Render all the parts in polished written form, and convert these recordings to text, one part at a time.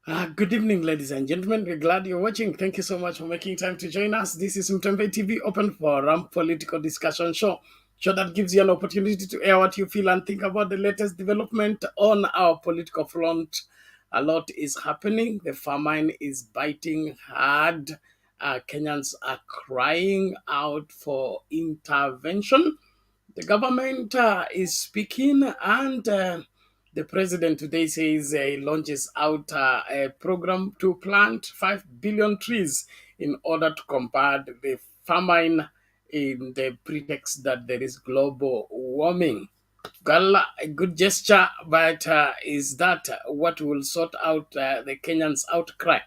Good evening, ladies and gentlemen. We're glad you're watching. Thank you so much for making time to join us. This is Mtembe TV, open forum political discussion show that gives you an opportunity to air what you feel and think about the latest development on our political front. A lot is happening. The famine is biting hard. Kenyans are crying out for intervention. The government is speaking, and the president today says he launches out a program to plant 5 billion trees in order to combat the famine in the pretext that there is global warming. Well, a good gesture, but is that what will sort out the Kenyans' outcry?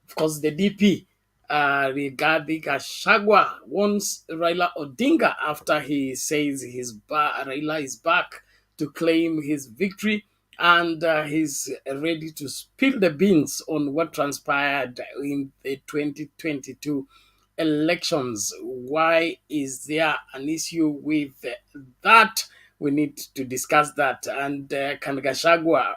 Of course, the DP regarding Gachagua wants Raila Odinga after he says Raila is back to claim his victory, and he's ready to spill the beans on what transpired in the 2022 elections. Why is there an issue with that? We need to discuss that. And can Gachagua,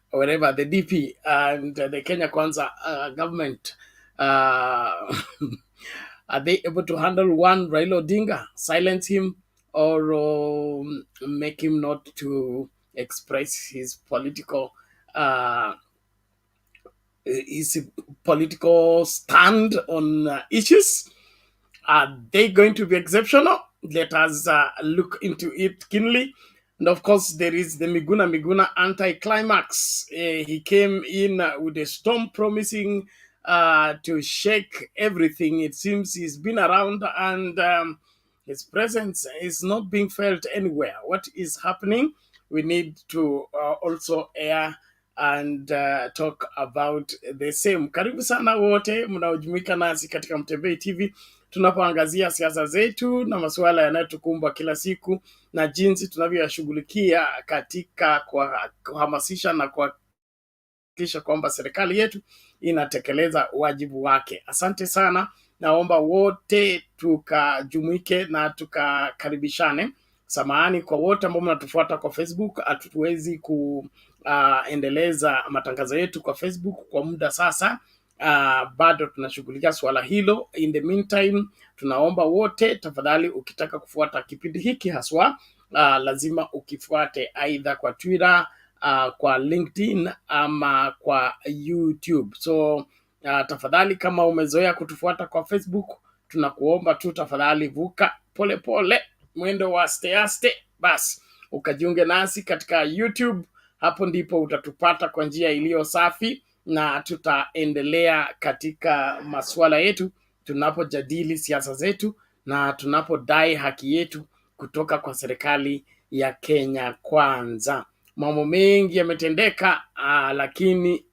whatever, the DP and the Kenya Kwanza government, uh, are they able to handle one Raila Odinga, silence him, or make him not to express uh, his political stand on issues? Are they going to be exceptional? Let us look into it keenly. And of course, there is the Miguna anti-climax. He came in with a storm promising to shake everything. It seems he's been around, and his presence is not being felt anywhere. What is happening? We need to also air and talk about the same. Karibu sana wote mnaojumuika nasi katika Mtembei TV tunapoangazia siasa zetu na masuala yanayotukumba kila siku na jinsi tunavyoyashughulikia katika kuhamasisha na kuhakikisha kwamba serikali yetu inatekeleza wajibu wake. Asante sana. Naomba wote tukajumuike na tukakaribishane. Samahani kwa wote ambao mnatufuata kwa Facebook. Hatuwezi kuendeleza matangazo yetu kwa Facebook kwa muda sasa. Bado tunashughulikia swala hilo. In the meantime, tunaomba wote tafadhali, ukitaka kufuata kipindi hiki haswa, lazima ukifuate aidha kwa Twitter, kwa LinkedIn ama kwa YouTube. So tafadhali, kama umezoea kutufuata kwa Facebook, tunakuomba tu tafadhali vuka pole pole, mwendo wa aste aste, basi ukajiunge nasi katika YouTube. Hapo ndipo utatupata kwa njia iliyo safi, na tutaendelea katika masuala yetu tunapojadili siasa zetu na tunapodai haki yetu kutoka kwa serikali ya Kenya Kwanza. Mambo mengi yametendeka, lakini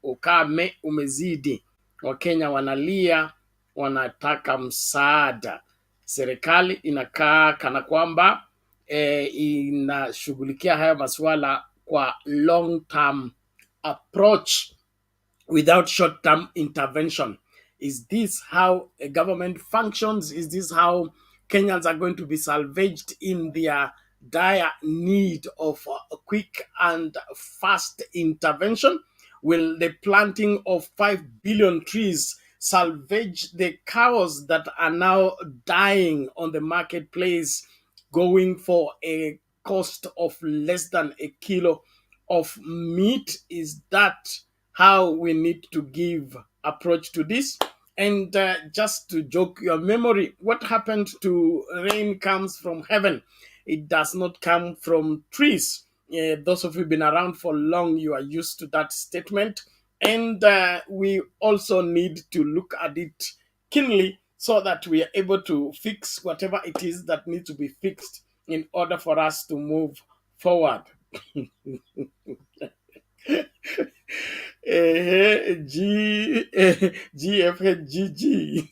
ukame umezidi. Wakenya wanalia, wanataka msaada. Serikali inakaa kana kwamba inashughulikia haya masuala kwa long term approach without short term intervention. Is this how a government functions? Is this how Kenyans are going to be salvaged in their dire need of a quick and fast intervention? Will the planting of 5 billion trees salvage the cows that are now dying on the marketplace, going for a cost of less than a kilo of meat? Is that how we need to give approach to this? And just to jog your memory, what happened to rain comes from heaven? It does not come from trees. Those of you who've been around for long, you are used to that statement. And we also need to look at it keenly so that we are able to fix whatever it is that needs to be fixed in order for us to move forward. GFHGG.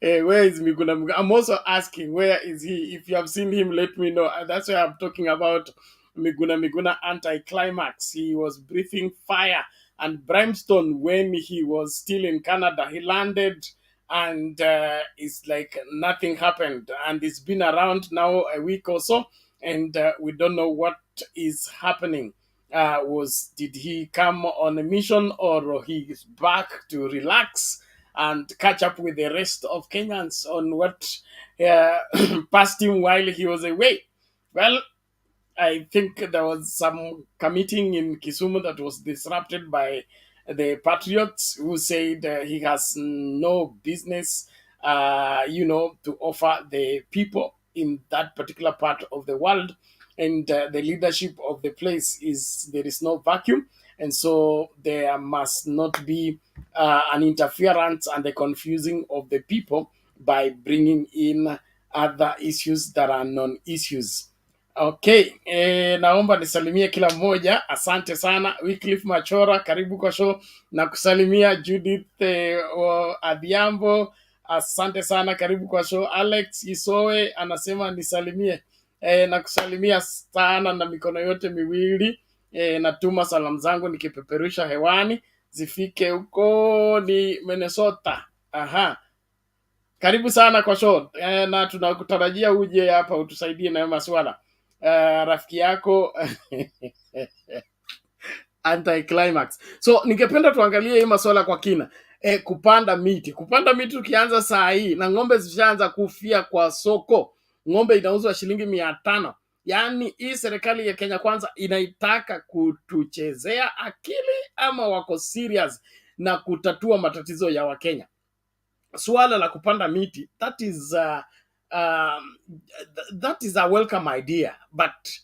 Where is Miguna? I'm also asking, where is he? If you have seen him, let me know. And that's why I'm talking about Miguna anti-climax. He was breathing fire and brimstone when he was still in Canada. He landed, and it's like nothing happened. And it's been around now a week or so, and we don't know what is happening. Was did he come on a mission, or he is back to relax and catch up with the rest of Kenyans on what passed him while he was away? Well, I think there was some committee in Kisumu that was disrupted by the patriots who said he has no business, to offer the people in that particular part of the world, and the leadership of the place is there is no vacuum, and so there must not be an interference and the confusing of the people by bringing in other issues that are non-issues. Okay, naomba nisalimie kila mmoja. Asante sana Wycliffe Machora, karibu kwa show. Na kusalimia Judith Adhiambo, asante sana, karibu kwa show. Alex Isoe anasema nisalimie. Na kusalimia sana na mikono yote miwili. Natuma salamu zangu nikipeperusha hewani zifike huko ni Minnesota. Aha. Karibu sana kwa show, na tunakutarajia uje hapa utusaidie na maswala. Rafiki yako anti-climax. So ningependa tuangalie hii maswala kwa kina. Kupanda miti. Kupanda miti tukianza saa hii na ng'ombe zishaanza kufia kwa soko. Ng'ombe inauzwa shilingi 500. Yaani hii serikali ya Kenya Kwanza inaitaka kutuchezea akili ama wako serious na kutatua matatizo ya Wakenya? Swala la kupanda miti, that is a welcome idea, but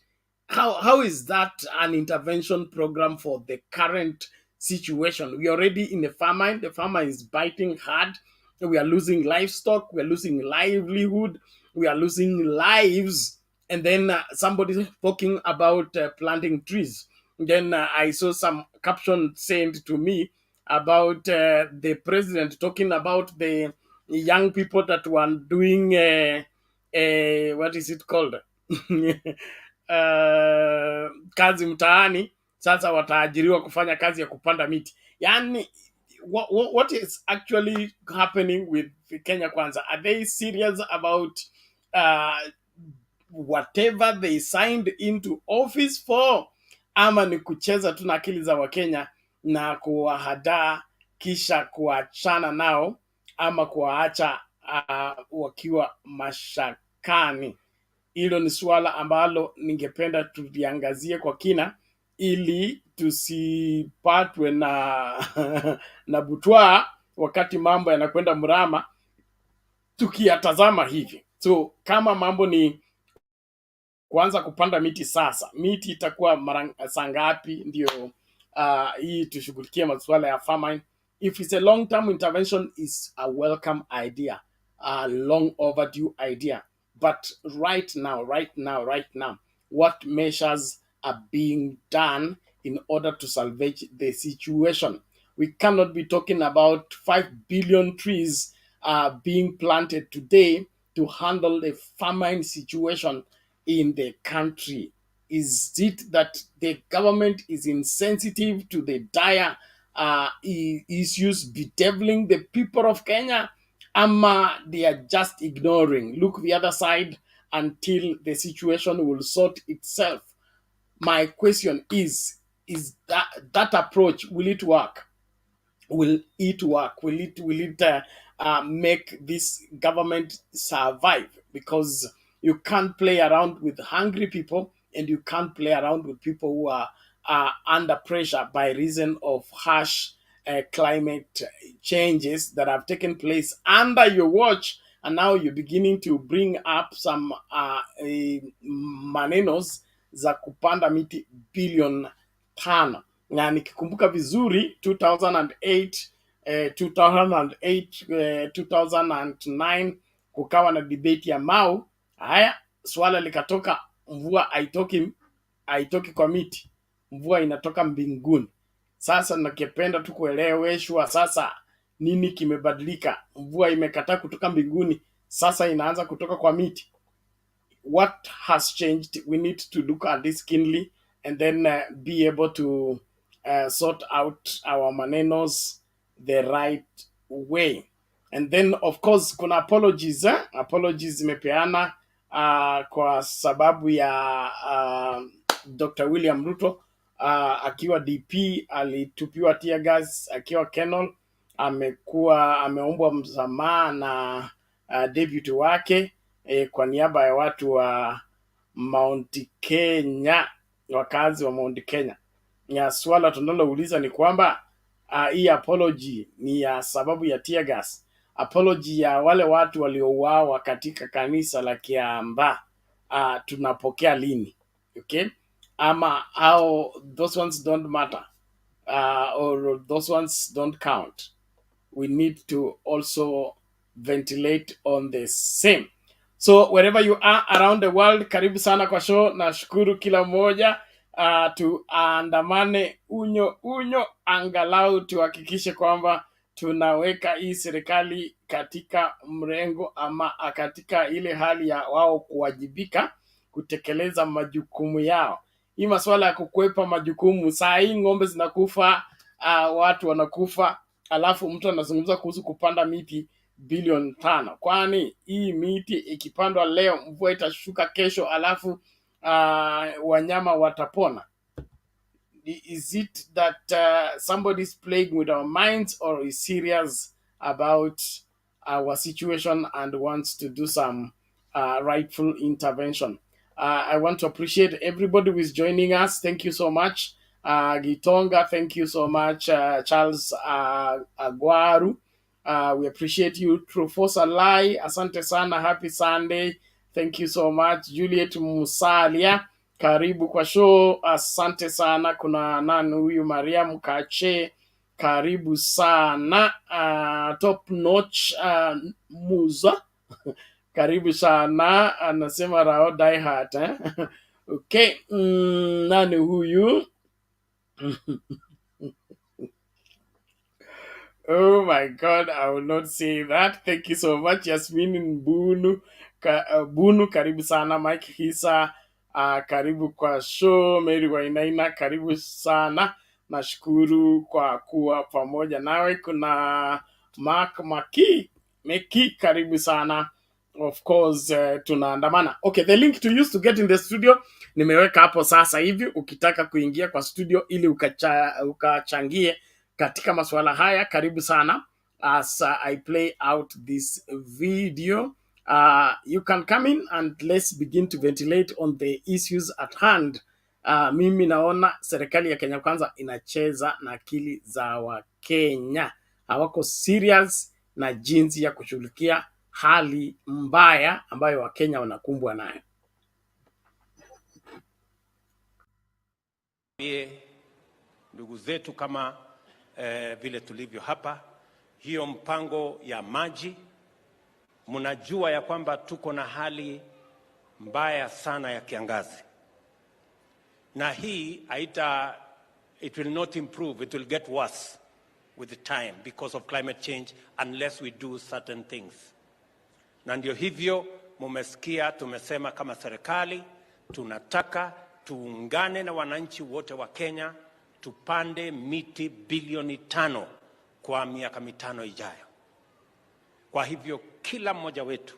how is that an intervention program for the current situation? We are already in a famine. The famine is biting hard. We are losing livestock, we are losing livelihood, we are losing lives, and then somebody talking about planting trees. Then I saw some caption sent to me about the president talking about the young people that were doing what is it called? Kazi mtaani, sasa wataajiriwa kufanya kazi ya kupanda miti. Yani, what is actually happening with Kenya Kwanza? Are they serious about whatever they signed into office for, ama ni kucheza tu na akili za Wakenya na kuwahadaa kisha kuachana nao ama kuwaacha wakiwa mashakani? Hilo ni suala ambalo ningependa tuliangazie kwa kina ili tusipatwe na na butwa wakati mambo yanakwenda mrama tukiyatazama hivi. So kama mambo ni kuanza kupanda miti sasa, miti itakuwa mara saa ngapi ndio hii tushughulikie masuala ya famine? If it's a long term intervention, is a welcome idea, a long overdue idea, but right now, what measures are being done in order to salvage the situation? We cannot be talking about 5 billion trees being planted today to handle the famine situation in the country. Is it that the government is insensitive to the dire issues bedeviling the people of Kenya? They are just ignoring, look the other side until the situation will sort itself? My question is that approach, will it work? Will it work? Will it make this government survive? Because you can't play around with hungry people, and you can't play around with people who are under pressure by reason of harsh climate changes that have taken place under your watch. And now you're beginning to bring up some manenos za kupanda miti bilioni 5. Na nikikumbuka vizuri 2008, 2009 kukawa na debate ya Mau. Haya, swala likatoka, mvua haitoki kwa miti, mvua inatoka mbinguni. Sasa nakipenda tu kueleweshwa sasa nini kimebadilika. Mvua imekataa kutoka mbinguni, sasa inaanza kutoka kwa miti. What has changed? We need to look at this keenly and then be able to sort out our manenos the right way. And then of course kuna apologies apologies zimepeana kwa sababu ya Dr. William Ruto akiwa DP alitupiwa tear gas, akiwa Kenol ameombwa msamaha na deputy wake kwa niaba ya watu wa Mount Kenya, wakazi wa Mount Kenya. Ya swala tunalouliza ni kwamba hii apology ni ya sababu ya tear gas. Apology ya wale watu waliouawa katika kanisa la KIAMBA tunapokea lini? Okay? Ama how those ones don't matter, or those ones don't count. We need to also ventilate on the same. So wherever you are around the world, karibu sana kwa show. Nashukuru kila mmoja. Tuandamane unyo angalau tuhakikishe kwamba tunaweka hii serikali katika mrengo ama katika ile hali ya wao kuwajibika kutekeleza majukumu yao. Hii masuala ya kukwepa majukumu, saa hii ng'ombe zinakufa, watu wanakufa, alafu mtu anazungumza kuhusu kupanda miti bilioni 5. Kwani hii miti ikipandwa leo, mvua itashuka kesho, alafu wanyama watapona? Is it that somebody's playing with our minds, or is serious about our situation and wants to do some rightful intervention? I want to appreciate everybody who is joining us. Thank you so much. Gitonga, thank you so much. Charles Aguaru, we appreciate you. Trufosa Lai, asante sana, happy Sunday. Thank you so much. Juliet Musalia, karibu kwa show, asante sana. Kuna nani huyu? Mariam Kache, karibu sana. Top notch Muza, karibu sana. Anasema Rao die hard, Okay, nani huyu? Oh my God, I will not say that. Thank you so much. Yasmin Bunu, Bunu, karibu sana. Mike Hisa, karibu kwa show. Mary Wainaina, karibu sana. Nashukuru kwa kuwa pamoja nawe. Kuna Mark Meki, karibu sana. Of course, tunaandamana. Okay, the link to use to get in the studio nimeweka hapo sasa hivi, ukitaka kuingia kwa studio ili ukachangie katika masuala haya, karibu sana. As I play out this video, you can come in and let's begin to ventilate on the issues at hand. Mimi naona serikali ya Kenya Kwanza inacheza na akili za Wakenya. Hawako serious na jinsi ya kushughulikia hali mbaya ambayo Wakenya wanakumbwa nayo. Ndugu zetu kama vile tulivyo hapa, hiyo mpango ya maji, mnajua ya kwamba tuko na hali mbaya sana ya kiangazi, na hii it will not improve, it will get worse with the time because of climate change unless we do certain things. Na ndio hivyo mumesikia tumesema kama serikali tunataka tuungane na wananchi wote wa Kenya tupande miti bilioni 5 kwa miaka 5 ijayo. Kwa hivyo kila mmoja wetu,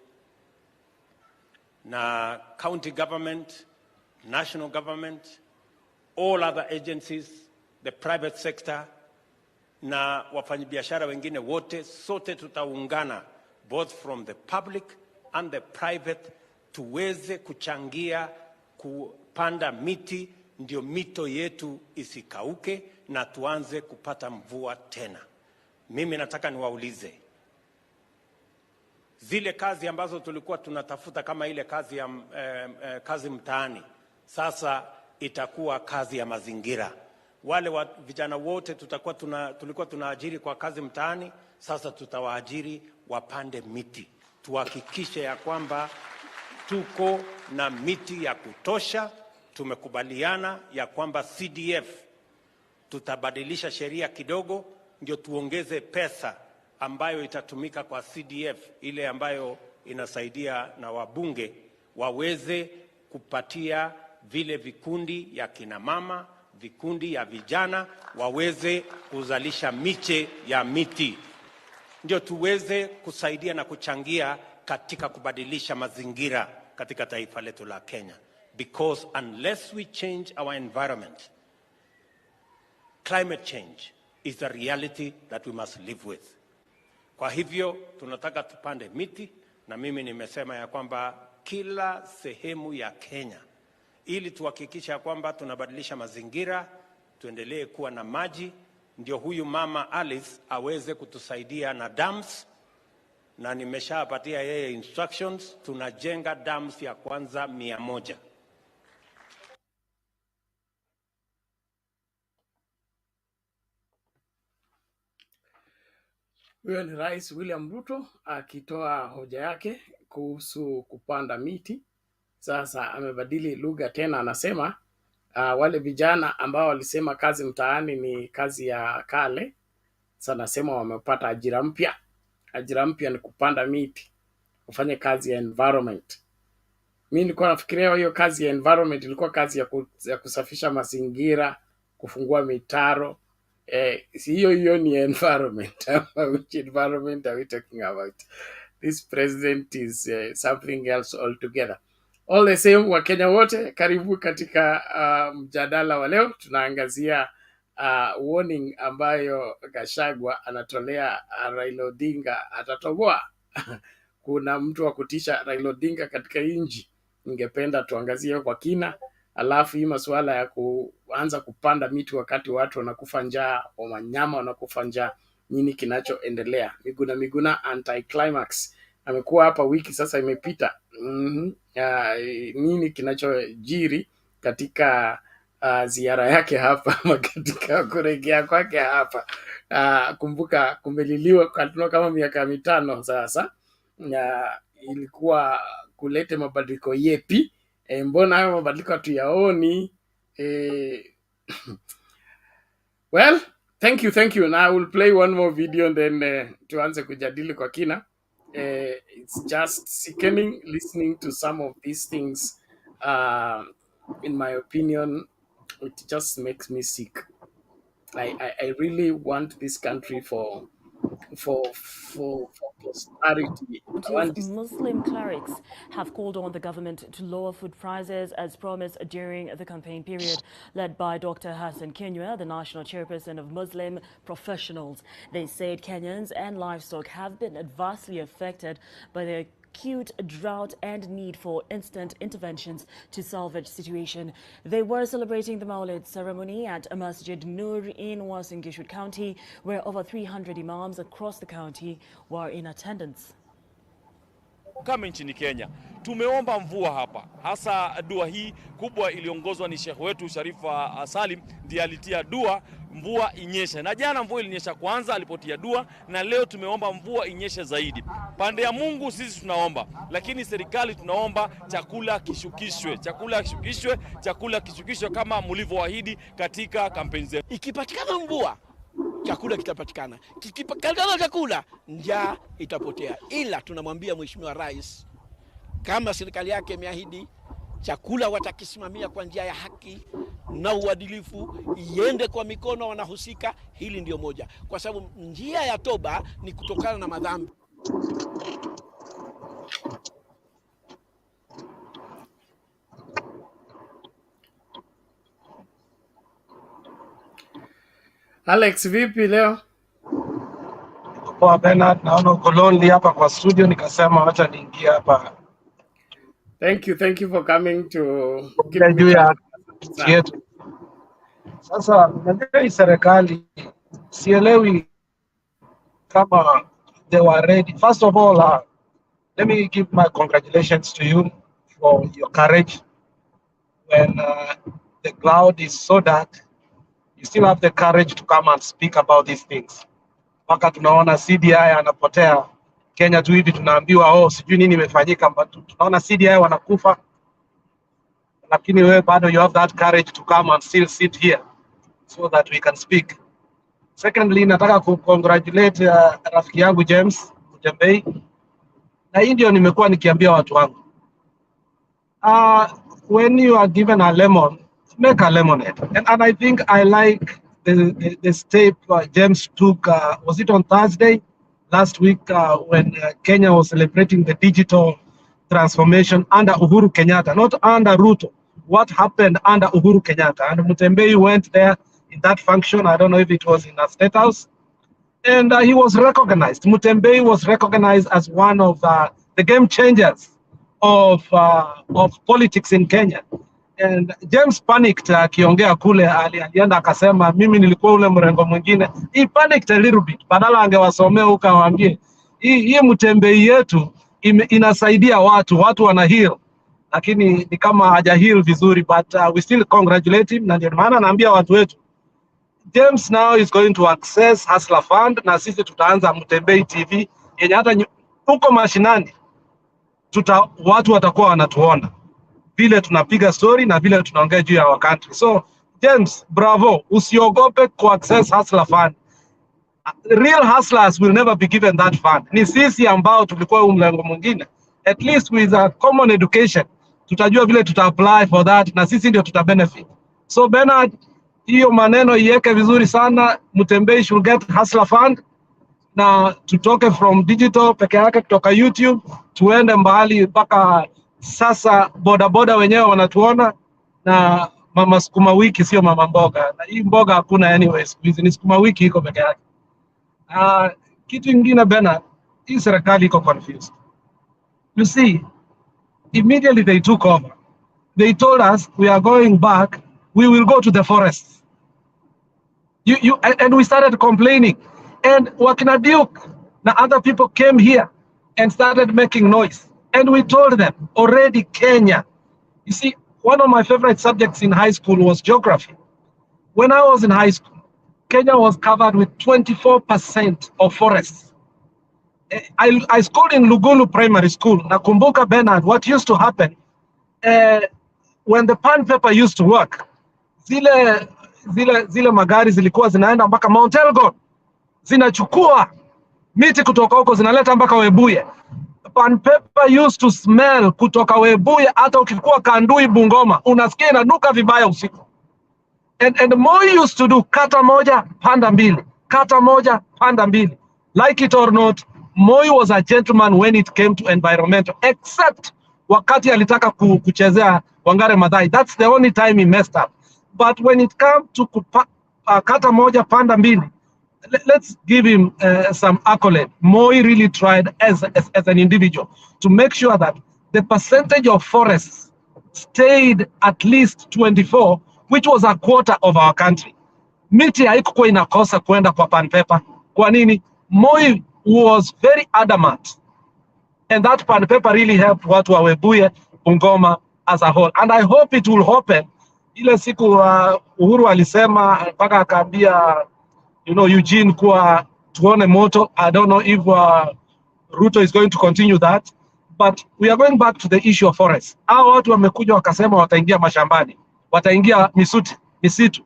na county government, national government, all other agencies, the private sector na wafanyabiashara wengine wote, sote tutaungana, both from the public and the private, tuweze kuchangia kupanda miti, ndio mito yetu isikauke na tuanze kupata mvua tena. Mimi nataka niwaulize, zile kazi ambazo tulikuwa tunatafuta kama ile kazi ya kazi mtaani, sasa itakuwa kazi ya mazingira. Wale vijana wote tulikuwa tunaajiri kwa kazi mtaani, sasa tutawaajiri wapande miti. Tuhakikishe ya kwamba tuko na miti ya kutosha. Tumekubaliana ya kwamba CDF tutabadilisha sheria kidogo, ndio tuongeze pesa ambayo itatumika kwa CDF, ile ambayo inasaidia na wabunge waweze kupatia vile vikundi ya kina mama, vikundi ya vijana, waweze kuzalisha miche ya miti, ndio tuweze kusaidia na kuchangia katika kubadilisha mazingira katika taifa letu la Kenya. Because unless we change our environment, climate change is a reality that we must live with. Kwa hivyo tunataka tupande miti, na mimi nimesema ya kwamba kila sehemu ya Kenya, ili tuhakikisha kwamba tunabadilisha mazingira, tuendelee kuwa na maji, ndio huyu mama Alice aweze kutusaidia na dams, na nimeshapatia yeye instructions, tunajenga dams ya kwanza 100. Huyo ni Rais William Ruto akitoa hoja yake kuhusu kupanda miti. Sasa amebadili lugha tena, anasema wale vijana ambao walisema kazi mtaani ni kazi ya kale, sasa anasema wamepata ajira mpya. Ajira mpya ni kupanda miti, kufanya kazi ya environment. Mimi nilikuwa nafikiria hiyo kazi ya environment ilikuwa kazi ya kusafisha mazingira, kufungua mitaro. Hiyo ni environment. Which environment are we talking about? This president is something else altogether. All the same, Wakenya wote, karibu katika mjadala wa leo. Tunaangazia warning ambayo Gachagua anatolea Raila Odinga atatoboa. Kuna mtu wa kutisha Raila Odinga katika nchi. Ningependa tuangazie kwa kina. Alafu hii masuala ya kuanza kupanda miti wakati watu wanakufa njaa, wanyama wanakufa njaa, nini kinachoendelea? Miguna anti-climax amekuwa hapa wiki sasa imepita. Nini kinachojiri katika ziara yake hapa katika kurejea kwake hapa? Kumbuka kumeliliwa kama miaka 5 sasa. Ilikuwa kulete mabadiliko yepi? Mbona hayo mabadiliko hatuyaoni? Well, thank you. And I will play one more video and then tuanze kujadili kwa kina. It's just sickening listening to some of these things. In my opinion, it just makes me sick. I really want this country for prosperity. Muslim clerics have called on the government to lower food prices as promised during the campaign period, led by Dr. Hassan Kinyua, the national chairperson of Muslim professionals. They said Kenyans and livestock have been adversely affected by the acute drought and need for instant interventions to salvage situation. They were celebrating the Maulid ceremony at Masjid Nur in Uasin Gishu County, where over 300 imams across the county were in attendance. Kama nchini Kenya tumeomba mvua hapa, hasa dua hii kubwa iliongozwa ni Sheikh wetu Sharifa Salim, ndiye alitia dua mvua inyeshe, na jana mvua ilinyesha kwanza alipotia dua, na leo tumeomba mvua inyeshe zaidi. Pande ya Mungu sisi tunaomba, lakini serikali tunaomba chakula kishukishwe, chakula kishukishwe kama mlivyoahidi katika kampeni zenu. Ikipatikana mvua, chakula kitapatikana. Kikipatikana chakula, njaa itapotea. Ila tunamwambia Mheshimiwa Rais, kama serikali yake imeahidi chakula watakisimamia kwa njia ya haki na uadilifu, iende kwa mikono wanahusika. Hili ndio moja, kwa sababu njia ya toba ni kutokana na madhambi. Alex, vipi leo? Kwa Bernard, naona uko lonely hapa kwa studio, nikasema acha niingie hapa. Thank you for coming to juu ya yetu. Sasa najua serikali sielewi kama they were ready. First of all, let me give my congratulations to you for your courage. When the cloud is so dark, you still have the courage to come and speak about these things. Mpaka tunaona CDI anapotea Kenya tu hivi, tunaambiwa sijui nini imefanyika, but tunaona CDI wanakufa, lakini wewe bado you have that courage to come and still sit here so that we can speak. Secondly, nataka congratulate rafiki yangu James Mujambei, na hii ndio nimekuwa nikiambia watu wangu, when you are given a lemon, make a lemonade. And I think I like the step James took, was it on Thursday last week, when Kenya was celebrating the digital transformation under Uhuru Kenyatta, not under Ruto. What happened under Uhuru Kenyatta? And Mutembei went there in that function. I don't know if it was in a state house. And he was recognized. Mutembei was recognized as one of the game changers of politics in Kenya. And James panicked akiongea kule, alienda akasema mimi nilikuwa ule mrengo mwingine. He panicked a little bit. Badala angewasomea huko awaambie hii Mutembei yetu inasaidia watu wana heal. Lakini ni kama haja heal vizuri, but we still congratulate him, na ndio maana naambia watu wetu James now is going to access Hustler Fund, na sisi tutaanza Mutembei TV yenye hata huko mashinani watu watakuwa wanatuona vile tunapiga story na vile tunaongea juu ya our country. So James, bravo, usiogope ku access Hustler Fund. Real hustlers will never be given that fund. Ni sisi ambao tulikuwa mlengo mwingine, at least with a common education tutajua vile tuta apply for that, na sisi ndio tuta benefit. So Bernard, hiyo maneno iweke vizuri sana. Mutembei should get Hustler Fund, na tutoke from digital peke yake, kutoka YouTube tuende mbali mpaka sasa bodaboda wenyewe wanatuona, na mama sukuma wiki sio mama mboga, na hii mboga hakuna anyways, ni sukuma wiki iko peke yake. Kitu kingine Bernard, hii serikali iko confused. You see, immediately they took over, they told us we are going back, we will go to the forests. And we started complaining, and Wakina Duke and other people came here and started making noise, and we told them already Kenya. You see, one of my favorite subjects in high school was geography. When I was in high school, Kenya was covered with 24% of forests. I schooled in Lugulu Primary School. Nakumbuka Bernard, what used to happen when the pan paper used to work, zile magari zilikuwa zinaenda mpaka Mount Elgon, zinachukua miti kutoka huko zinaleta mpaka Webuye. Pan paper used to smell kutoka Webuye, hata ukikuwa Kandui Bungoma unasikia inanuka vibaya usiku. And Moi used to do kata moja panda mbili, kata moja panda mbili. Like it or not, Moi was a gentleman when it came to environmental, except wakati alitaka kuchezea Wangare Maathai. That's the only time he messed up. But when it comes to kata moja panda mbili, let's give him some accolade. Moi really tried as an individual to make sure that the percentage of forests stayed at least 24, which was a quarter of our country. Miti haikuwa inakosa kwenda kwa pan paper. Kwa nini? Moi was very adamant, and that pan paper really helped watu wa Webuye, Bungoma as a whole. And I hope it will happen. Ile siku Uhuru alisema mpaka akaambia Eugene kuwa tuone moto. I don't know if Ruto is going to continue that, but we are going back to the issue of forests. Hao watu wamekuja wakasema wataingia mashambani, wataingia misitu.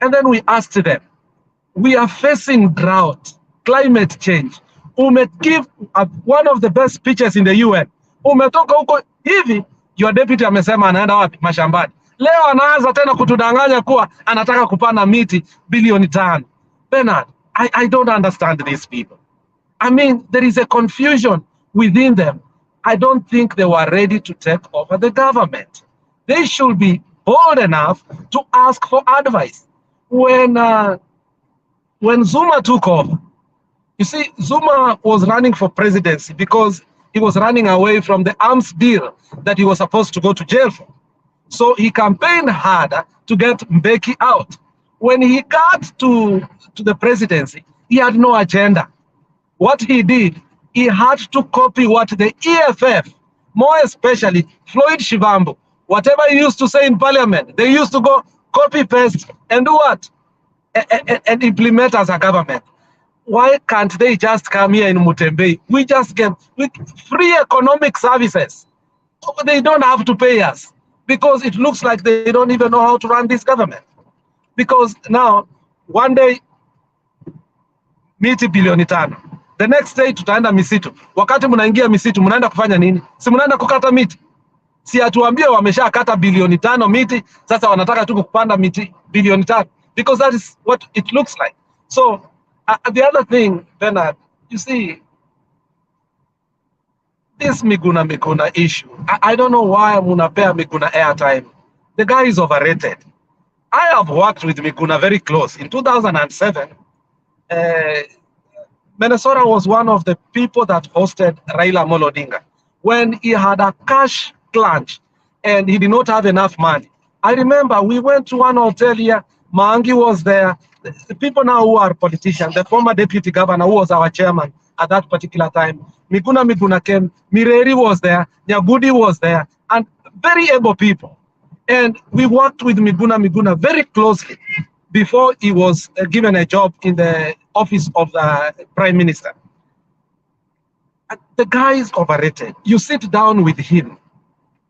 And then we asked them, we are facing drought, climate change. Give one of the best speeches in the UN. Umetoka huko hivi, your deputy amesema anaenda wapi? Mashambani. Leo anaanza tena kutudanganya kuwa anataka kupanda miti bilioni 5. Bernard, I don't understand these people. I mean, there is a confusion within them. I don't think they were ready to take over the government. They should be bold enough to ask for advice. When Zuma took over, you see, Zuma was running for presidency because he was running away from the arms deal that he was supposed to go to jail for. So he campaigned harder to get Mbeki out. When he got to the presidency, he had no agenda. What he did, he had to copy what the EFF, more especially Floyd Shivambu, whatever he used to say in parliament, they used to go copy paste and do what? And implement as a government. Why can't they just come here in Mutembei? We just get free economic services. They don't have to pay us, because it looks like they don't even know how to run this government. Because now, one day, miti bilioni 5. The next day, tutaenda misitu. Wakati mnaingia misitu, mnaenda kufanya nini? Si mnaenda kukata miti? Si atuambie wamesha kata bilioni 5 miti, sasa wanataka tu kupanda miti bilioni 5. Because that is what it looks like. So, the other thing, Bernard, you see, this Miguna issue, I don't know why Munapea Miguna airtime. The guy is overrated. I have worked with Miguna very close. In 2007, Minnesota was one of the people that hosted Raila Odinga when he had a cash crunch and he did not have enough money. I remember we went to one hotel here. Mangi was there. The people now who are politicians, the former deputy governor who was our chairman at that particular time, Miguna came, Mireri was there, Nyagudi was there, and very able people. And we worked with Miguna very closely before he was given a job in the office of the prime minister. The guy is overrated. You sit down with him.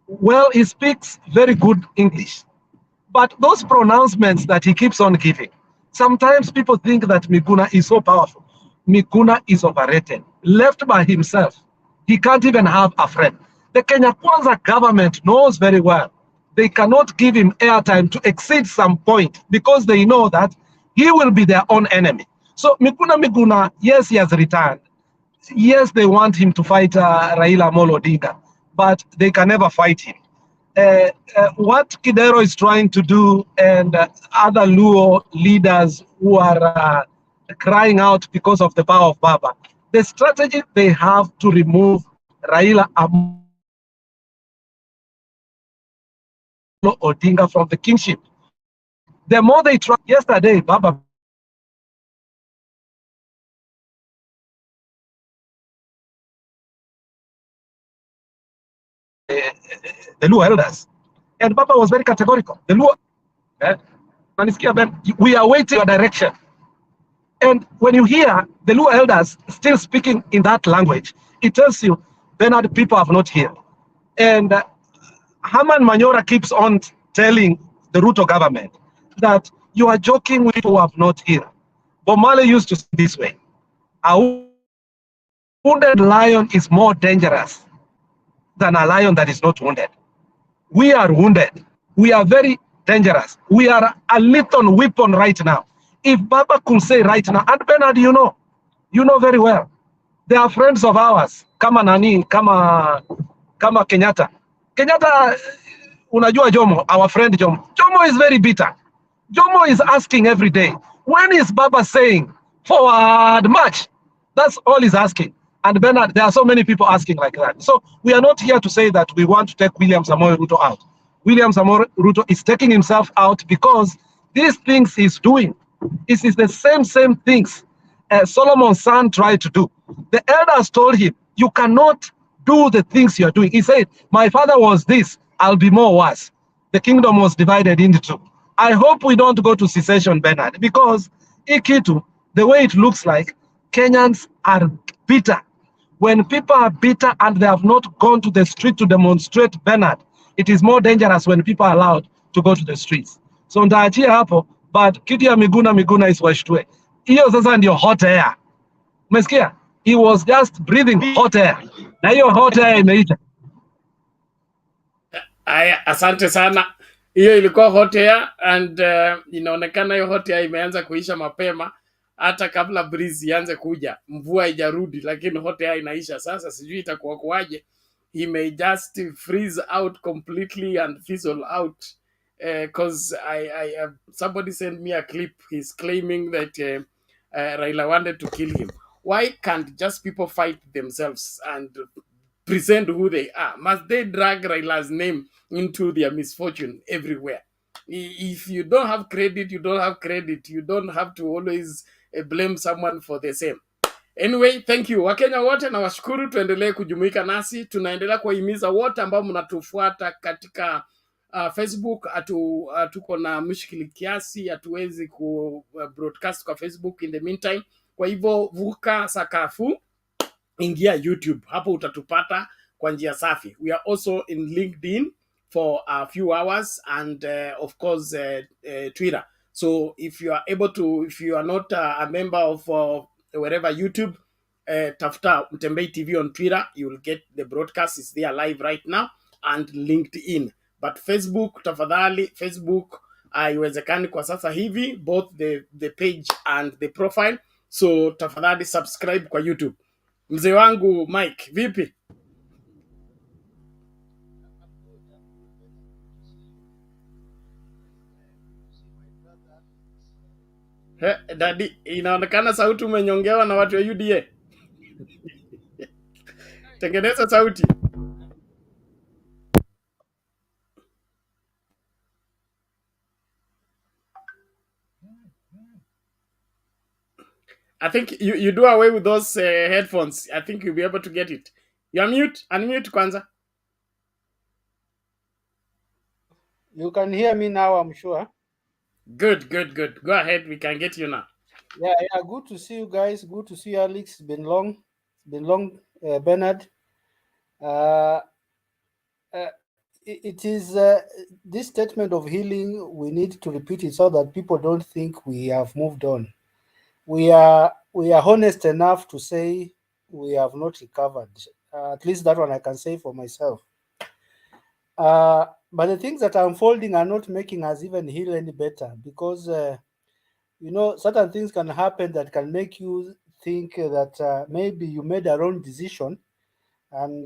Well, he speaks very good English, but those pronouncements that he keeps on giving, sometimes people think that Miguna is so powerful. Miguna is overrated. Left by himself, he can't even have a friend. The Kenya Kwanza government knows very well they cannot give him airtime to exceed some point because they know that he will be their own enemy. So Miguna, yes, he has retired. Yes, they want him to fight Raila Odinga, but they can never fight him. What Kidero is trying to do and other Luo leaders who are crying out because of the power of Baba, the strategy they have to remove Raila Odinga from the kingship. The more they try, yesterday, Baba the Luo elders, and Baba was very categorical. The Luo, we are waiting your direction. And when you hear the Luo elders still speaking in that language, it tells you, Bernard, people have not heard. And Herman Manyora keeps on telling the Ruto government that you are joking with people who have not heard. Bomale used to say this way, a wounded lion is more dangerous than a lion that is not wounded. We are wounded. We are very dangerous. We are a little weapon right now. If Baba could say right now, and Bernard, you know very well, they are friends of ours, kama nani, kama Kenyatta. Kenyatta, unajua Jomo, our friend Jomo. Jomo is very bitter. Jomo is asking every day, when is Baba saying forward march? That's all he's asking. And Bernard, there are so many people asking like that. So we are not here to say that we want to take William Samoei Ruto out. William Samoei Ruto is taking himself out because these things he's doing is the same things Solomon's son tried to do. The elders told him, you cannot do the things you're doing. He said, my father was this, I'll be more worse. The kingdom was divided into two. I hope we don't go to secession, Bernard, because Ikitu, the way it looks like, Kenyans are bitter. When people are bitter and they have not gone to the street to demonstrate, Bernard, it is more dangerous when people are allowed to go to the streets. So ndaachia hapo, but kitu ya Miguna isiwashtue. Hiyo sasa ndio hot air. Umesikia? He was just breathing hot air. Na hiyo hot air imeisha. Aya, asante sana. Hiyo ilikuwa hot air and inaonekana hiyo hot air imeanza kuisha mapema hata kabla breeze ianze kuja. Mvua haijarudi lakini hot air inaisha sasa, sijui itakuwa kuaje. He may just freeze out completely and fizzle out because somebody sent me a clip. He's claiming that Raila wanted to kill him. Why can't just people fight themselves and present who they are? Must they drag Raila's name into their misfortune everywhere? If you don't have credit, you don't have credit. You don't have to always blame someone for the same. Anyway, thank you Wakenya wote, na washukuru. Tuendelee kujumuika nasi, tunaendelea kuwahimiza wote ambao mnatufuata katika Facebook. Tuko na mshikili kiasi, hatuwezi ku broadcast kwa Facebook in the meantime. Kwa hivyo vuka sakafu, ingia YouTube, hapo utatupata kwa njia safi. We are also in LinkedIn for a few hours and of course Twitter. So if you are able to, if you are not a member of wherever YouTube, tafuta Mtembei TV on Twitter, you will get the broadcast. Is there live right now, and LinkedIn. But Facebook, tafadhali, Facebook haiwezekani kwa sasa hivi, both the page and the profile. So tafadhali subscribe kwa YouTube. Mzee wangu Mike, vipi? Dadi, inaonekana sauti umenyongewa na watu wa UDA. Tengeneza sauti. I think you do away with those headphones. I think you'll be able to get it. You're mute. Unmute kwanza. You can hear me now, I'm sure. Good, good, good. Go ahead. We can get you now. Yeah, good to see you guys. Good to see you, Alex. It's been long. Bernard. Uh, it is this statement of healing. We need to repeat it so that people don't think we have moved on. We are honest enough to say we have not recovered. At least that one I can say for myself. But the things that are unfolding are not making us even heal any better, because certain things can happen that can make you think that maybe you made a wrong decision, and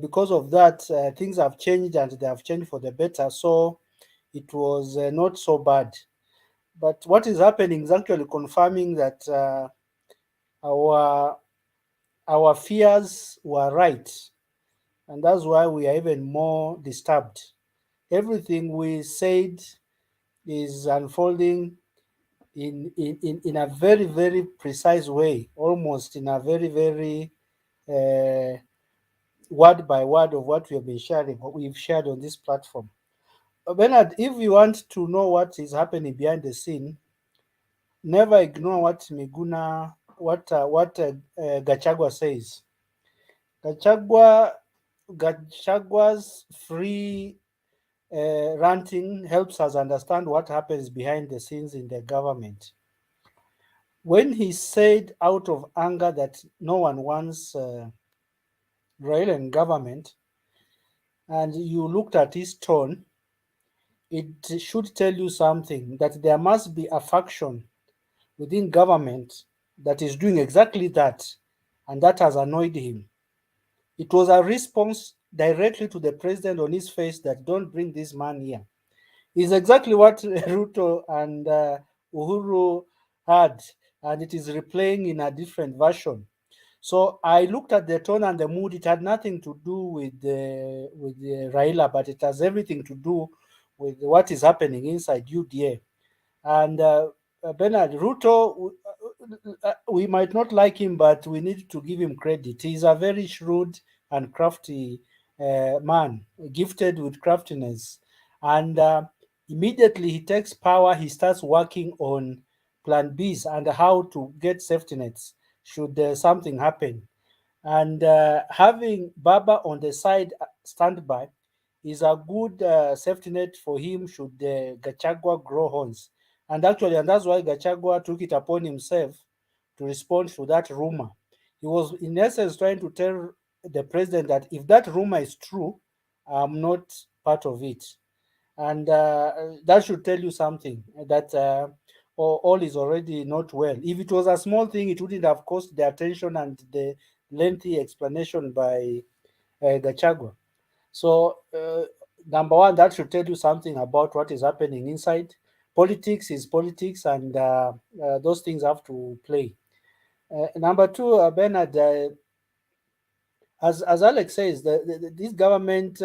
because of that, things have changed, and they have changed for the better. So it was not so bad. But what is happening is actually confirming that our fears were right, and that's why we are even more disturbed. Everything we said is unfolding in a very, very precise way, almost in a very, very word by word of what we have been sharing, what we've shared on this platform. Bernard, if you want to know what is happening behind the scene, never ignore what Gachagua says. Gachagua's free ranting helps us understand what happens behind the scenes in the government. When he said out of anger that no one wants Raila in government, and you looked at his tone, it should tell you something, that there must be a faction within government that is doing exactly that, and that has annoyed him. It was a response directly to the president on his face that don't bring this man here. Is exactly what Ruto and Uhuru had, and it is replaying in a different version. So I looked at the tone and the mood. It had nothing to do with the Raila, but it has everything to do with what is happening inside UDA. And Bernard Ruto, we might not like him, but we need to give him credit. He's a very shrewd and crafty man, gifted with craftiness. And immediately he takes power, he starts working on plan Bs and how to get safety nets should something happen. And having Baba on the side standby is a good safety net for him should Gachagua grow horns. And actually, and that's why Gachagua took it upon himself to respond to that rumor. He was, in essence, trying to tell the president that if that rumor is true, I'm not part of it. And that should tell you something, that all is already not well. If it was a small thing, it wouldn't have caused the attention and the lengthy explanation by Gachagua. So, number one, that should tell you something about what is happening inside. Politics is politics, and those things have to play. Number two, Bernard, as Alex says, this government,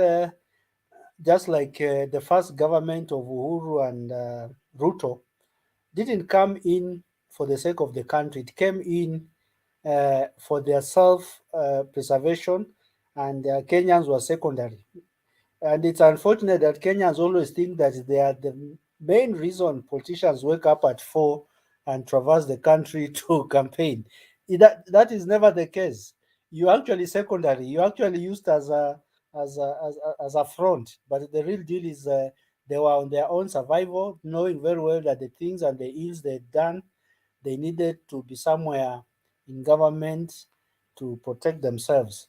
just like the first government of Uhuru and Ruto, didn't come in for the sake of the country. It came in for their self-preservation, and Kenyans were secondary. And it's unfortunate that Kenyans always think that they are the main reason politicians wake up at 4 and traverse the country to campaign. That is never the case. You're actually secondary. You're actually used as a front. But the real deal is they were on their own survival, knowing very well that the things and the ills they'd done, they needed to be somewhere in government to protect themselves.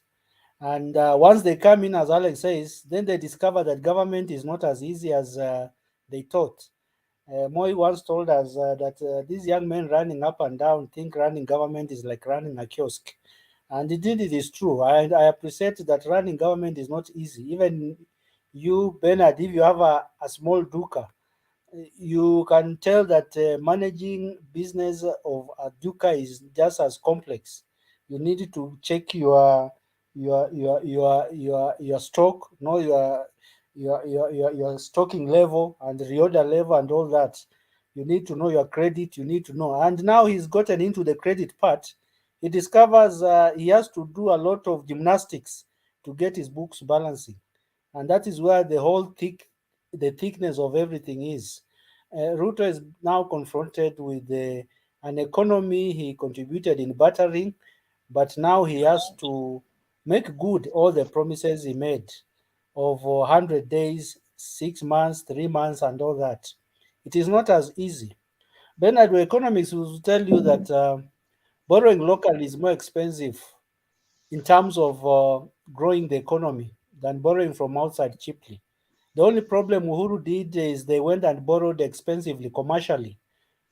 And once they come in, as Alex says, then they discover that government is not as easy as they thought. Moi once told us that these young men running up and down think running government is like running a kiosk. And indeed, it is true. I appreciate that running government is not easy. Even you, Bernard, if you have a small duka, you can tell that managing business of Aduka is just as complex. You need to check your stock, know your stocking level and reorder level and all that. You need to know your credit. You need to know. And now he's gotten into the credit part. He discovers he has to do a lot of gymnastics to get his books balancing, and that is where the thickness of everything is. Ruto is now confronted with an economy he contributed in battering, but now he has to make good all the promises he made of 100 days, 6 months, 3 months, and all that. It is not as easy. Bernard, economics will tell you that borrowing locally is more expensive in terms of growing the economy than borrowing from outside cheaply. The only problem Uhuru did is they went and borrowed expensively commercially,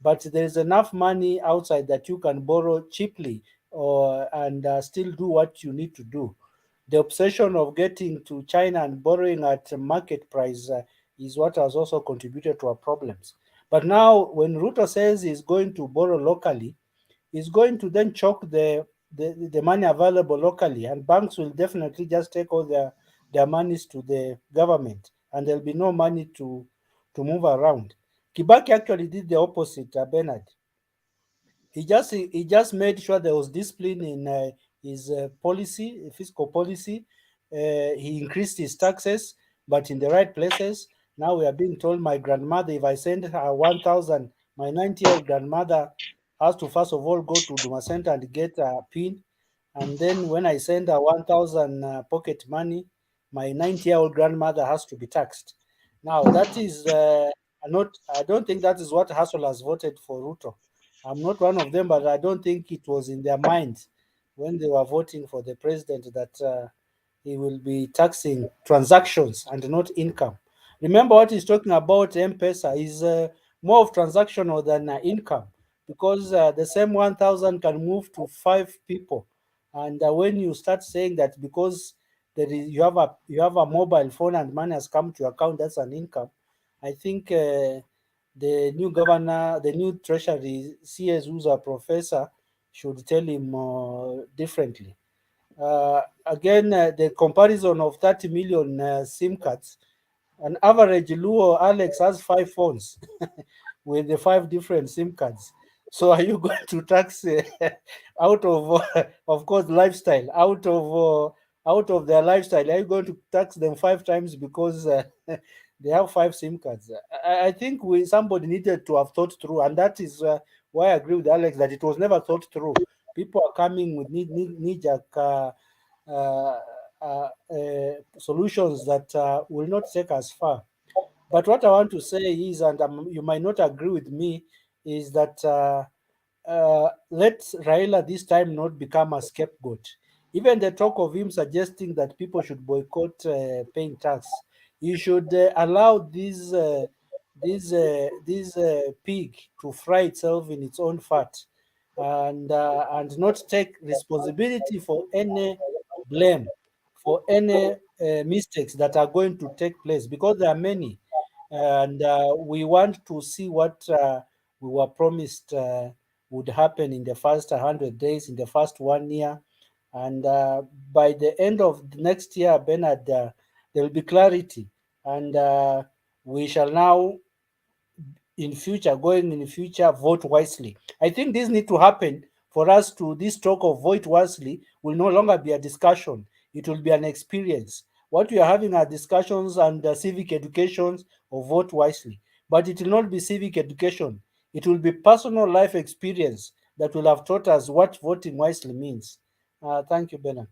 but there's enough money outside that you can borrow cheaply or and still do what you need to do. The obsession of getting to China and borrowing at market price is what has also contributed to our problems. But now, when Ruto says he's going to borrow locally, is going to then choke the money available locally, and banks will definitely just take all their monies to the government, and there'll be no money to move around. Kibaki actually did the opposite, Bernard. He just made sure there was discipline in his policy, fiscal policy. He increased his taxes, but in the right places. Now we are being told my grandmother, if I send her 1,000, my 90-year-old grandmother has to first of all go to Duma Center and get a pin, and then when I send her 1,000 pocket money, my 90-year-old grandmother has to be taxed. Now that is not. I don't think that is what Hassel has voted for Ruto. I'm not one of them, but I don't think it was in their minds when they were voting for the president that he will be taxing transactions and not income. Remember what he's talking about, M-Pesa, is more of transactional than income, because the same 1,000 can move to 5 people. And when you start saying that because you have a mobile phone and money has come to your account, that's an income. I think the new governor, the new treasury CS, who's a professor, should tell him differently. Again, the comparison of 30 million SIM cards, an average Luo Alex has 5 phones with the 5 different SIM cards. So are you going to tax out of, of course, lifestyle, out of their lifestyle? Are you going to tax them 5 times because they have 5 SIM cards? I think somebody needed to have thought through, and that is why I agree with Alex that it was never thought through. People are coming with knee-jerk uh, solutions that will not take us far. But what I want to say is, and you might not agree with me, is that let Raila this time not become a scapegoat. Even the talk of him suggesting that people should boycott paying tax, you should allow this pig to fry itself in its own fat, and not take responsibility for any blame for any mistakes that are going to take place, because there are many, and we want to see what we were promised would happen in the first 100 days, in the first 1 year. And by the end of the next year, Bernard, there will be clarity. And we shall now, going in the future, vote wisely. I think this need to happen for us to, this talk of vote wisely will no longer be a discussion. It will be an experience. What we are having are discussions and civic educations of vote wisely. But it will not be civic education. It will be personal life experience that will have taught us what voting wisely means. Thank you, Bernard.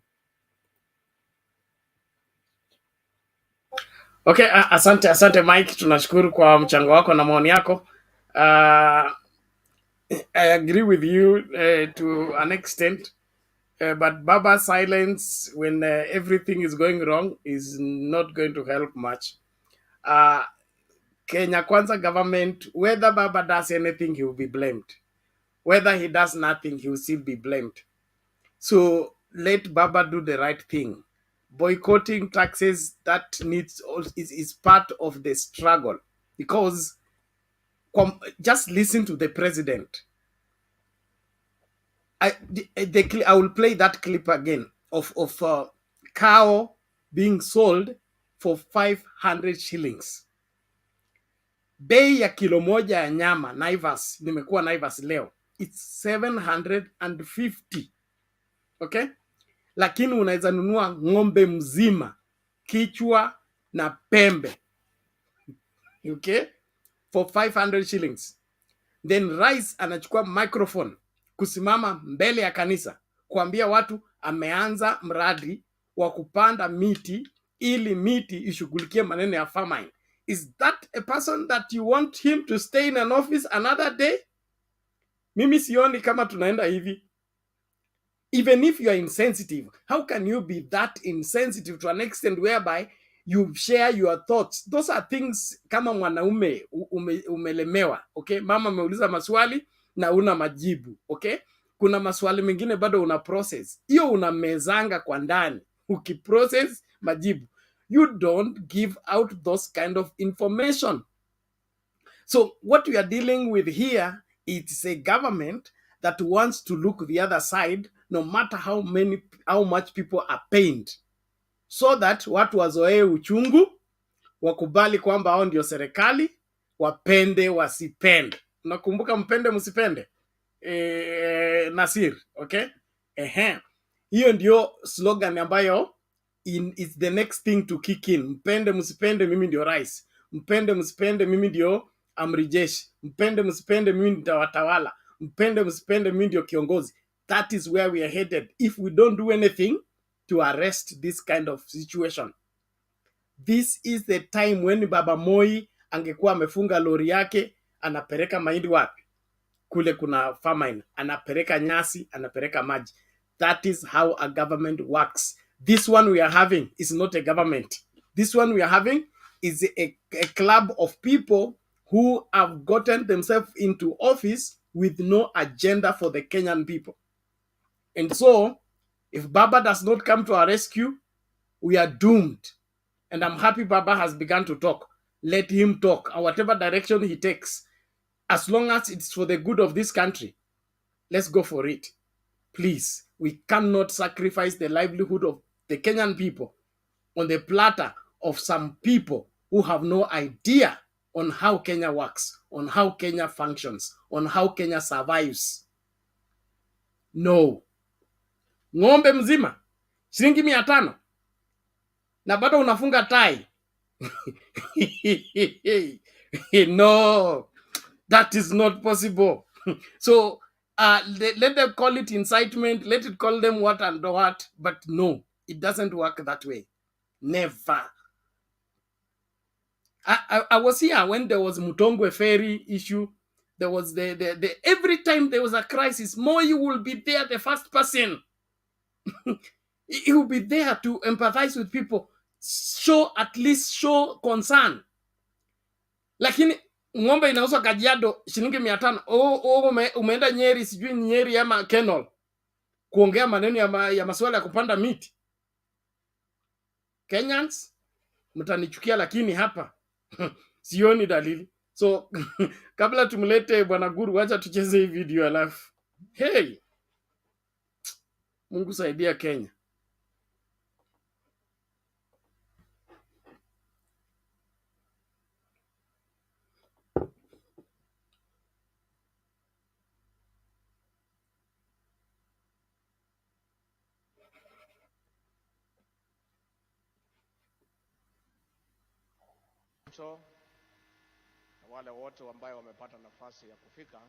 Okay, asante Mike, tunashukuru kwa mchango wako na maoni yako. Uh, I agree with you to an extent, but Baba's silence when everything is going wrong is not going to help much. Uh, Kenya Kwanza government, whether Baba does anything, he will be blamed. Whether he does nothing, he will still be blamed. So let Baba do the right thing. Boycotting taxes, that is part of the struggle, because Just listen to the president. I will play that clip again of cow being sold for 500 shillings. Bei ya kilo moja ya nyama Naivas, nimekuwa Naivas leo, it's 750. Okay? Lakini unaweza nunua ng'ombe mzima, kichwa na pembe. Okay? For 500 shillings. Then Rais anachukua microphone kusimama mbele ya kanisa kuambia watu ameanza mradi wa kupanda miti ili miti ishughulikie maneno ya famine. Is that a person that you want him to stay in an office another day? Mimi sioni kama tunaenda hivi. Even if you are insensitive, how can you be that insensitive to an extent whereby you share your thoughts? Those are things kama mwanaume umelemewa, okay? Mama ameuliza maswali na una majibu, okay? Kuna maswali mengine bado una process. Hiyo unamezanga kwa ndani. Ukiprocess majibu. You don't give out those kind of information. So what we are dealing with here, it's a government that wants to look the other side no matter how much people are pained, so that watu wazoee uchungu, wakubali kwamba hao ndio serikali, wapende wasipende. Unakumbuka mpende msipende? Nasir, okay? Hiyo ndio slogan ambayo is the next thing to kick in. Mpende msipende, mimi ndio rais. Mpende msipende, mimi ndio amri jeshi. Mpende msipende, mimi nitawatawala. Mpende msipende, mimi ndio kiongozi. That is where we are headed if we don't do anything to arrest this kind of situation. This is the time when Baba Moi angekuwa amefunga lori yake, anapeleka mahindi wapi? Kule kuna famine. Anapeleka nyasi, anapeleka maji. That is how a government works. This one we are having is not a government. This one we are having is a club of people who have gotten themselves into office with no agenda for the Kenyan people. And so, if Baba does not come to our rescue, we are doomed. And I'm happy Baba has begun to talk. Let him talk. And whatever direction he takes, as long as it's for the good of this country, let's go for it. Please, we cannot sacrifice the livelihood of the Kenyan people on the platter of some people who have no idea on how Kenya works, on how Kenya functions, on how Kenya survives. No. Ng'ombe mzima shilingi 500 na bado unafunga tai. No, that is not possible. So let them call it incitement, let it call them what and what, but no, it doesn't work that way. Never. I was here when there was Mutongwe ferry issue. There was the every time there was a crisis, Moi will be there, the first person. He will be there to empathize with people, at least show concern. Lakini ng'ombe inauzwa Kajiado shilingi 500. Umeenda Nyeri, sijui Nyeri ama Kenol, kuongea maneno ya masuala ya kupanda miti. Kenyans, mtanichukia lakini hapa sioni dalili. So kabla tumlete Bwana Guru, wacha tucheze hii video alafu. Hey, Mungu saidia Kenya. Na wale wote ambao wamepata nafasi ya kufika,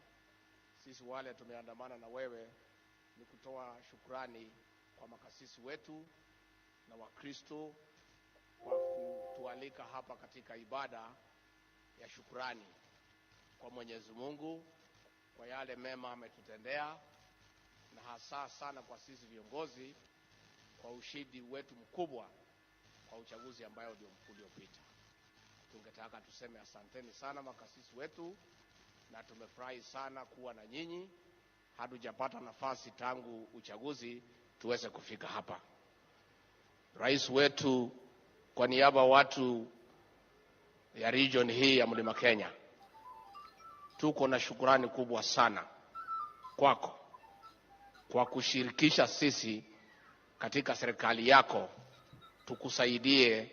sisi wale tumeandamana na wewe, ni kutoa shukrani kwa makasisi wetu na Wakristo kwa kutualika hapa katika ibada ya shukrani kwa Mwenyezi Mungu kwa yale mema ametutendea, na hasa sana kwa sisi viongozi kwa ushindi wetu mkubwa kwa uchaguzi ambao ndio uliopita. Tungetaka tuseme asanteni sana makasisi wetu, na tumefurahi sana kuwa na nyinyi. Hatujapata nafasi tangu uchaguzi tuweze kufika hapa. Rais wetu, kwa niaba watu ya region hii ya Mlima Kenya, tuko na shukrani kubwa sana kwako kwa kushirikisha sisi katika serikali yako tukusaidie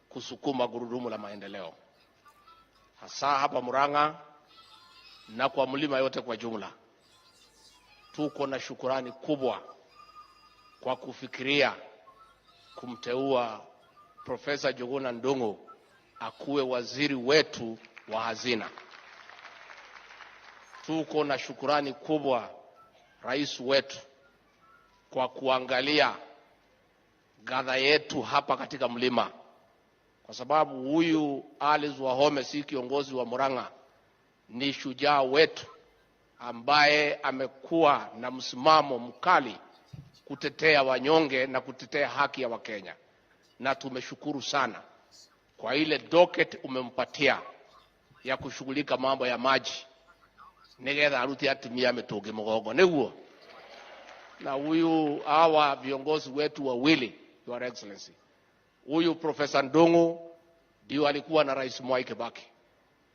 kusukuma gurudumu la maendeleo, hasa hapa Murang'a na kwa mlima yote kwa jumla. Tuko na shukrani kubwa kwa kufikiria kumteua Profesa Njuguna Ndung'u akuwe waziri wetu wa hazina. Tuko na shukrani kubwa rais wetu kwa kuangalia gadha yetu hapa katika mlima, kwa sababu huyu Alice Wahome si kiongozi wa Murang'a, ni shujaa wetu ambaye amekuwa na msimamo mkali kutetea wanyonge na kutetea haki ya Wakenya, na tumeshukuru sana kwa ile docket umempatia ya kushughulika mambo ya maji negetha aruti atumia mitugi mugongo niguo. Na huyu hawa viongozi wetu wawili, Your Excellency, huyu Profesa Ndung'u ndio alikuwa na Rais Mwai Kibaki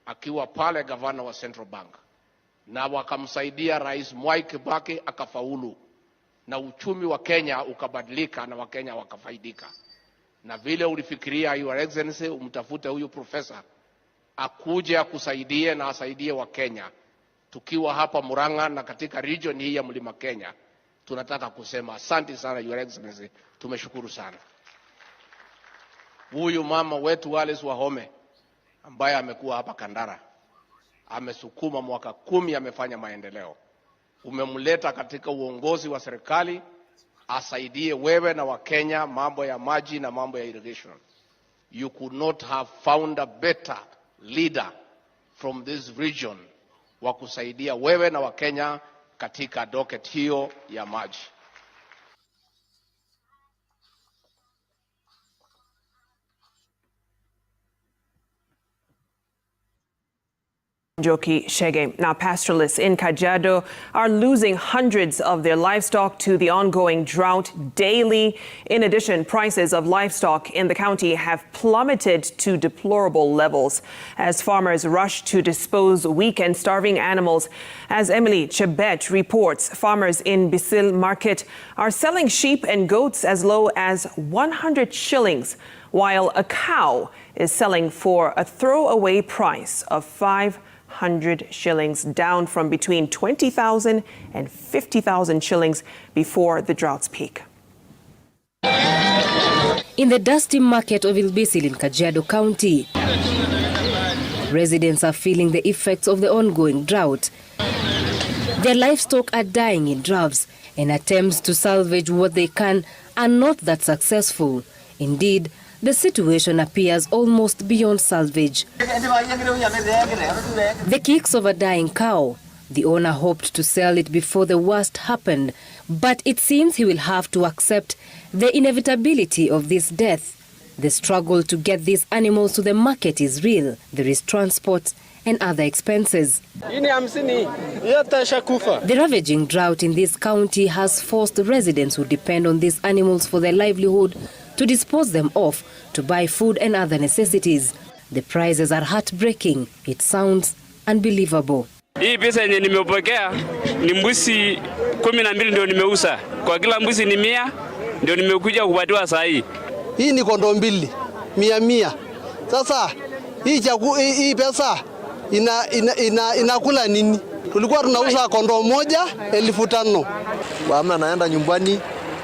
akiwa pale gavana wa Central Bank, na wakamsaidia Rais Mwai Kibaki akafaulu, na uchumi wa Kenya ukabadilika na Wakenya wakafaidika. Na vile ulifikiria, Your Excellency, umtafute huyu profesa akuje akusaidie na asaidie wa Kenya. Tukiwa hapa Murang'a na katika region hii ya Mlima Kenya, tunataka kusema asante sana Your Excellency, tumeshukuru sana. Huyu mama wetu Alice Wahome ambaye amekuwa hapa Kandara, amesukuma mwaka 10, amefanya maendeleo. Umemleta katika uongozi wa serikali asaidie wewe na Wakenya mambo ya maji na mambo ya irrigation. You could not have found a better leader from this region wa kusaidia wewe na Wakenya katika docket hiyo ya maji. Joki Shege. Now, pastoralists in Kajiado are losing hundreds of their livestock to the ongoing drought daily. In addition, prices of livestock in the county have plummeted to deplorable levels as farmers rush to dispose weak and starving animals. As Emily Chebet reports, farmers in Bisil Market are selling sheep and goats as low as 100 shillings, while a cow is selling for a throwaway price of 500 shillings, down from between 20,000 and 50,000 shillings before the drought's peak. In the dusty market of Ilbisil in Kajiado County, residents are feeling the effects of the ongoing drought. Their livestock are dying in drafts, and attempts to salvage what they can are not that successful. Indeed, the situation appears almost beyond salvage. The kicks of a dying cow. The owner hoped to sell it before the worst happened, but it seems he will have to accept the inevitability of this death. The struggle to get these animals to the market is real. There is transport and other expenses. The ravaging drought in this county has forced residents who depend on these animals for their livelihood to dispose them off to buy food and other necessities. The prices are heartbreaking. It sounds unbelievable. Hii pesa yenye nimepokea ni mbuzi 12 ndio nimeuza. Kwa kila mbuzi ni 100 ndio nimekuja kupatiwa saa hii. Hii ni kondoo 2, 100. Sasa hii pesa inakula nini? Tulikuwa tunauza kondoo moja 1500. Kama naenda nyumbani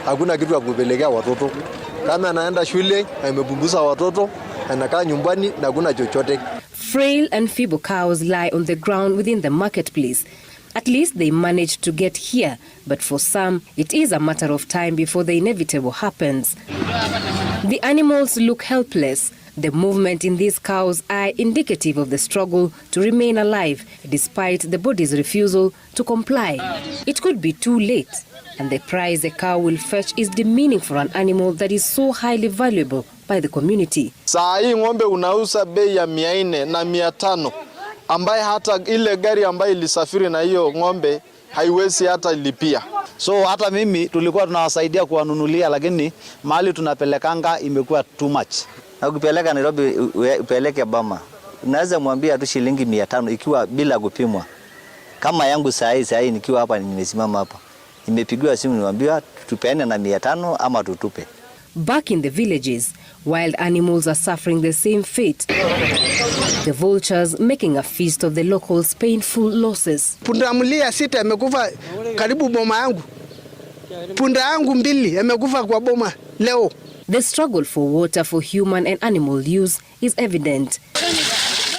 hakuna kitu ya kupelekea watoto. Kama naenda shule amebumbuza watoto, anakaa nyumbani na hakuna chochote. Frail and feeble cows lie on the ground within the marketplace. At least they managed to get here, but for some, it is a matter of time before the inevitable happens. The animals look helpless. The movement in these cows are indicative of the struggle to remain alive, despite the body's refusal to comply. It could be too late, and the price a cow will fetch is demeaning for an animal that is so highly valuable by the community. Saa hii ng'ombe unauza bei ya 400 na 500, ambaye hata ile gari ambayo ilisafiri na hiyo ng'ombe haiwezi hata lipia. So hata mimi tulikuwa tunawasaidia kuwanunulia, lakini mahali tunapelekanga imekuwa too much. Na kupeleka Nairobi upeleke Bama, unaweza mwambia tu shilingi 500 ikiwa bila kupimwa. Kama yangu saa hii nikiwa hapa nimesimama hapa. Nimepigiwa simu niwaambiwa tupeane na 500 ama tutupe. Back in the villages, wild animals are suffering the same fate. The vultures making a feast of the locals' painful losses. Pundamilia 6 amekufa karibu boma yangu. Punda yangu 2 amekufa kwa boma leo. The struggle for water for human and animal use is evident.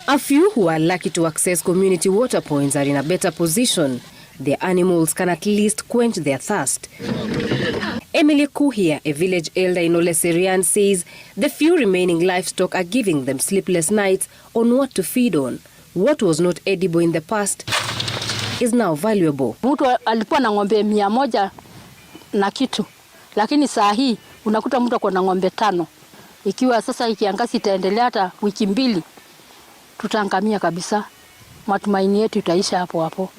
A few who are lucky to access community water points are in a better position. Their animals can at least quench their thirst. Emily Kuhia, a village elder in Oleserian, says the few remaining livestock are giving them sleepless nights on what to feed on. What was not edible in the past is now valuable. Mtu alikuwa na ng'ombe 100 na kitu, lakini saa hii unakuta mtu ako na ng'ombe 5. Ikiwa sasa kiangazi itaendelea hata wiki 2, tutaangamia kabisa. Matumaini yetu itaisha hapo hapo.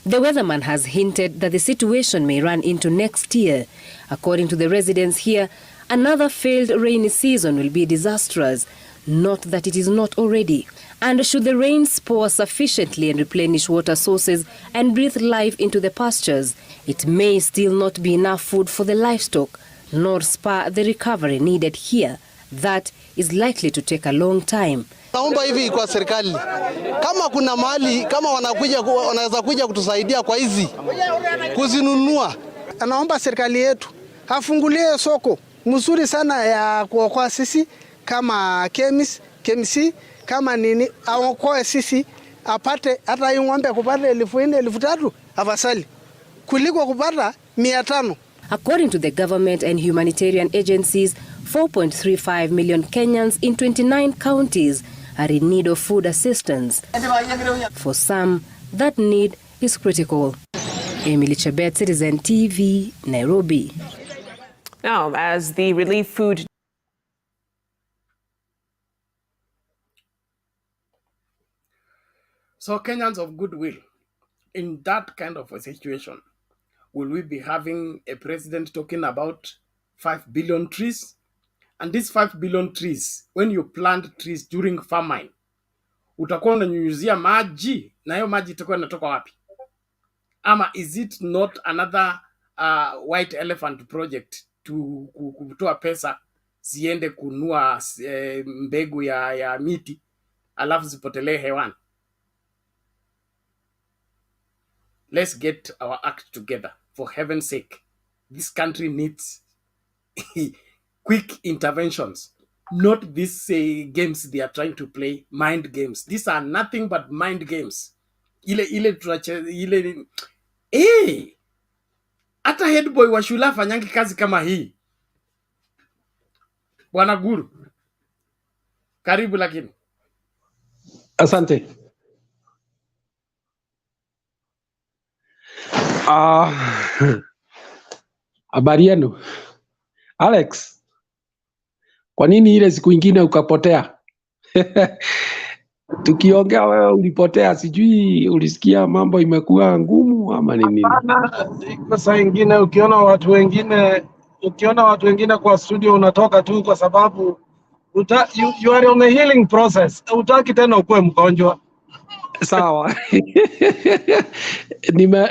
The weatherman has hinted that the situation may run into next year. According to the residents here, another failed rainy season will be disastrous, not that it is not already. And should the rains pour sufficiently and replenish water sources and breathe life into the pastures, it may still not be enough food for the livestock, nor spur the recovery needed here. That is likely to take a long time. Naomba hivi kwa serikali, kama kuna mahali kama wanaweza kuja kutusaidia kwa hizi kuzinunua. Anaomba serikali yetu afungulie soko mzuri sana ya kuokoa sisi kama KMC kama nini, aokoe sisi apate hata hiyo ng'ombe kupata 4,000 3,000 afasali kuliko kupata 500. According to the government and humanitarian agencies, 4.35 million Kenyans in 29 counties are in need of food assistance. For some, that need is critical. Emily Chebet, Citizen TV, Nairobi. Now, as the relief food... So Kenyans of goodwill, in that kind of a situation, will we be having a president talking about 5 billion trees? And these 5 billion trees, when you plant trees during famine, utakuwa unanyunyuzia maji, na hiyo maji itakuwa inatoka wapi? Ama is it not another white elephant project to kutoa pesa ziende kunua mbegu ya miti alafu zipotelee hewani? Let's get our act together, for heaven's sake. This country needs quick interventions, not these games they are trying to play, mind games. These are nothing but mind games. Hata headboy wa shule afanyangi kazi kama hii. Bwana Guru, karibu. Lakini asante. Habari yenu Alex, kwa nini ile siku ingine ukapotea? Tukiongea wewe ulipotea, sijui ulisikia mambo imekuwa ngumu ama ni nini? Kwa saa ingine ukiona watu wengine kwa studio unatoka tu kwa sababu you are on a healing process. Utaki tena ukue mgonjwa. Sawa.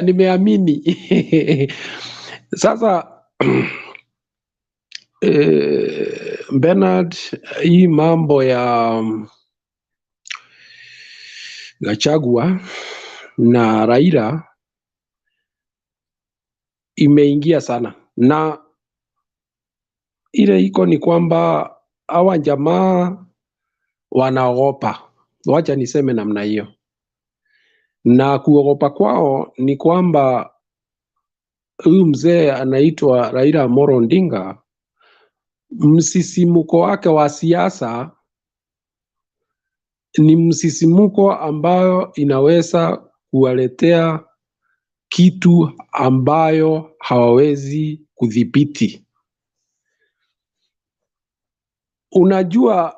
Nimeamini. Sasa Bernard, hii mambo ya Gachagua na Raila imeingia sana, na ile iko ni kwamba hawa jamaa wanaogopa. Wacha niseme namna hiyo, na kuogopa kwao ni kwamba huyu mzee anaitwa Raila Odinga, msisimuko wake wa siasa ni msisimuko ambayo inaweza kuwaletea kitu ambayo hawawezi kudhibiti. Unajua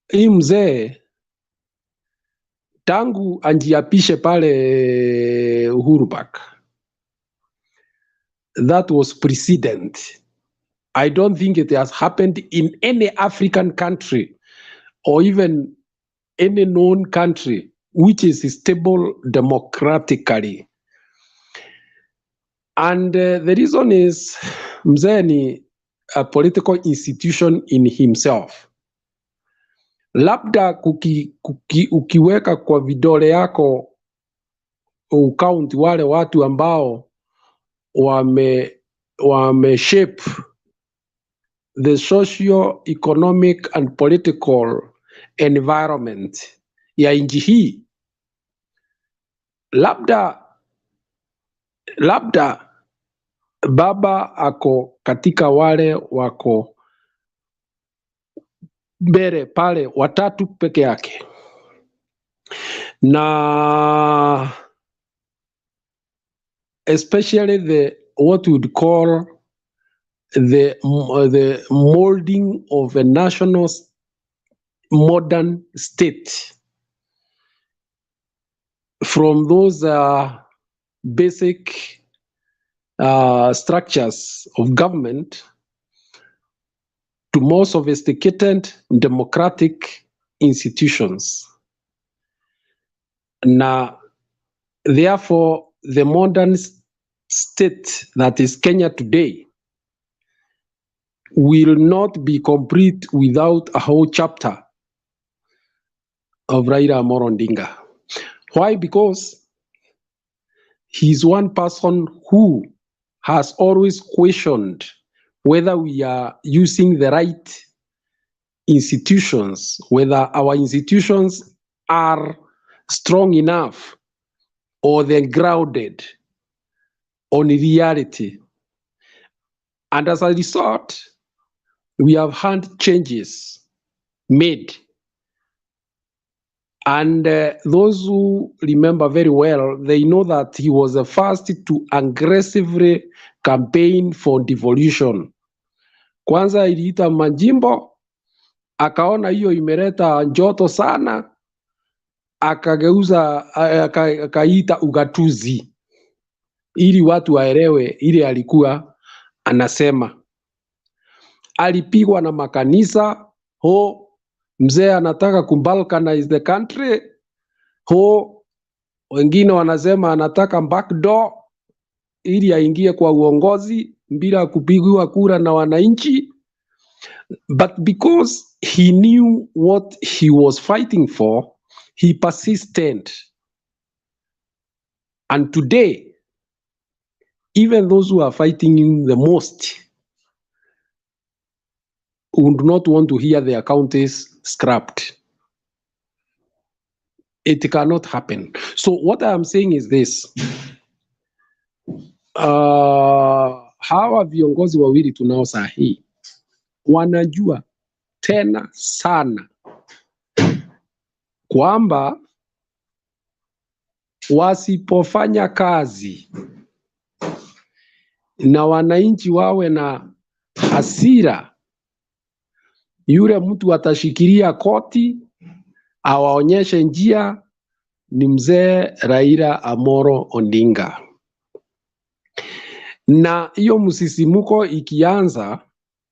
hii mzee tangu anjiapishe pale Uhuru Park, that was precedent. I don't think it has happened in any African country or even any known country which is stable democratically. And the reason is mzee ni a political institution in himself. Labda ukiweka kwa vidole yako ukaunt wale watu ambao wame shape the socio-economic and political environment ya nchi hii, labda baba ako katika wale wako mbele pale watatu peke yake, na especially what we would call the molding of a national modern state from those basic structures of government to more sophisticated democratic institutions. Now, therefore, the modern state that is Kenya today will not be complete without a whole chapter of Raila Odinga. Why? Because he's one person who has always questioned whether we are using the right institutions, whether our institutions are strong enough or they're grounded on reality. And as a result, we have had changes made. And those who remember very well, they know that he was the first to aggressively campaign for devolution. Kwanza iliita majimbo, akaona hiyo imeleta joto sana, akageuza akaita ugatuzi, ili watu waelewe ile alikuwa anasema. Alipigwa na makanisa, mzee anataka kubalkanize the country, wengine wanasema anataka backdoor ili aingie kwa uongozi bila kupigwa kura na wananchi. But because he knew what he was fighting for, he persisted. And today, even those who are fighting him the most would not want to hear their counties scrapped. It cannot happen. So what I am saying is this. Hawa viongozi wawili tunao sahi wanajua tena sana kwamba wasipofanya kazi na wananchi wawe na hasira, yule mtu atashikilia koti awaonyeshe njia ni mzee Raila Amolo Odinga. Na hiyo msisimuko ikianza,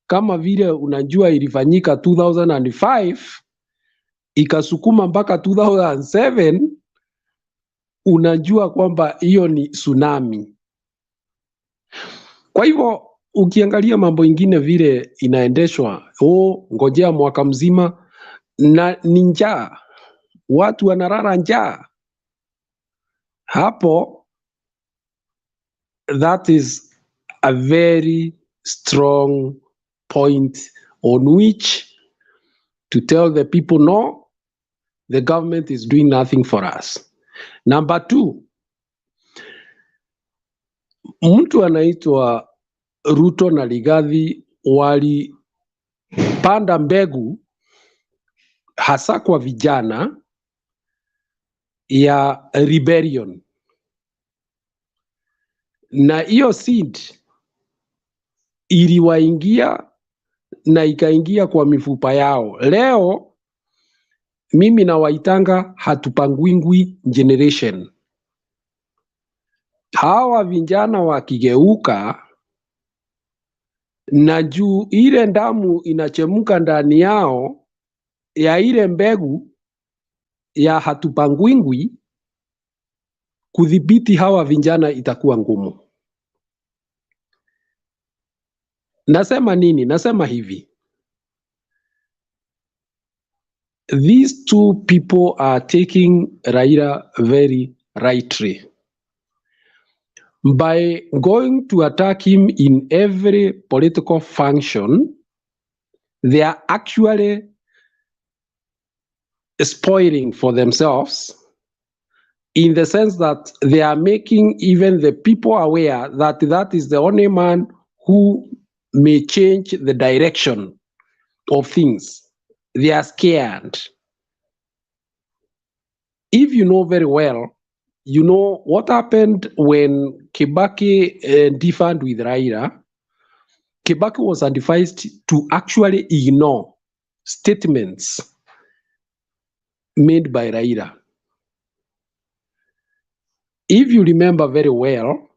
kama vile unajua ilifanyika 2005 ikasukuma mpaka 2007, unajua kwamba hiyo ni tsunami. Kwa hivyo ukiangalia mambo ingine vile inaendeshwa, ngojea mwaka mzima na ni njaa, watu wanalala njaa hapo. That is a very strong point on which to tell the people, no, the government is doing nothing for us. Number 2, mtu anaitwa Ruto na Rigathi walipanda mbegu hasa kwa vijana ya rebellion, na hiyo seed iliwaingia na ikaingia kwa mifupa yao. Leo mimi nawaitanga hatupangwingwi generation. Hawa vijana wakigeuka na juu ile damu inachemuka ndani yao ya ile mbegu ya hatupangwingwi, kudhibiti hawa vijana itakuwa ngumu. Nasema nini? Nasema hivi. These two people are taking Raila very rightly. By going to attack him in every political function, they are actually spoiling for themselves, in the sense that they are making even the people aware that that is the only man who may change the direction of things. They are scared. If you know very well, you know what happened when Kibaki defunct with Raila. Kibaki was advised to actually ignore statements made by Raila. If you remember very well,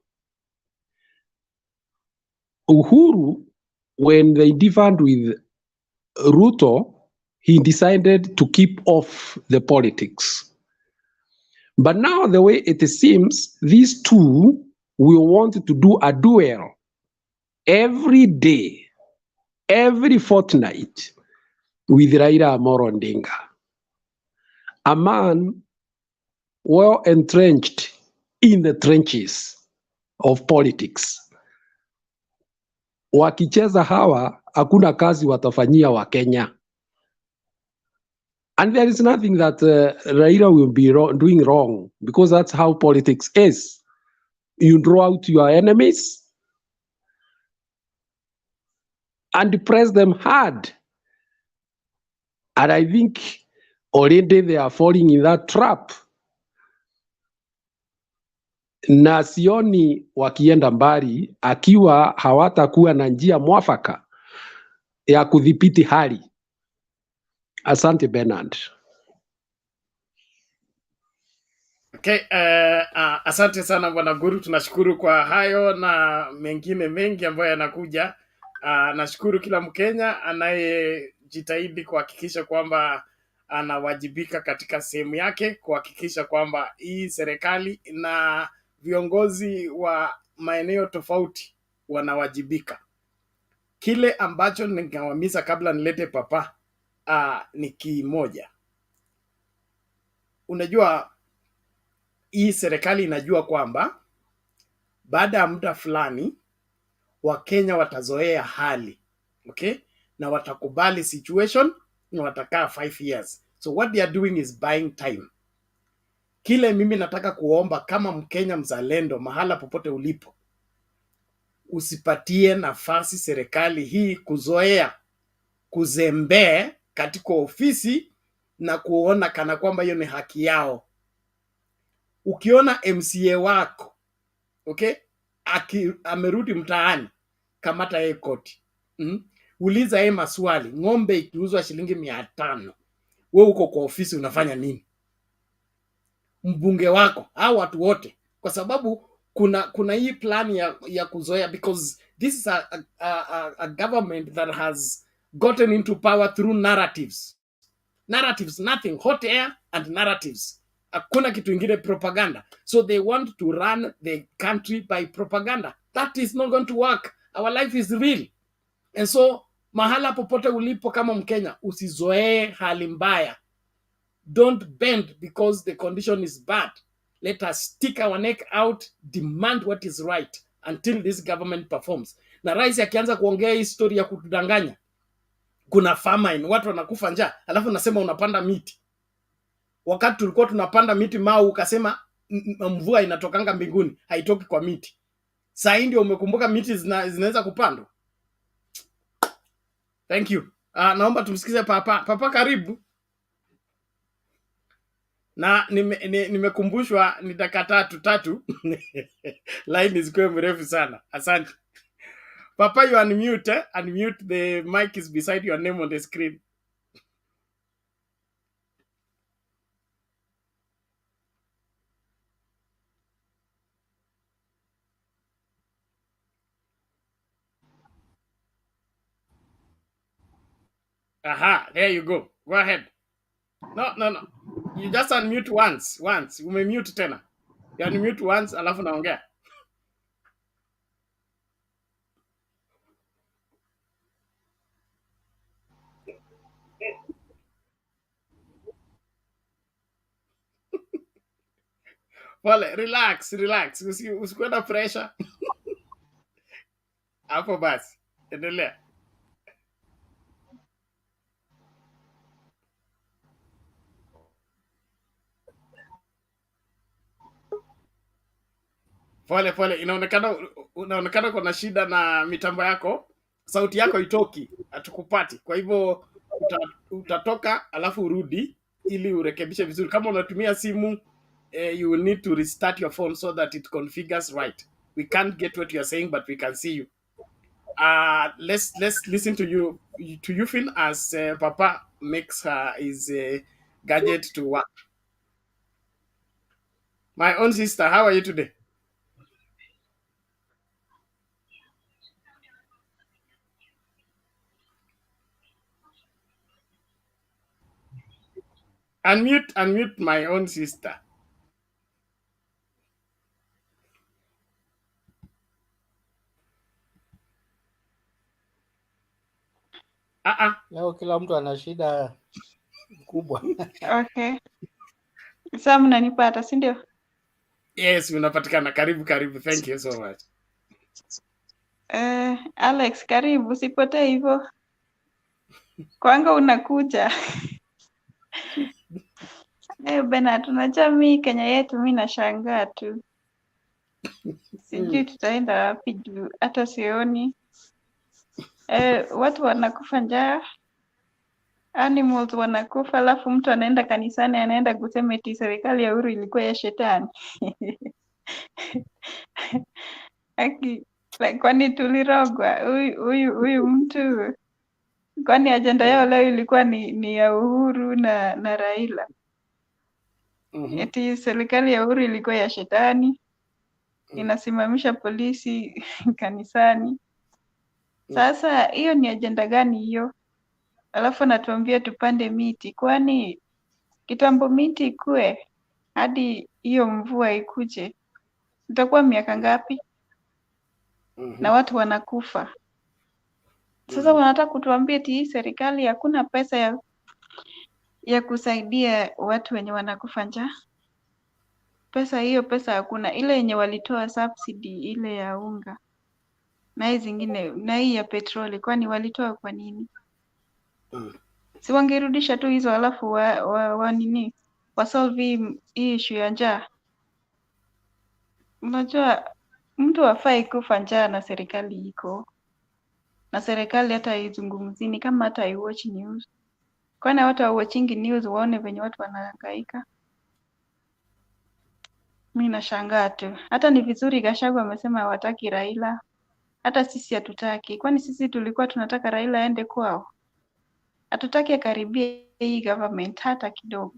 Uhuru, when they defunct with Ruto, he decided to keep off the politics. But now the way it seems, these two will want to do a duel every day, every fortnight with Raila Amolo Odinga, a man well entrenched in the trenches of politics. Wakicheza hawa, hakuna kazi watafanyia wa Kenya. And there is nothing that Raila will be doing wrong, because that's how politics is. You draw out your enemies and press them hard. And I think already they are falling in that trap. Na sioni wakienda mbali akiwa hawatakuwa na njia mwafaka ya kudhibiti hali. Asante Bernard. Okay, asante sana Bwana Guru, tunashukuru kwa hayo na mengine mengi ambayo yanakuja. Nashukuru kila Mkenya anayejitahidi kuhakikisha kwamba anawajibika katika sehemu yake, kuhakikisha kwamba hii serikali na viongozi wa maeneo tofauti wanawajibika. Kile ambacho ningewahimiza kabla nilete Papa ni kimoja. Unajua, hii serikali inajua kwamba baada ya muda fulani Wakenya watazoea hali, okay, na watakubali situation na watakaa 5 years. So what they are doing is buying time. Kile mimi nataka kuomba kama Mkenya mzalendo, mahala popote ulipo, usipatie nafasi serikali hii kuzoea kuzembea katika ofisi na kuona kana kwamba hiyo ni haki yao. Ukiona MCA wako, okay, amerudi mtaani, kamata yeye koti. Uliza yeye maswali. Ng'ombe ikiuzwa shilingi 500, wewe uko kwa ofisi unafanya nini? Mbunge wako, hao watu wote, kwa sababu kuna hii plan ya kuzoea, because this is a government that has gotten into power through narratives. Narratives, nothing, hot air and narratives. Hakuna kitu ingine, propaganda. So they want to run the country by propaganda. That is not going to work. Our life is real. And so mahala popote ulipo kama Mkenya, usizoee hali mbaya. Don't bend because the condition is bad. Let us stick our neck out, demand what is right until this government performs. Na rais akianza kuongea history ya kutudanganya, kuna famine, watu wanakufa njaa, alafu nasema unapanda miti. Wakati tulikuwa tunapanda miti Mau, ukasema mvua inatokanga mbinguni, haitoki kwa miti. Sasa ndio umekumbuka miti zinaweza kupandwa. Thank you. Naomba tumsikize Papa. Papa, karibu. Na nimekumbushwa ni dakika tatu line zikuwe mrefu sana. Asante. Papa, you unmute. Unmute, the mic is beside your name on the screen. Aha, there you go. Go ahead. No. You just unmute once. Umemute tena. You unmute once alafu naongea. Pole, relax. Usikuwe na pressure. Hapo basi. Endelea. Pole, inaonekana kuna shida na mitambo yako. Sauti yako itoki, hatukupati. Kwa hivyo utatoka alafu urudi ili urekebishe vizuri. Kama unatumia simu, you will need to restart your phone so that it configures right. We can't get what you are saying, but we can see you. Let's listen to you Finn, as Papa makes his gadget to work. My own sister, how are you today? Unmute my own sister. Leo kila mtu ana shida kubwa. Okay. Sasa mnanipata, si ndio? Yes, unapatikana. Karibu. Thank you so much. Alex, karibu, usipotee hivyo. Kwanga unakuja. Bernard, unajua mimi Kenya yetu mimi nashangaa tu. Sijui tutaenda wapi juu hata sioni. Watu wanakufa njaa. Animals wanakufa, alafu mtu anaenda kanisani anaenda kusema eti serikali ya Uhuru ilikuwa ya shetani. Kwani tulirogwa? Huyu mtu, kwani ajenda yao leo ilikuwa ni ya Uhuru na Raila? Eti serikali ya Uhuru ilikuwa ya shetani, inasimamisha polisi kanisani. Sasa hiyo ni ajenda gani hiyo? Alafu natuambia tupande miti, kwani kitambo miti ikue hadi hiyo mvua ikuje itakuwa miaka ngapi? Na watu wanakufa. Sasa wanataka kutuambia eti hii serikali hakuna pesa ya kusaidia watu wenye wanakufa njaa. Hiyo pesa hakuna. Ile yenye walitoa subsidy ile ya unga na hii zingine na hii ya petroli, kwani walitoa kwa nini? Si wangerudisha tu hizo alafu wa solve hii issue ya njaa. Unajua mtu hafai kufa njaa na serikali iko. Na serikali hata haizungumzini kama hata haiwatch news. Kwani watu hawatchingi news waone venye watu wanahangaika? Mimi nashangaa tu. Hata ni vizuri Gachagua amesema hawataki Raila. Hata sisi hatutaki. Kwani sisi tulikuwa tunataka Raila aende kwao? Hatutaki akaribie hii government hata kidogo.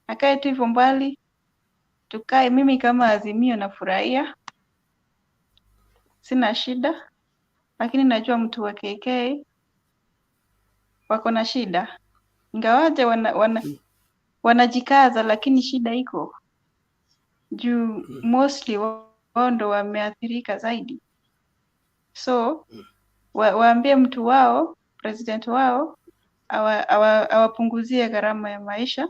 Akae tu hivyo mbali. Tukae, mimi kama Azimio nafurahia. Sina shida. Lakini najua mtu wa KK wako na shida. Ingawaje wanajikaza, lakini shida iko. Juu mostly wao ndo wameathirika zaidi. So waambie mtu wao, president wao awapunguzie gharama ya maisha,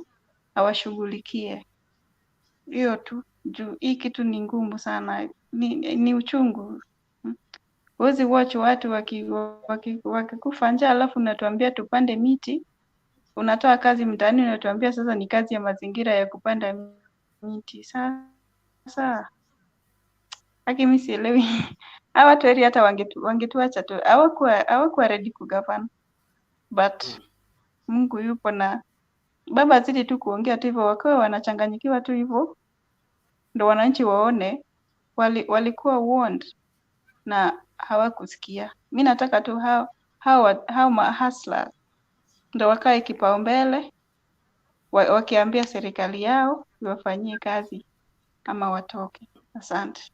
awashughulikie. Hiyo tu. Juu hii kitu ni ngumu sana, ni uchungu. Huwezi watch watu wakikufa njaa alafu unatuambia tupande miti. Unatoa kazi mtaani unatuambia sasa ni kazi ya mazingira ya kupanda miti. Sasa haki mimi sielewi. Hawa watu heri hata wangetuacha tu. Hawakuwa ready kugovern. But Mungu yupo na baba azidi tu kuongea tu hivyo, wakawa wanachanganyikiwa tu hivyo. Ndio wananchi waone walikuwa warned na hawakusikia. Mimi nataka tu hao mahasla ndio wakae kipaumbele, wakiambia serikali yao iwafanyie kazi ama watoke. Asante.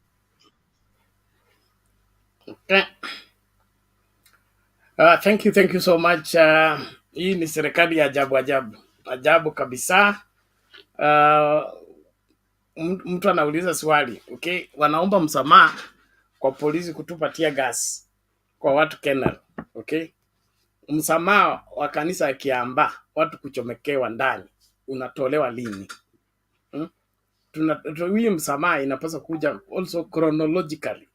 Okay. Thank you so much. Hii ni serikali ya ajabu kabisa. Mtu anauliza swali, okay, wanaomba msamaha kwa polisi kutupatia gas kwa watu Kenya, okay. Msamaha wa kanisa ya KIAMBA watu kuchomekewa ndani unatolewa lini? Hii msamaha inapaswa kuja also chronologically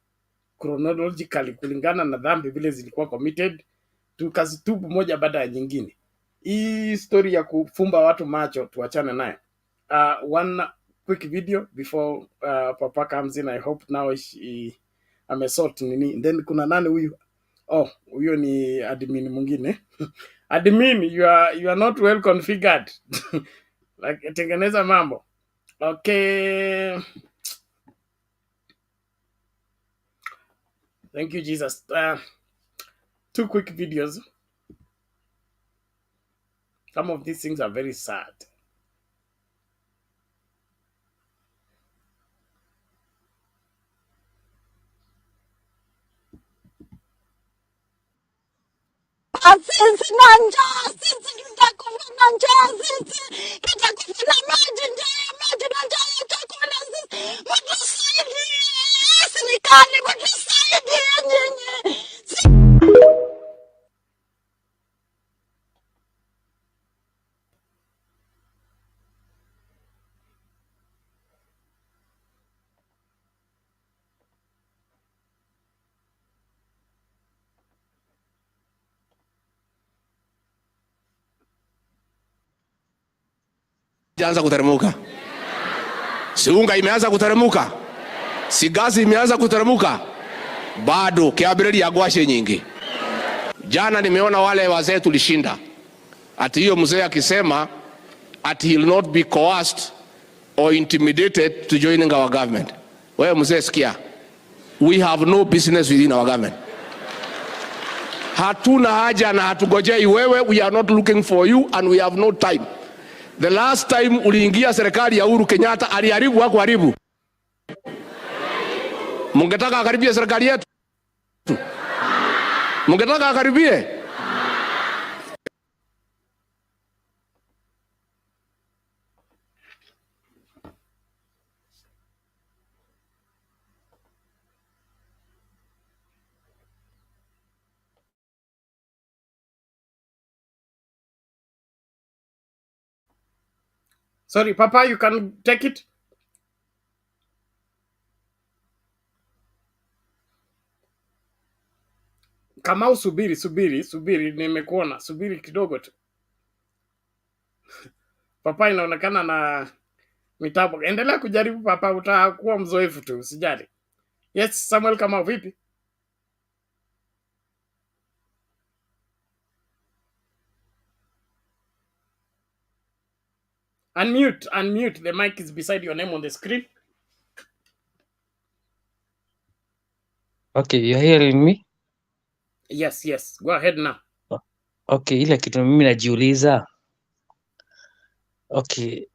kulingana na dhambi vile zilikuwa committed, tukazitubu moja baada ya nyingine. Hii story ya kufumba watu macho tuachane nayo. One quick video before Papa comes in. I hope now amesort nini. Then kuna nani huyu? Oh, huyo ni admin mwingine. Admin, you are not well configured. Like, tengeneza mambo. Okay. Thank you, Jesus. Two quick videos. Some of these things are very sad. Sisi na njaa, sisi tutakufa na njaa, sisi tutakufa na maji, njaa ya maji na njaa ya chakula. Sisi mtusaidie, serikali mtusaidie nyinyi. Imeanza kuteremka. Si unga imeanza kuteremka? Si gazi imeanza kuteremka? Bado kiabireli ya gwashe nyingi. Jana nimeona wale wazee tulishinda. Ati hiyo mzee akisema ati he'll not be coerced or intimidated to joining our government. Wewe mzee sikia. We have no business within our government. Hatuna haja na hatugojei wewe. We are not looking for you and we have no time. The last time uliingia serikali ya Uhuru Kenyatta aliharibu wako haribu. Mungetaka akaribie serikali yetu? Mungetaka akaribie? Sorry, Papa, you can take it. Kamau, subiri, nimekuona. Subiri kidogo tu. Papa inaonekana na mitambo. Endelea kujaribu Papa, utakuwa mzoefu tu, usijali. Yes, Samuel Kamau, vipi? Unmute. The mic is beside your name on the screen. Okay, you're hearing me? Yes. Go ahead now. Okay, ile kitu mimi najiuliza. Okay,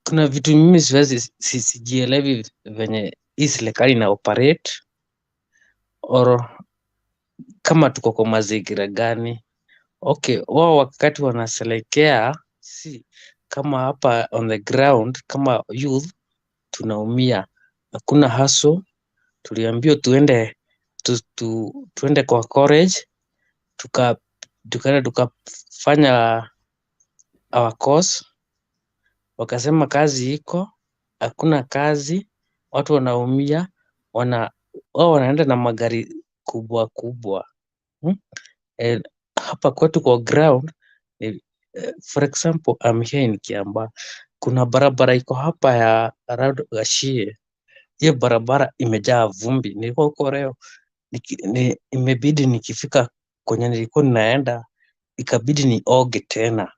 kuna vitu mimi sijielewi venye hii serikali ina operate or kama tuko kwa mazingira gani. Okay, wao wakati wanaselekea, si kama hapa on the ground, kama youth tunaumia, hakuna hustle. Tuliambiwa tuende kwa college, tukaenda tukafanya our course, wakasema kazi iko, hakuna kazi, watu wanaumia, wao wanaenda na magari kubwa. Hapa kwetu kwa ground, for example, I'm here in KIAMBA, kuna barabara iko hapa ya around Gachie. Hiyo barabara imejaa vumbi. Nilikuwa huko leo, imebidi nikifika kwenye nilikuwa ninaenda, ikabidi nioge tena.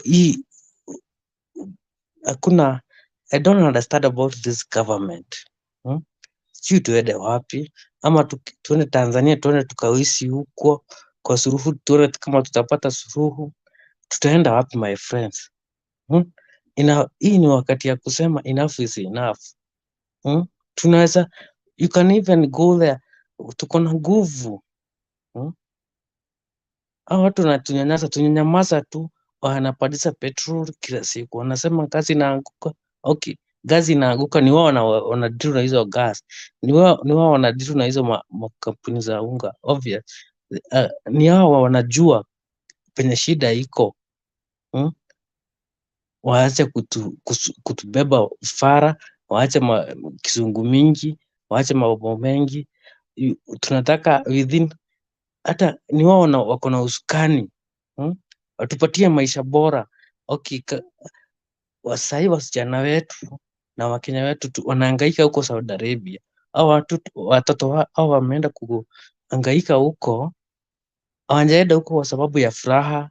Hii hakuna, I don't understand about this government. Sijui tuende wapi, ama tuende Tanzania, tuende tukaishi huko kwa suluhu, tuone kama tutapata suluhu. Tutaenda wapi my friends? Hii ni wakati ya kusema enough is enough. Tunaweza, you can even go there, tuko na nguvu. Hao watu wanatunyanyasa tu, wanapandisha petrol kila siku, wanasema gasi inaanguka. Okay, gasi inaanguka, ni wao wanadiru na hizo gas, ni wao wanadiru na hizo makampuni za unga. Obvious, ni hao wanajua penye shida iko. Waache kutubeba ufara, waache kizungu mingi, waache mambo mengi. Tunataka within, hata ni wao wako na usukani, watupatie maisha bora. Okay, wasai wasichana wetu na Wakenya wetu wanahangaika huko Saudi Arabia, au watoto au wameenda kuhangaika huko, hawajaenda huko kwa sababu ya furaha.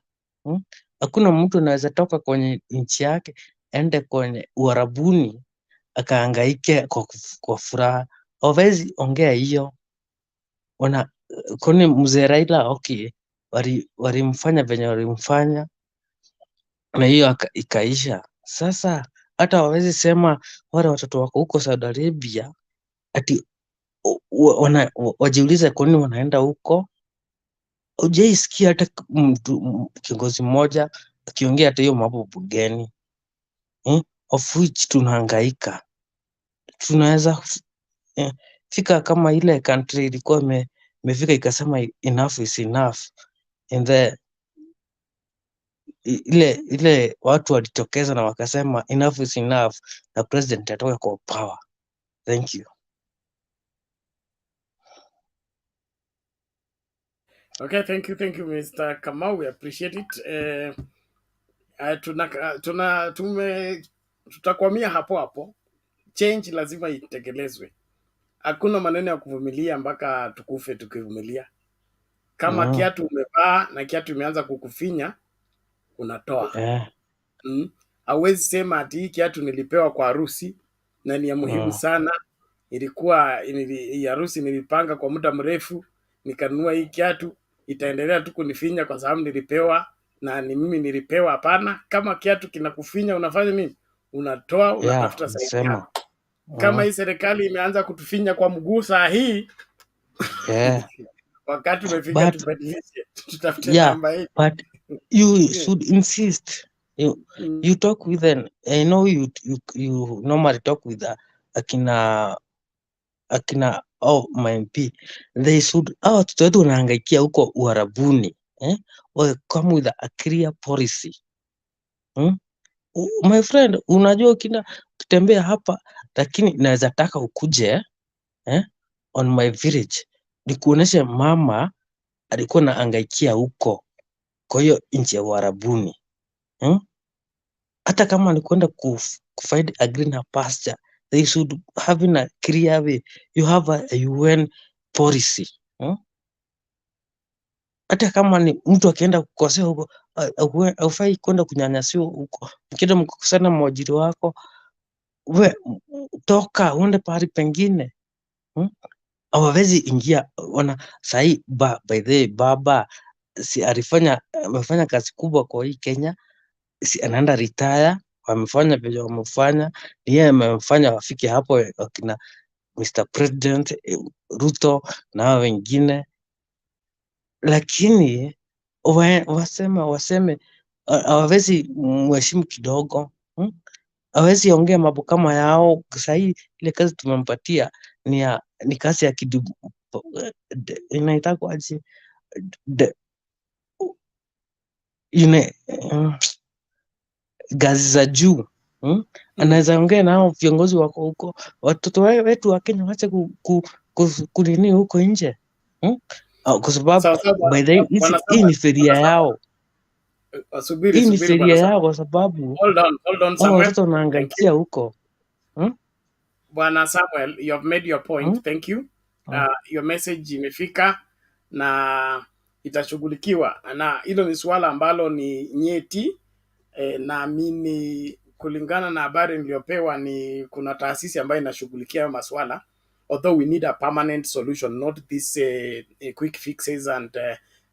Hakuna mtu anaweza toka kwenye nchi yake ende kwenye Uarabuni akahangaike kwa furaha. Hawezi ongea hiyo. Kwani mzee Raila, okay, walimfanya venye walimfanya na hiyo ikaisha. Sasa hata hawezi sema wale watoto wako huko Saudi Arabia ati wajiulize kwa nini wanaenda huko. Hujaisikia hata kiongozi mmoja akiongea hata hiyo mambo bungeni, of which tunahangaika. Tunaweza fika kama ile country ilikuwa imefika ikasema enough is enough, and ile watu walitokeza na wakasema enough is enough, na president atoke kwa power. Thank you. Okay, thank you Mr. Kamau, we appreciate it. Tutakwamia hapo. Change lazima itekelezwe. Hakuna maneno ya kuvumilia mpaka tukufe tukivumilia. Kama kiatu umevaa na kiatu imeanza kukufinya, unatoa. Hauwezi sema ati hii kiatu nilipewa kwa harusi na ni ya muhimu sana. Harusi nilipanga kwa muda mrefu, nikanunua hii kiatu, itaendelea tu kunifinya kwa sababu nilipewa na ni mimi nilipewa. Hapana, kama kiatu kinakufinya unafanya nini? Unatoa, unatafuta saidia. Kama hii serikali imeanza kutufinya kwa mguu saa hii, wakati umefika tubadilishe, tutafute namba hii. But you should insist. You talk with them. I know you normally talk with akina my MP. They should, watoto wetu wanahangaikia huko Uarabuni, come with a clear policy. My friend, unajua ukitembea hapa, lakini naweza taka ukuje on my village nikuoneshe mama alikuwa anahangaikia huko kwa hiyo nchi ya Uarabuni. Hata kama ni kwenda kufind a greener pasture, they should have a clear way. You have a UN policy. Hata kama ni mtu akienda kukosea huko, haufai kwenda kunyanyasiwa huko. Ukienda mkukosana mwajiri wako, we toka uende pahali pengine. Hawawezi ingia sahi. By the way, baba si amefanya kazi kubwa kwa hii Kenya, si anaenda retire, wamefanya vile wamefanya, ni yeye amefanya wafike hapo, wakina Mr. President Ruto na wengine. Lakini waseme hawawezi mheshimu kidogo, hawezi ongea mambo kama yao. Sahi ile kazi tumempatia ni kazi ya inaitwaje, gazi za juu. Anaweza ongea nao viongozi wako huko, watoto wetu wa Kenya wache kunini huko nje, kwa sababu by the way hii ni feria yao. Hii ni feria yao kwa sababu hold on Samuel, watoto wanahangaikia huko. Bwana Samuel, you have made your point. Thank you. Your message imefika na itashughulikiwa, na hilo ni swala ambalo ni nyeti. Naamini kulingana na habari niliyopewa ni kuna taasisi ambayo inashughulikia hayo maswala, although we need a permanent solution, not this quick fixes and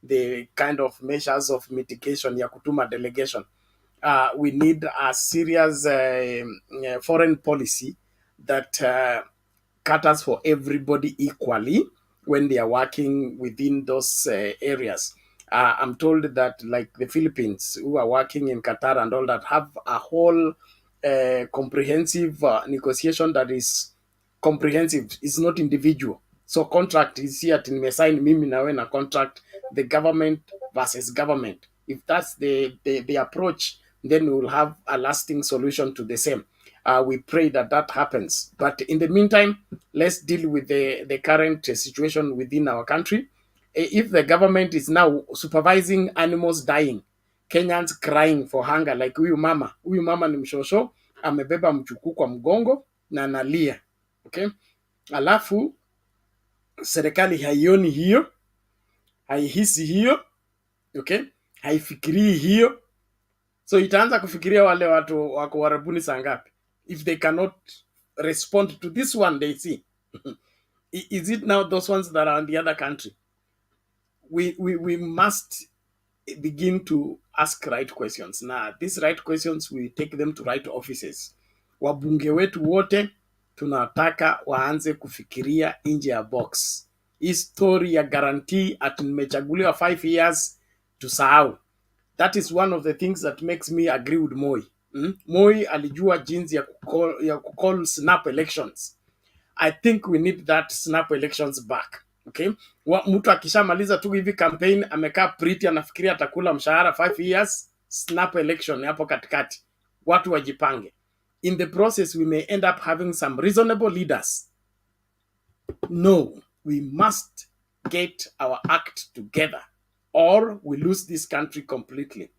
the kind of measures of mitigation ya kutuma delegation. We need a serious foreign policy that caters for everybody equally when they are working within those areas. I'm told that like the Philippines, who are working in Qatar and all that, have a whole comprehensive negotiation that is comprehensive. It's not individual. So contract is here to nimesign mimi na wewe na contract, the government versus government. If that's the approach, then we will have a lasting solution to the same. We pray that that happens. But in the meantime, let's deal with the current situation within our country. If the government is now supervising animals dying, Kenyans crying for hunger, like huyu mama ni mshosho, amebeba mchukuu kwa mgongo na analia. Okay? Alafu serikali haioni hiyo, haihisi hiyo, okay? Haifikirii hiyo. So itaanza kufikiria wale watu wako warabuni saa ngapi if they cannot respond to this one they see. Is it now those ones that are in the other country? We must begin to ask right questions. Now, these right questions, we take them to right offices. Wabunge wetu wote tunataka waanze kufikiria nje ya box. Hii story ya guarantee ati nimechaguliwa 5 years tusahau. That is one of the things that makes me agree with Moi. Moi alijua jinsi ya kucall snap elections. I think we need that snap elections back. Okay? Mtu akishamaliza tu hivi campaign amekaa pretty anafikiria atakula mshahara 5 years, snap election hapo katikati. Watu wajipange. In the process we may end up having some reasonable leaders. No, we must get our act together or we lose this country completely.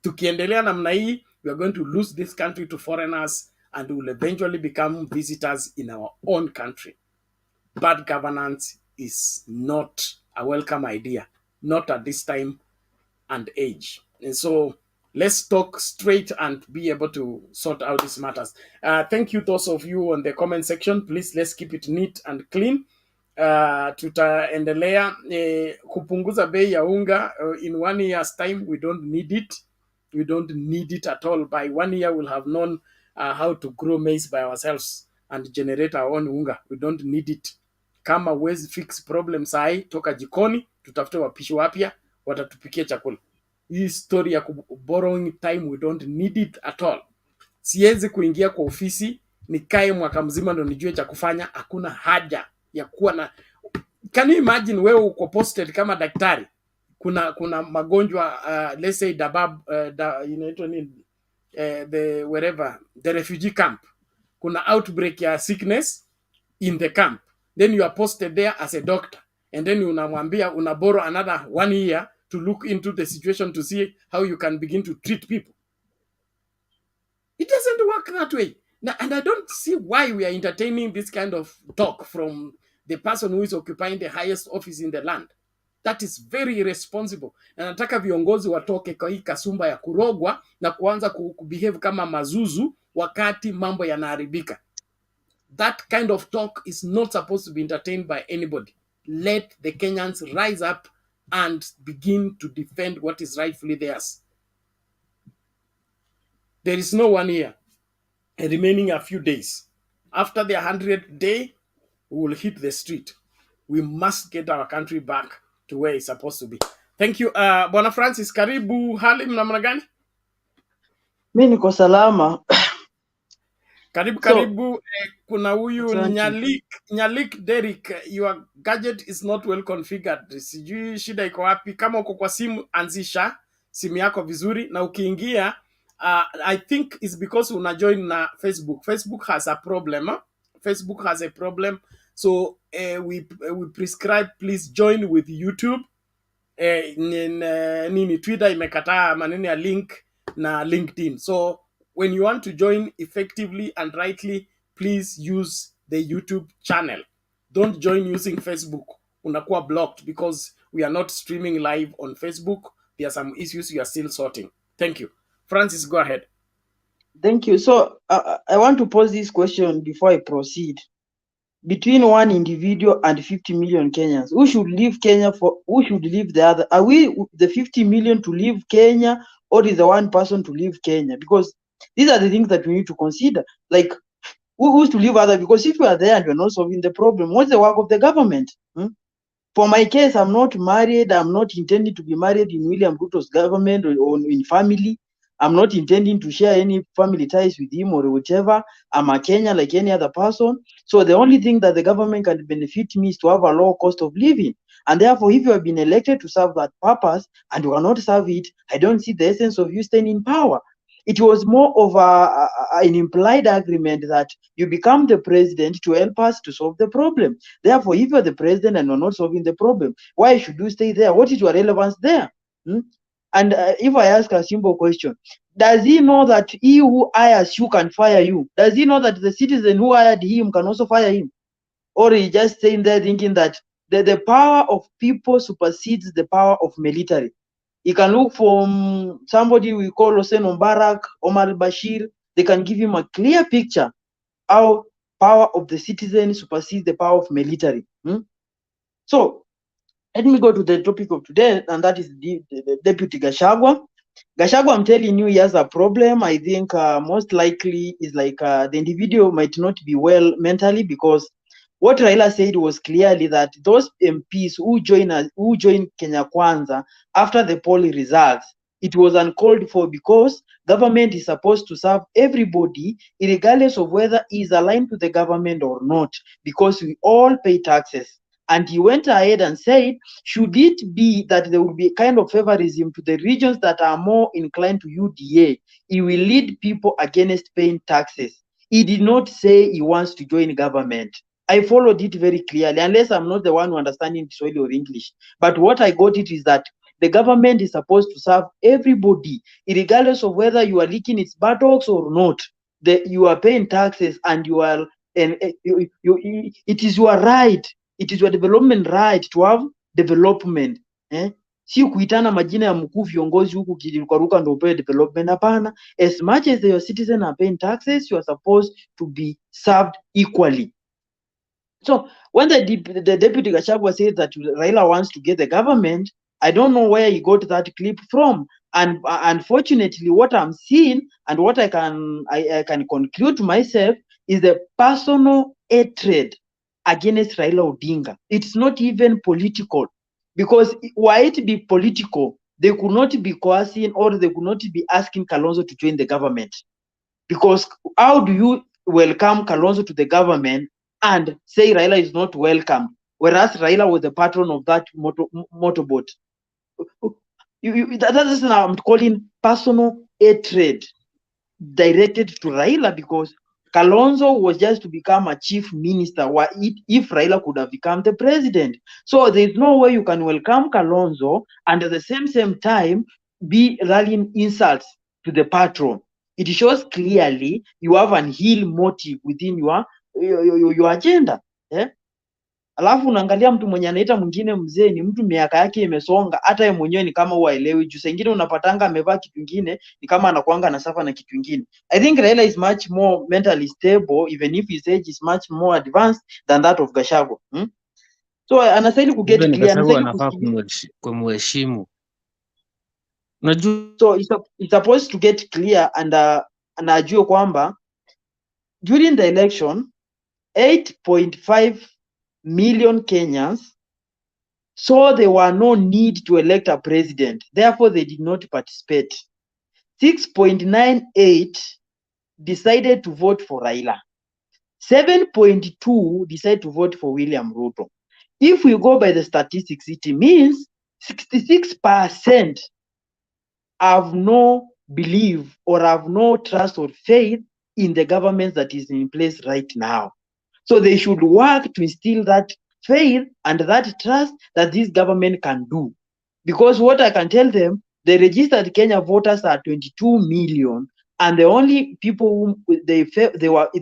Tukiendelea namna hii, we are going to lose this country to foreigners and will eventually become visitors in our own country. Bad governance is not a welcome idea, not at this time and age. And so let's talk straight and be able to sort out these matters. Thank you, those of you on the comment section. Please, let's keep it neat and clean. Tutaendelea kupunguza bei ya unga in 1 year's time. We don't need it. We don't need it at all. By 1 year, we'll have known how to grow maize by ourselves and generate our own unga. We don't need it. Kama huwezi fix problem sahi, toka jikoni, tutafute wapishi wapya, watatupikia chakula. Hii story ya borrowing time, we don't need it at all. Siwezi kuingia kwa ofisi, nikae mwaka mzima ndo nijue cha kufanya, hakuna haja ya kuwa na... Can you imagine wewe uko posted kama daktari? Kuna magonjwa let's say inaitwa nini, the wherever the refugee camp, kuna outbreak ya sickness in the camp, then you are posted there as a doctor and then unamwambia una borrow another 1 year to look into the situation to see how you can begin to treat people. It doesn't work that way. Now, and I don't see why we are entertaining this kind of talk from the person who is occupying the highest office in the land. That is very irresponsible. Na nataka viongozi watoke kwa hii kasumba ya kurogwa na kuanza kubehave kama mazuzu wakati mambo yanaharibika. That kind of talk is not supposed to be entertained by anybody. Let the Kenyans rise up and begin to defend what is rightfully theirs. There is no 1 year, remaining a few days. After the 100th day, we will hit the street. We must get our country back to where it's supposed to be. Thank you. Bwana Francis, karibu. Hali mnamna gani? Mimi niko salama. Karibu. Kuna huyu Nyalik Derek, your gadget is not well configured. Sijui shida iko wapi. Kama uko kwa simu, anzisha simu yako vizuri na ukiingia, I think it's because una join na Facebook. Facebook has a problem. Facebook has a problem. So we prescribe, please join with YouTube. Twitter imekataa maneno ya link na LinkedIn. So when you want to join effectively and rightly, please use the YouTube channel. Don't join using Facebook. Unakuwa blocked because we are not streaming live on Facebook. There are some issues you are still sorting. Thank you. Francis, go ahead. Thank you. So I want to pose this question before I proceed. Between one individual and 50 million Kenyans, who should leave Kenya who should leave the other? Are we the 50 million to leave Kenya, or is the one person to leave Kenya? Because these are the things that we need to consider. Like, who's to leave other? Because if you are there and you're not solving the problem, what's the work of the government? For my case, I'm not married. I'm not intending to be married in William Ruto's government or in family. I'm not intending to share any family ties with him or whichever. I'm a Kenyan like any other person. So the only thing that the government can benefit me is to have a low cost of living. And therefore, if you have been elected to serve that purpose and you cannot serve it, I don't see the essence of you staying in power. It was more of an implied agreement that you become the president to help us to solve the problem. Therefore, if you're the president and you're not solving the problem, why should you stay there? What is your relevance there? And if I ask a simple question, does he know that he who hires you can fire you? Does he know that the citizen who hired him can also fire him? Or he just staying there thinking that the power of people supersedes the power of military? He can look for somebody we call Hossein Mubarak, Omar Bashir. They can give him a clear picture how power of the citizen supersedes the power of military. So let me go to the topic of today, and that is the Deputy Gachagua. Gachagua, I'm telling you, he has a problem. I think most likely is like the individual might not be well mentally, because what Raila said was clearly that those MPs who joined Kenya Kwanza after the poll results, it was uncalled for, because government is supposed to serve everybody regardless of whether he is aligned to the government or not, because we all pay taxes. And he went ahead and said, should it be that there will be kind of favorism to the regions that are more inclined to UDA, he will lead people against paying taxes. He did not say he wants to join government. I followed it very clearly, unless I'm not the one who understanding Swahili or English. But what I got it is that the government is supposed to serve everybody, regardless of whether you are leaking its buttocks or not. You are paying taxes, and you are, and it is your right. It is your development right to have development. Si kuitana majina ya mkuu viongozi huku kirukaruka ndo upewe development. Hapana. As much as your citizens are paying taxes, you are supposed to be served equally. So when the Deputy Gachagua said that Raila wants to get the government, I don't know where he got that clip from. And unfortunately, what I'm seeing and what I can conclude to myself is the personal hatred against Raila Odinga. It's not even political, because were it be political, they could not be coercing, or they could not be asking Kalonzo to join the government. Because how do you welcome Kalonzo to the government and say Raila is not welcome, whereas Raila was the patron of that motorboat? That is what I'm calling personal hatred directed to Raila, because Kalonzo was just to become a chief minister if Raila could have become the president. So there's no way you can welcome Kalonzo and at the same time be rallying insults to the patron. It shows clearly you have an ill motive within your agenda. Alafu unaangalia mtu mwenye anaita mwingine mzee, ni mtu miaka yake imesonga, hata yeye mwenyewe ni kama uaelewi. Juu sengine unapatanga amevaa kitu kingine, ni kama anakuanga na safa na kitu kingine. I think Raila is much more mentally stable, even if his age is much more advanced than that of Gachagua. So anastahili ku get clear, Gachagua anastahili anafaa kumheshimu. Unajua, so it's supposed to get clear and ajue kwamba during the election 8.5 million Kenyans saw there were no need to elect a president. Therefore, they did not participate. 6.98 decided to vote for Raila. 7.2 decided to vote for William Ruto. If we go by the statistics, it means 66% have no belief or have no trust or faith in the government that is in place right now. So they should work to instill that faith and that trust that this government can do. Because what I can tell them, the registered Kenya voters are 22 million, and the only people who they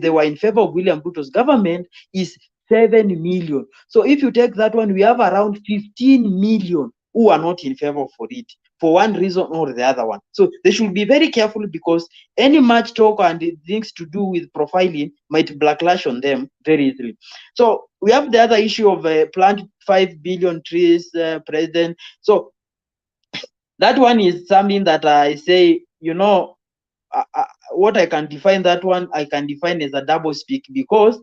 were in favor of William Ruto's government is 7 million. So if you take that one, we have around 15 million who are not in favor for it, for one reason or the other one. So they should be very careful, because any much talk and things to do with profiling might backlash on them very easily. So we have the other issue of plant 5 billion trees, president. So that one is something that I say, what I can define that one, I can define as a double speak, because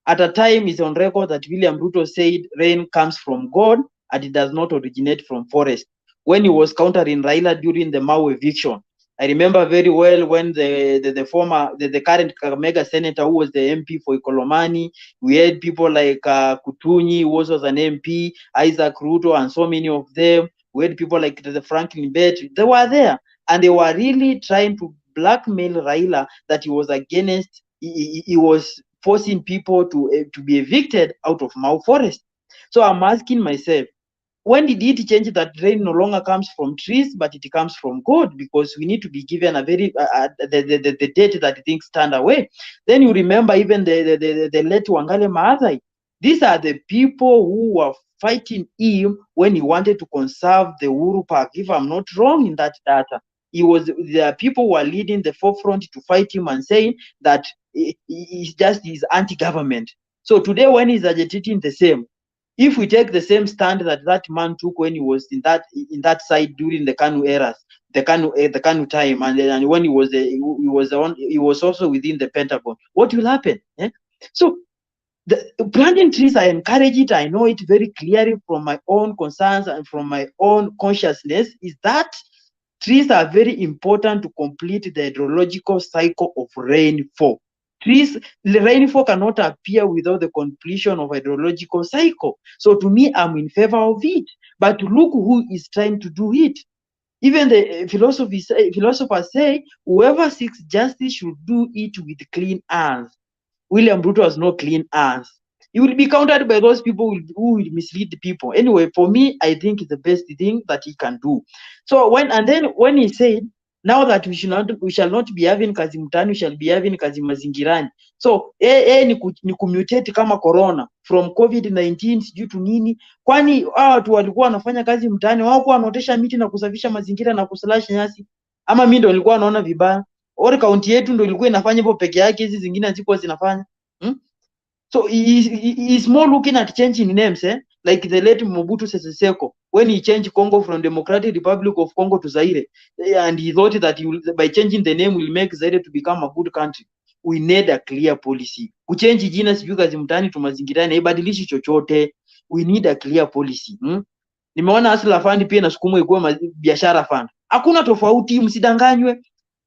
at a time it's on record that William Ruto said rain comes from God, and it does not originate from forest. When he was countering Raila during the Mau eviction, I remember very well when the current Kakamega senator who was the MP for Ikolomani, we had people like Kutunyi, who was an MP, Isaac Ruto, and so many of them. We had people like the Franklin Bet. They were there, and they were really trying to blackmail Raila that he was against. He was forcing people to be evicted out of Mau Forest. So I'm asking myself, when did it change that rain no longer comes from trees, but it comes from God? Because we need to be given a very the date that things stand away. Then you remember even the late Wangale Maathai. These are the people who were fighting him when he wanted to conserve the Uhuru Park. If I'm not wrong in that data, the people who were leading the forefront to fight him and saying that he's just his anti-government. So today, when he's agitating the same, if we take the same stand that man took when he was in that side during the Kanu eras, the Kanu time, and when he was also within the Pentagon, what will happen? Eh? So the planting trees, I encourage it. I know it very clearly from my own concerns and from my own consciousness, is that trees are very important to complete the hydrological cycle of rainfall. The rainfall cannot appear without the completion of hydrological cycle. So to me, I'm in favor of it. But look who is trying to do it. Even the philosophers say, whoever seeks justice should do it with clean hands. William Ruto has no clean hands. He will be countered by those people who will mislead the people. Anyway, for me, I think it's the best thing that he can do. So when he said, now that we shall not be having kazi mtaani, we shall be having kazi mazingirani. So ni kumutate kama corona from COVID-19 sijui tu nini. Kwani watu walikuwa wanafanya kazi mtaani, wao kwa wanaotesha miti na kusafisha mazingira na kuslash nyasi, ama mimi ndo nilikuwa naona vibaya? Ori kaunti yetu ndo ilikuwa inafanya hivyo peke yake, hizi zingine hazikuwa zinafanya. So he is more looking at changing names, like the late Mobutu Sese Seko, when he changed Congo from Democratic Republic of Congo to Zaire, and he thought that by changing the name will make Zaire to become a good country. We need a clear policy. Kuchange jina sijui kazi mtaani tu mazingirani haibadilishi chochote. We need a clear policy. Nimeona Hustler Fund pia nasukumwa ikuwe biashara fund. Hakuna tofauti, msidanganywe.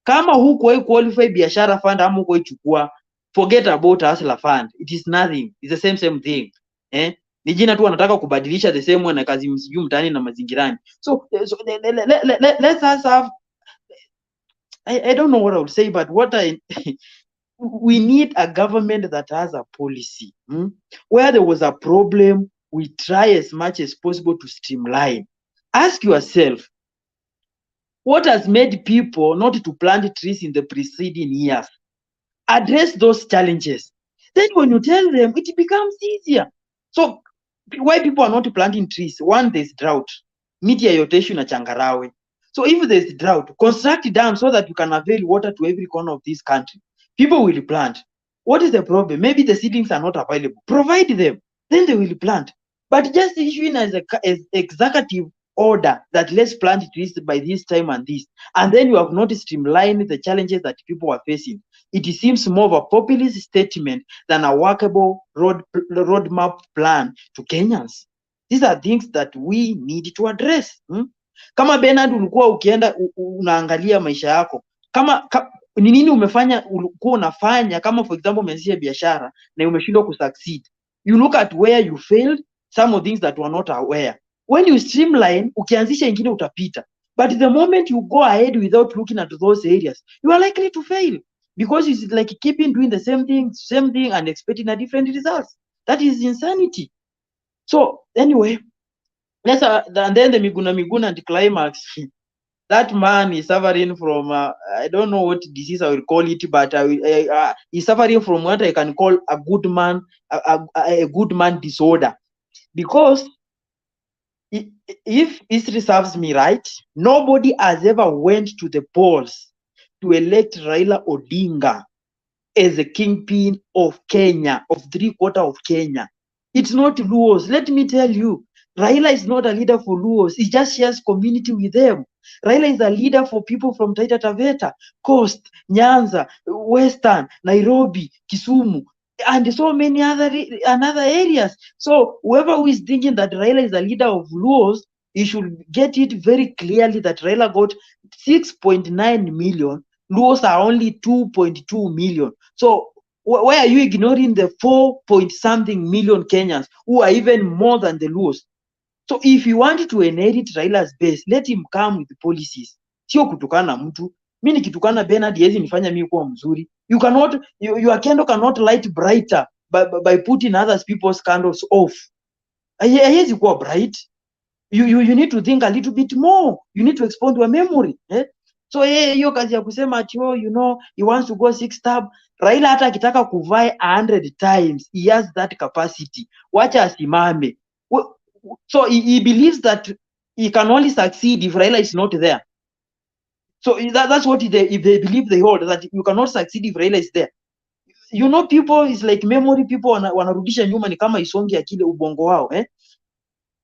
Kama huko qualify biashara fund ama huko ichukua, forget about Hustler Fund. It is nothing. It's the same thing. Ni jina tu wanataka kubadilisha the same way na kazi msijui mtaani na mazingirani. So let's have, I don't know what I would say, but we need a government that has a policy. Where there was a problem, we try as much as possible to streamline. Ask yourself, what has made people not to plant trees in the preceding years? Address those challenges. Then when you tell them, it becomes easier. So why people are not planting trees? One, there's drought. Miti yoteshi na changarawe. So if there's drought, construct dams so that you can avail water to every corner of this country. People will plant. What is the problem? Maybe the seedlings are not available. Provide them. Then they will plant. But just issuing as executive order that let's plant trees by this time and this, and then you have not streamlined the challenges that people are facing. It seems more of a populist statement than a workable roadmap plan to Kenyans. These are things that we need to address. Kama Bernard ulikuwa ukienda unaangalia maisha yako, kama ni nini umefanya ulikuwa unafanya, kama for example umeanzisha biashara na umeshindwa kusucceed, you look at where you failed, some of things that were not aware. When you streamline, ukianzisha ingine utapita. But the moment you go ahead without looking at those areas, you are likely to fail. Because it's like keeping doing the same thing and expecting a different results. That is insanity. So anyway, and then the Miguna anticlimax. That man is suffering from, I don't know what disease I will call it, but he's suffering from what I can call a good man disorder. Because if history serves me right, nobody has ever went to the polls to elect Raila Odinga as the kingpin of Kenya, of 3/4 of Kenya. It's not Luos. Let me tell you, Raila is not a leader for Luos. He just shares community with them. Raila is a leader for people from Taita Taveta, Coast, Nyanza, Western, Nairobi, Kisumu. and so many other areas. So whoever who is thinking that Raila is a leader of Luos, he should get it very clearly that Raila got 6.9 million. Luos are only 2.2 million. So why are you ignoring the 4 point something million Kenyans who are even more than the Luos? So if you want to inherit Raila's base, let him come with policies. Sio kutukana mtu. Mimi nikitukana Bernard yezi nifanya mimi kuwa mzuri. You cannot, your candle cannot light brighter by putting others people's candles off. Haiwezi kuwa bright. You need to think a little bit more. You need to expand your memory. So hiyo kazi ya kusema ati he wants to go 6 term. Raila hata akitaka kuvai 100 times, he has that capacity. Wacha asimame. So he believes that he can only succeed if Raila is not there. So that's what if they believe they hold, that you cannot succeed if Raila is there. People is like memory, people wanarudisha nyuma, ni kama isongi akile ubongo wao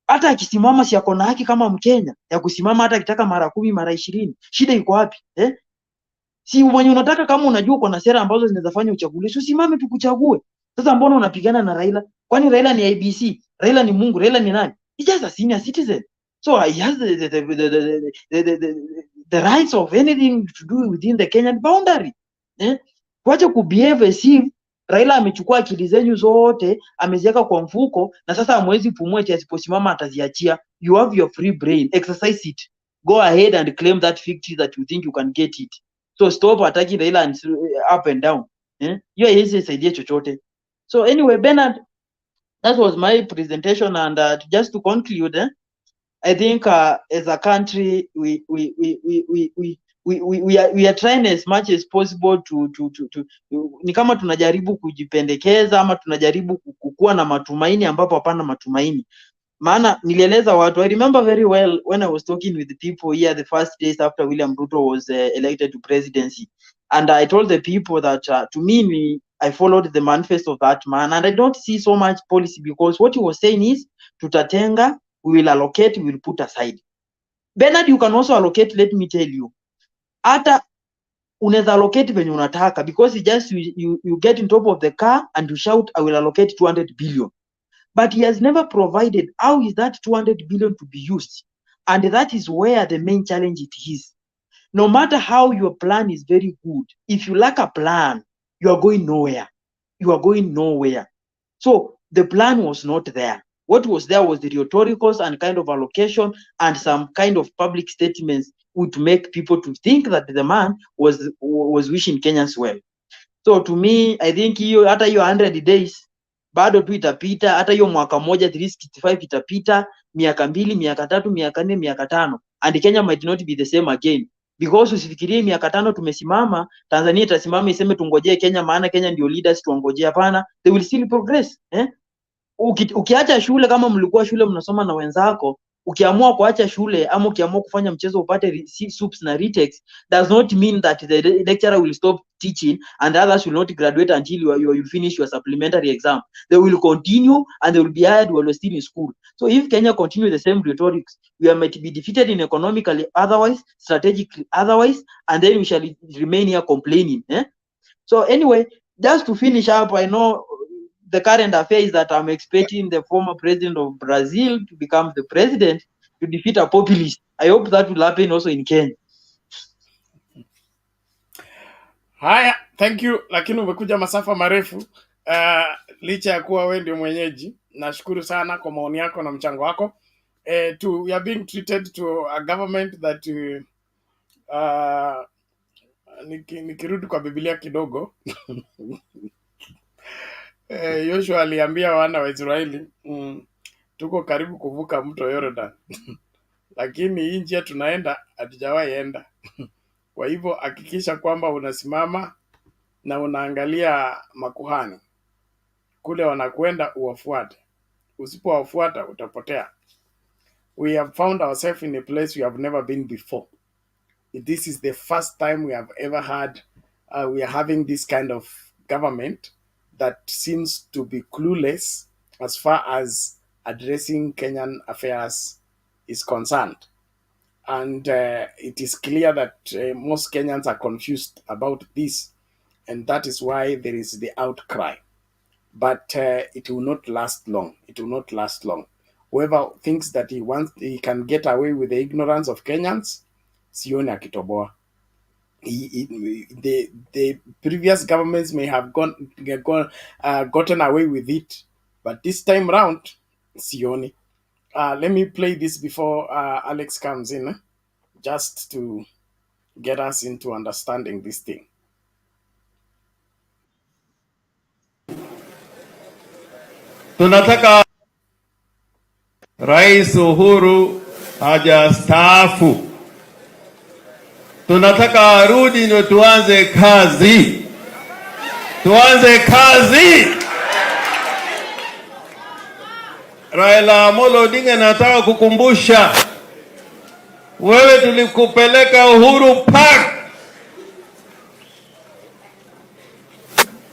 hata akisimama si akona haki kama Mkenya ya kusimama hata akitaka mara 10 mara 20. Shida iko wapi Si mwenye unataka, kama unajua uko na sera ambazo zinaweza fanya uchaguliwe, usimame tukuchague. Sasa mbona unapigana na Raila? Kwani Raila ni IBC? Raila ni Mungu? Raila ni nani? He's just a senior citizen. So he has the rights of anything to do within the Kenyan boundary. Wacha kubehave as if Raila amechukua akili zenyu zote ameziweka kwa mfuko na sasa hamwezi pumua eti asiposimama ataziachia. You have your free brain, exercise it. Go ahead and claim that victory that you think you can get it. So stop attacking Raila and up and down. Hiyo haiwezi saidia chochote. So anyway, Bernard, that was my presentation, and just to conclude, I think as a country we are trying as much as possible to ni kama tunajaribu kujipendekeza ama tunajaribu kukuwa na matumaini ambapo hapana matumaini. Maana nilieleza watu, I remember very well when I was talking with the people here the first days after William Ruto was elected to presidency, and I told the people that to me, I followed the manifesto of that man, and I don't see so much policy, because what he was saying is tutatenga, we will allocate, we will put aside. Bernard, you can also allocate, let me tell you. Hata unaweza allocate venye unataka, because just you get in top of the car and you shout, I will allocate 200 billion. But he has never provided how is that 200 billion to be used. And that is where the main challenge it is. No matter how your plan is very good, if you lack a plan, you are going nowhere. You are going nowhere. So the plan was not there. What was there was the rhetoricals and kind of allocation and some kind of public statements would make people to think that the man was wishing Kenyans well. So to me, I think hata hiyo 100 days bado tu itapita, hata hiyo mwaka moja 365 itapita, miaka 2, miaka 3, miaka 4, miaka 5, and Kenya might not be the same again, because usifikirie miaka 5 tumesimama, Tanzania itasimama iseme tungojee Kenya maana Kenya ndio leaders tuongojee. Hapana, they will still progress. Ukiacha shule, kama mlikuwa shule mnasoma na wenzako, ukiamua kuacha shule ama ukiamua kufanya mchezo upate soups na retakes, does not mean that the lecturer will stop teaching and others will not graduate until you finish your supplementary exam. They will continue and they will be hired while you're still in school. So if Kenya continue the same rhetorics, we might be defeated in economically otherwise, strategically otherwise, and then we shall remain here complaining. So anyway, just to finish up, I know the current affair is that I'm expecting the former president of Brazil to become the president to defeat a populist. I hope that will happen also in Kenya. Haya, thank you. Lakini umekuja masafa marefu licha ya kuwa wewe ndio mwenyeji. Nashukuru sana kwa maoni yako na mchango wako. We are being treated to a government that nikirudi kwa Biblia kidogo Yoshua aliambia wana wa Israeli tuko karibu kuvuka mto Jordan lakini hii njia tunaenda hatujawahi enda. Kwa hivyo hakikisha kwamba unasimama na unaangalia makuhani kule wanakwenda, uwafuate. Usipowafuata utapotea. We have found ourselves in a place we have never been before. This is the first time we have ever had we are having this kind of government that seems to be clueless as far as addressing Kenyan affairs is concerned. And it is clear that most Kenyans are confused about this, and that is why there is the outcry. but it will not last long. It will not last long. Whoever thinks that he can get away with the ignorance of Kenyans, sioni akitoboa. The previous governments may have gotten away with it, but this time round, sioni. Let me play this before Alex comes in, just to get us into understanding this thing. Tunataka Rais Uhuru hajastaafu. Tunataka arudi ndio tuanze kazi. Tuanze kazi. Raila Odinga, nataka kukumbusha wewe, tulikupeleka Uhuru Park.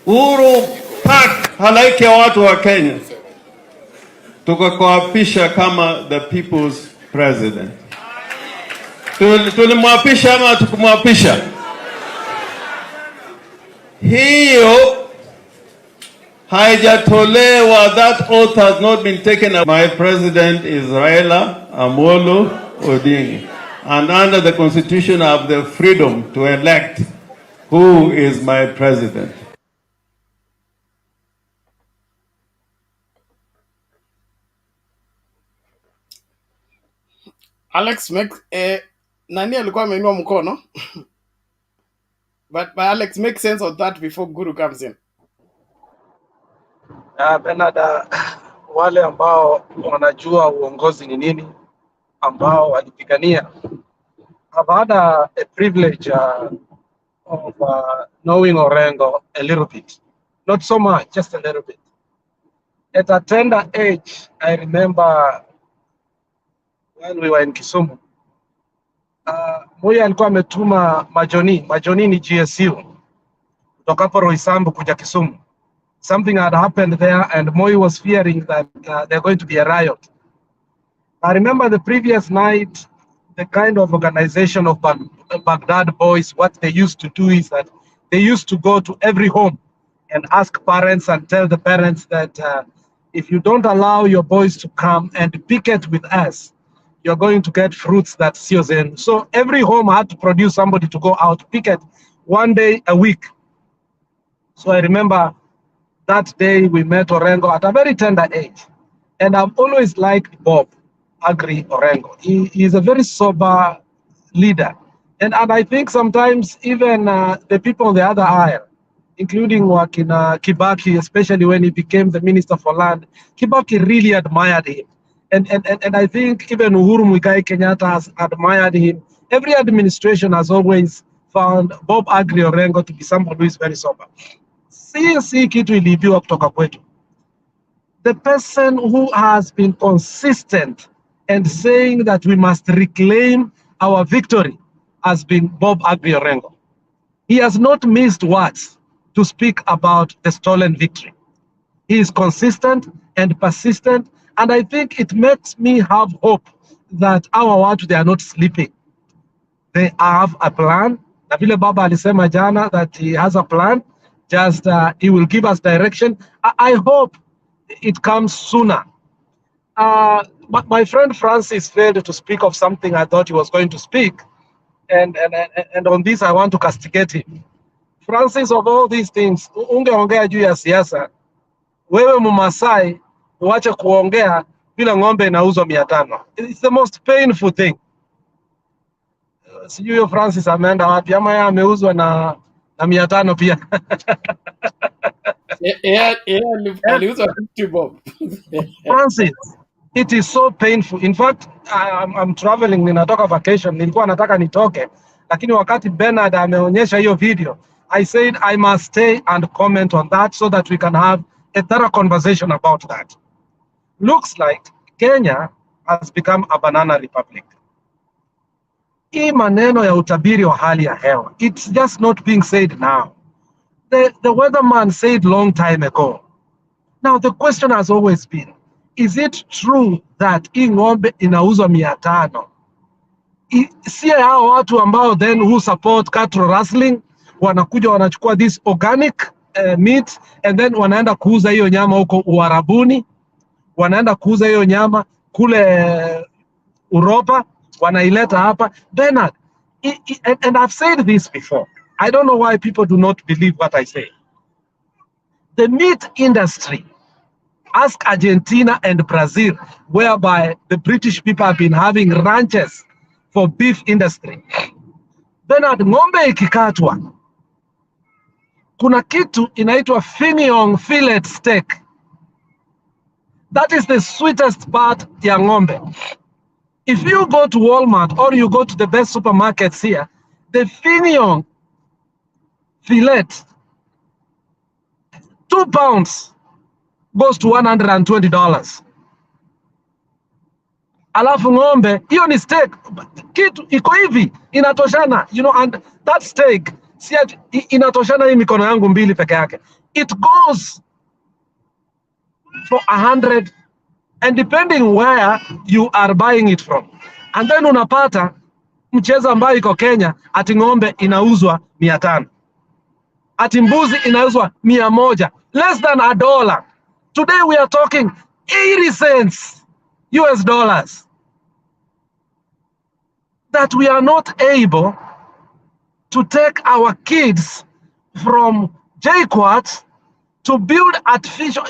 Uhuru Park, halaiki ya watu wa Kenya, tukakuapisha kama the people's president. Tulimwapisha ama tukumwapisha? Hiyo haijatolewa. That oath has not been taken. My president is Raila Odinga, and under the constitution I have the freedom to elect who is my president. Alex nani alikuwa ameinua mkono? But Alex, make sense of that before Guru comes in. Bernard, wale ambao wanajua uongozi ni nini, ambao walipigania, I've had a privilege of knowing Orengo a little bit, not so much, just a little bit. At a tender age, I remember when we were in Kisumu, Moya alikuwa ametuma Majoni ni GSU kutoka hapo Roysambu kuja Kisumu. Something had happened there, and Moi was fearing that there's going to be a riot. I remember the previous night, the kind of organization of Baghdad boys, what they used to do is that they used to go to every home and ask parents and tell the parents that if you don't allow your boys to come and picket with us, you're going to get fruits that seals in. So every home had to produce somebody to go out picket one day a week. So I remember that day we met Orengo at a very tender age. And I've always liked Bob Agri Orengo. He is a very sober leader. And I think sometimes even the people on the other aisle, including Wakina Kibaki, especially when he became the Minister for Land, Kibaki really admired him. And I think even Uhuru Muigai Kenyatta has admired him. Every administration has always found Bob Agri Orengo to be someone who is very sober. Si kitu iliibiwa kutoka kwetu. The person who has been consistent and saying that we must reclaim our victory has been Bob Agri Orengo. He has not missed words to speak about the stolen victory. He is consistent and persistent, and I think it makes me have hope that our watu, they are not sleeping. They have a plan. Na vile Baba alisema jana that he has a plan, just he will give us direction. I hope it comes sooner. My friend Francis failed to speak of something I thought he was going to speak, and on this I want to castigate him. Francis, of all these things, ungeongea juu ya siasa, wewe Mumasai uache kuongea bila ng'ombe inauzwa 500. It's the most painful thing. Sijui huyo Francis ameenda wapi, ama yeye ameuzwa na 500 pia. Aliuzwa 50 bob. Francis, it is so painful. In fact, I'm traveling, ninatoka vacation, nilikuwa nataka nitoke, lakini wakati Bernard ameonyesha hiyo video, I said I must stay and comment on that so that we can have a thorough conversation about that. Looks like Kenya has become a banana republic. Hii maneno ya utabiri wa hali ya hewa, it's just not being said now. The weatherman said long time ago. Now the question has always been, is it true that hii ng'ombe inauzwa 500? Si hao watu ambao then who support cattle rustling wanakuja wanachukua this organic meat and then wanaenda kuuza hiyo nyama huko Uarabuni, wanaenda kuuza hiyo nyama kule Europa, wanaileta hapa. Bernard, and I've said this before. I don't know why people do not believe what I say. The meat industry, ask Argentina and Brazil, whereby the British people have been having ranches for beef industry. Bernard, ng'ombe ikikatwa, kuna kitu inaitwa finion fillet steak. That is the sweetest part ya ng'ombe. If you go to Walmart or you go to the best supermarkets here, the finion fillet, 2 pounds goes to $120. Alafu ng'ombe, hiyo ni steak, kitu iko hivi, inatoshana, you know, and that steak, inatoshana hii mikono yangu mbili peke yake. It goes for 100, and depending where you are buying it from. And then unapata mchezo ambayo iko Kenya, ati ng'ombe inauzwa 500. Ati mbuzi inauzwa 100, less than $1. Today we are talking 80 cents US dollars. That we are not able to take our kids from JKUAT to build artificial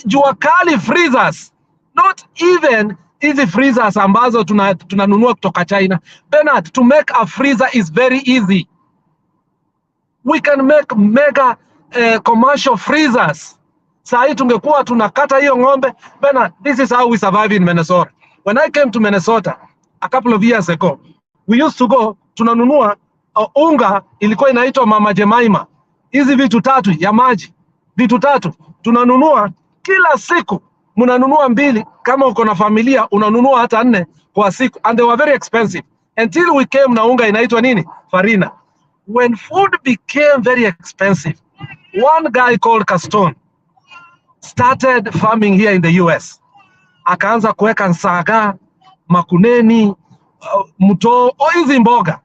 jua kali freezers, not even easy freezers ambazo tunanunua kutoka China. Bernard, to make a freezer is very easy. We can make mega commercial freezers. Sahi tungekuwa tunakata hiyo ng'ombe. Bernard, this is how we survive in Minnesota. When I came to Minnesota a couple of years ago, we used to go, tunanunua unga ilikuwa inaitwa Mama Jemaima. Hizi vitu tatu ya maji, vitu tatu tunanunua kila siku. Munanunua 2, kama uko na familia unanunua hata 4 kwa siku, and they were very expensive until we came na unga inaitwa nini? Farina. When food became very expensive, one guy called Caston started farming here in the US. Akaanza kuweka Nsaga, Makuneni, Muto, hizi mboga.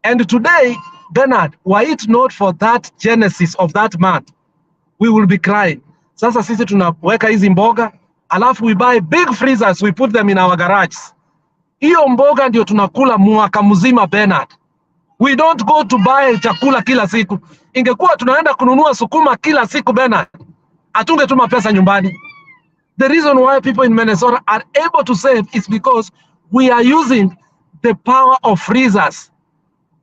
And today, Bernard, were it not for that genesis of that man, we will be crying. Sasa sisi tunaweka hizi mboga, alafu we buy big freezers, we put them in our garages. Hiyo mboga ndio tunakula mwaka mzima, Bernard. We don't go to buy chakula kila siku. Ingekuwa tunaenda kununua sukuma kila siku, Bernard, atungetuma pesa nyumbani. The reason why people in Minnesota are able to save is because we are using the power of freezers.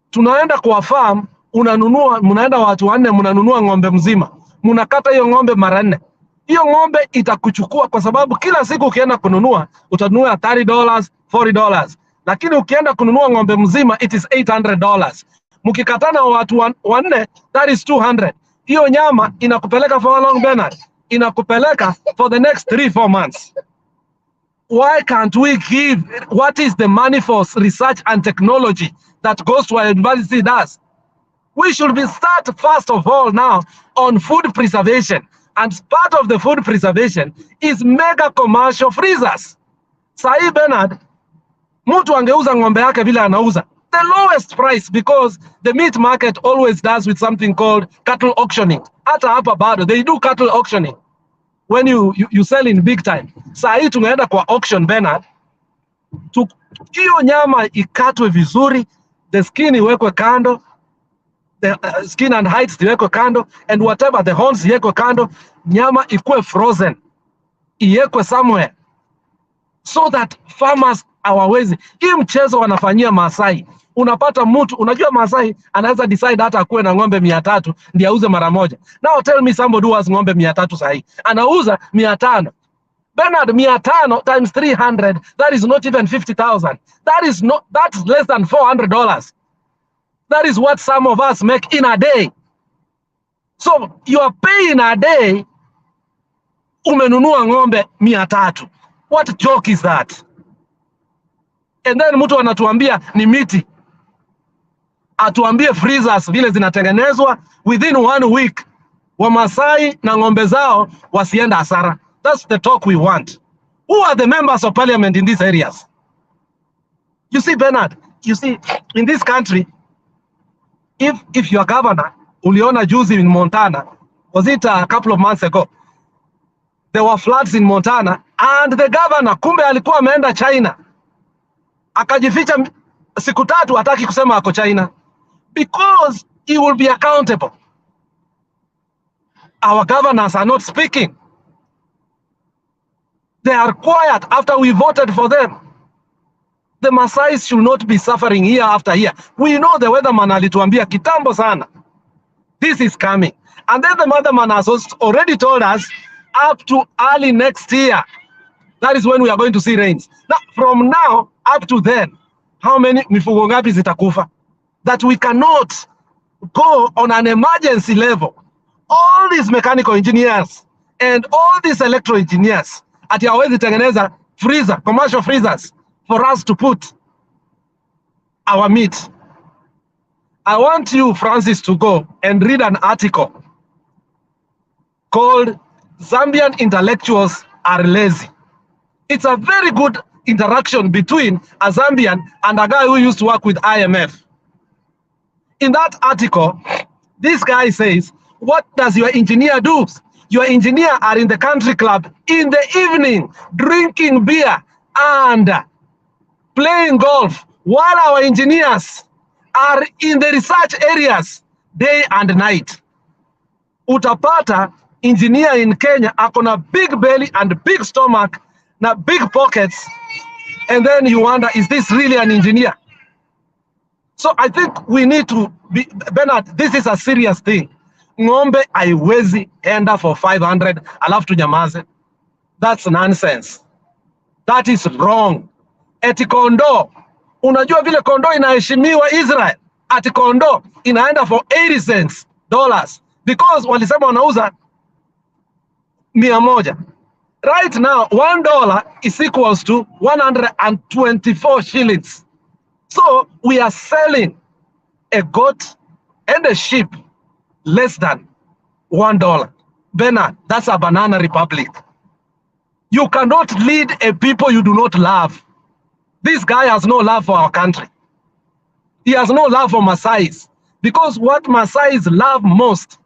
Tunaenda kwa farm, unanunua, munaenda watu 4, munanunua ng'ombe mzima. Munakata hiyo ng'ombe mara 4. Hiyo ng'ombe itakuchukua, kwa sababu kila siku ukienda kununua, utanunua $30, $40. Lakini ukienda kununua ng'ombe mzima, it is $800. Mkikatana watu 4, that is 200. Hiyo nyama inakupeleka for how long, Bernard? Inakupeleka for the next 3-4 months. Why can't we give, what is the money for research and technology that goes to our university does? We should be start first of all now on food preservation. And part of the food preservation is mega commercial freezers. Sahi Bernard, mtu angeuza ng'ombe yake vile anauza, the lowest price, because the meat market always does with something called cattle auctioning. Hata hapa bado, they do cattle auctioning. When you sell in big time. Sahi tungeenda kwa auction, Bernard, hiyo nyama ikatwe vizuri, the skin iwekwe kando, the skin and hides iwekwe kando, and whatever, the horns iwekwe kando, nyama ikuwe frozen, iwekwe somewhere, so that farmers hawawezi. Hii mchezo wanafanyia Maasai. Unapata mtu, unajua Maasai anaweza decide hata akuwe na ng'ombe 300 ndiye auze mara moja. Now tell me somebody who has ng'ombe 300 sahi, anauza 500. Bernard, 500 times 300, that is not even 50,000. That's less than $400. That is what some of us make in a day. So you are paying a day, umenunua ng'ombe 300. What joke is that? And then mtu anatuambia ni miti. Atuambie freezers vile zinatengenezwa within 1 week. Wamasai na ng'ombe zao wasienda hasara. That's the talk we want. Who are the members of parliament in these areas? You see, Bernard, you see, in this country, if your governor, uliona juzi in Montana, Was it a couple of months ago? There were floods in Montana and the governor kumbe alikuwa ameenda China. Akajificha siku 3 hataki kusema ako China because he will be accountable. Our governors are not speaking. They are quiet after we voted for them. The Maasai should not be suffering year after year. We know the weatherman alituambia kitambo sana. This is coming. And then the weatherman has already told us up to early next year. That is when we are going to see rains. Now, from now up to then, how many mifugo ngapi zitakufa? That we cannot go on an emergency level. All these mechanical engineers and all these electro engineers ati hawezi tengeneza freezer, commercial freezers for us to put our meat. I want you, Francis, to go and read an article called Zambian Intellectuals Are Lazy. It's a very good interaction between a Zambian and a guy who used to work with IMF. In that article, this guy says, what does your engineer do? Your engineer are in the country club in the evening, drinking beer and playing golf, while our engineers are in the research areas day and night. Utapata engineer in Kenya akona big belly and big stomach na big pockets, and then you wonder, is this really an engineer? So I think we need to be, Bernard, this is a serious thing. Ng'ombe haiwezi enda for 500 alafu tunyamaze. That's nonsense. That is wrong. Eti kondo, unajua vile kondo inaheshimiwa Israel, ati kondo inaenda for 80 cents dollars because walisema wanauza 100. Right now, $1 is equals to 124 shillings. So we are selling a goat and a sheep less than $1. Bernard, that's a banana republic. You cannot lead a people you do not love. This guy has no love for our country. He has no love for Maasais, because what Maasais love most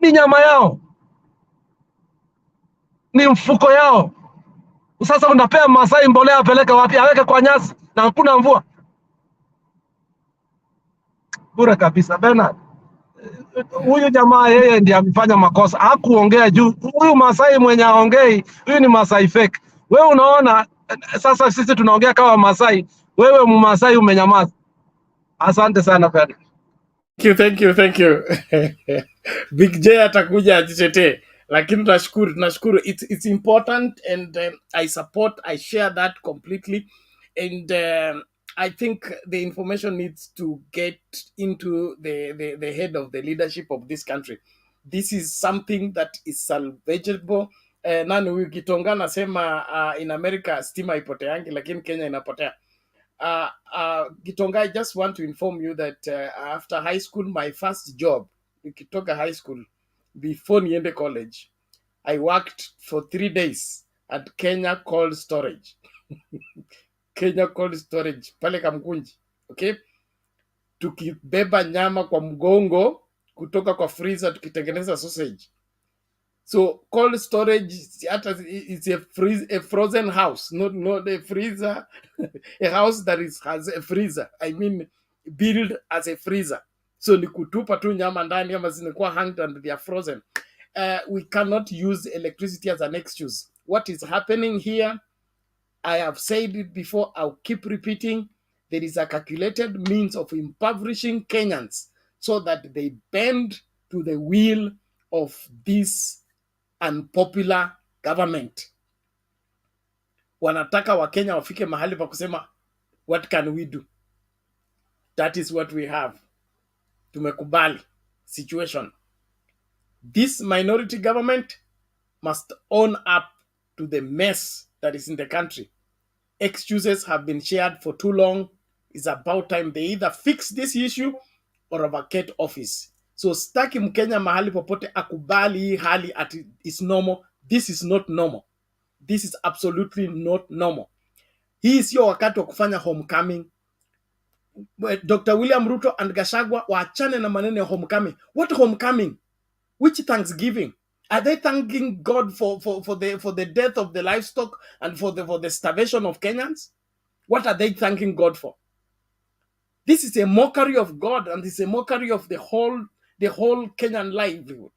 ni nyama yao, ni mfuko yao. Sasa unapea Maasai mbolea apeleke wapi? Aweke kwa nyasi na hakuna mvua? Bure kabisa. Bernard, huyu jamaa yeye ndiye amefanya makosa, hakuongea juu. Huyu Maasai mwenye aongei, huyu ni Maasai fake. Wewe unaona sasa sisi tunaongea kama Maasai, wewe Maasai umenyamaza. Asante sana Bernard. Thank you. Big J atakuja ajitetee, lakini tunashukuru. It's important and I share that completely, and I think the information needs to get into the head of the leadership of this country. This is something that is salvageable. Nani huyu Gitonga nasema in America stima ipoteangi, lakini Kenya inapotea. Gitonga, I just want to inform you that after high school, my first job, nikitoka high school, before niende college, I worked for 3 days at Kenya Cold Storage. Kenya Cold Storage, pale Kamkunji, okay? Tukibeba nyama kwa mgongo, kutoka kwa freezer, tukitengeneza sausage. So cold storage is a frozen house, not a freezer, a house that has a freezer. I mean, built as a freezer. So ni kutupa tu nyama ndani ama zinakuwa hanged and they are frozen. We cannot use electricity as an excuse. What is happening here, I have said it before, I'll keep repeating, there is a calculated means of impoverishing Kenyans so that they bend to the will of this unpopular government. Wanataka Wakenya wafike mahali pa kusema, what can we do? That is what we have. Tumekubali situation. This minority government must own up to the mess that is in the country. Excuses have been shared for too long. It's about time they either fix this issue or vacate office. So staki Mkenya mahali popote akubali hii hali ati is normal. This is not normal. This is absolutely not normal. Hii sio wakati wa kufanya homecoming. Dr. William Ruto and Gachagua waachane na maneno ya homecoming. What homecoming? Which thanksgiving? Are they thanking God for the death of the livestock and for the starvation of Kenyans? What are they thanking God for? This is a mockery of God, and it's a mockery of the whole Kenyan livelihood.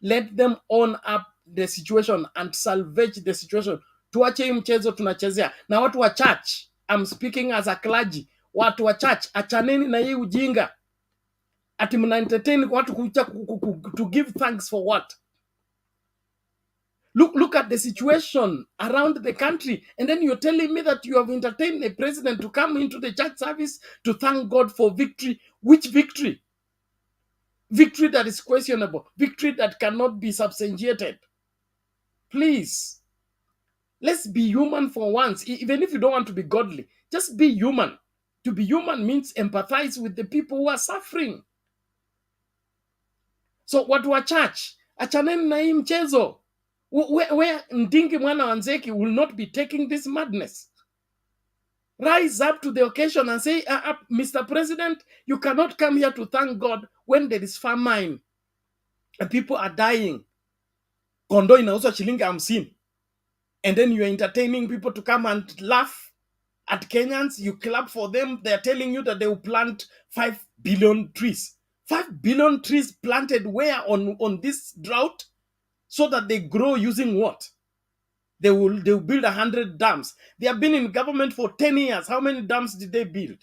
Let them own up the situation and salvage the situation. Tuache hii mchezo tunachezea. Na watu wa church, I'm speaking as a clergy. Watu wa church, achaneni na hii ujinga. Ati mna entertain watu kucha to give thanks for what? Look at the situation around the country, and then you're telling me that you have entertained a president to come into the church service to thank God for victory. Which victory? Victory that is questionable. Victory that cannot be substantiated. Please, let's be human for once. Even if you don't want to be godly, just be human. To be human means empathize with the people who are suffering. So watu wa church, achaneni na hii mchezo. Where Ndingi Mwana Wanzeki will not be taking this madness. Rise up to the occasion and say, Mr. President, you cannot come here to thank God when there is famine and people are dying. Kondo inauzwa shilingi 50. And then you're entertaining people to come and laugh at Kenyans. You clap for them. They're telling you that they will plant 5 billion trees. 5 billion trees planted where on this drought? So that they grow using what? They will build 100 dams. They have been in government for 10 years. How many dams did they build?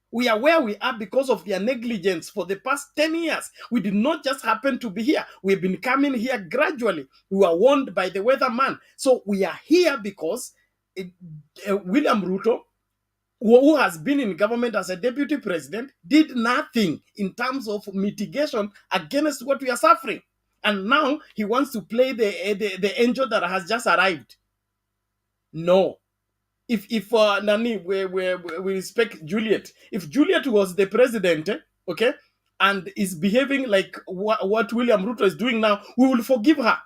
We are where we are because of their negligence for the past 10 years. We did not just happen to be here. We've been coming here gradually. We were warned by the weatherman. So we are here because William Ruto, who has been in government as a deputy president, did nothing in terms of mitigation against what we are suffering. And now he wants to play the angel that has just arrived. No. If Nani, we respect Juliet. If Juliet was the president, okay, and is behaving like what William Ruto is doing now, we will forgive her.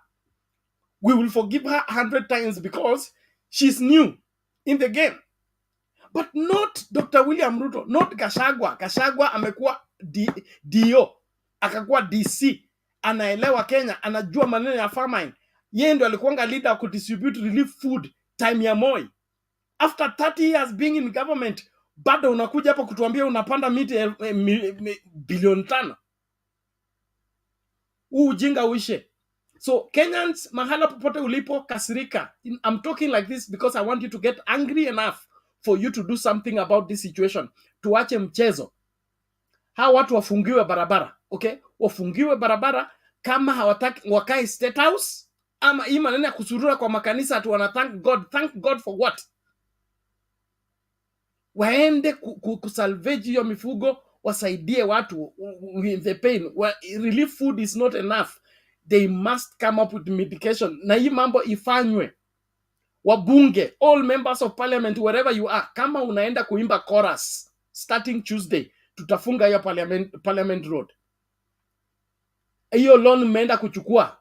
We will forgive her 100 times because she's new in the game. But not Dr. William Ruto, not Gachagua. Gachagua amekuwa DO, akakuwa DC, anaelewa Kenya, anajua maneno ya famine. Yeye ndo alikuwanga leader ku distribute relief food time ya Moi. After 30 years being in government, bado unakuja hapa kutuambia unapanda miti bilioni 5. Ujinga uishe. So Kenyans, mahala popote ulipo, kasirika. I'm talking like this because I want you to get angry enough for you to do something about this situation. Tuache mchezo. Hawa watu wafungiwe barabara, okay? Wafungiwe barabara kama hawataki wakae State House, ama hii maneno ya kusurura kwa makanisa atu wana thank God. Thank God for what? Waende kusalvage hiyo mifugo, wasaidie watu with the pain. Relief food is not enough. They must come up with mitigation. Na hii mambo ifanywe. Wabunge, all members of parliament, wherever you are, kama unaenda kuimba chorus starting Tuesday, tutafunga hiyo parliament road. Hiyo loan mmeenda kuchukua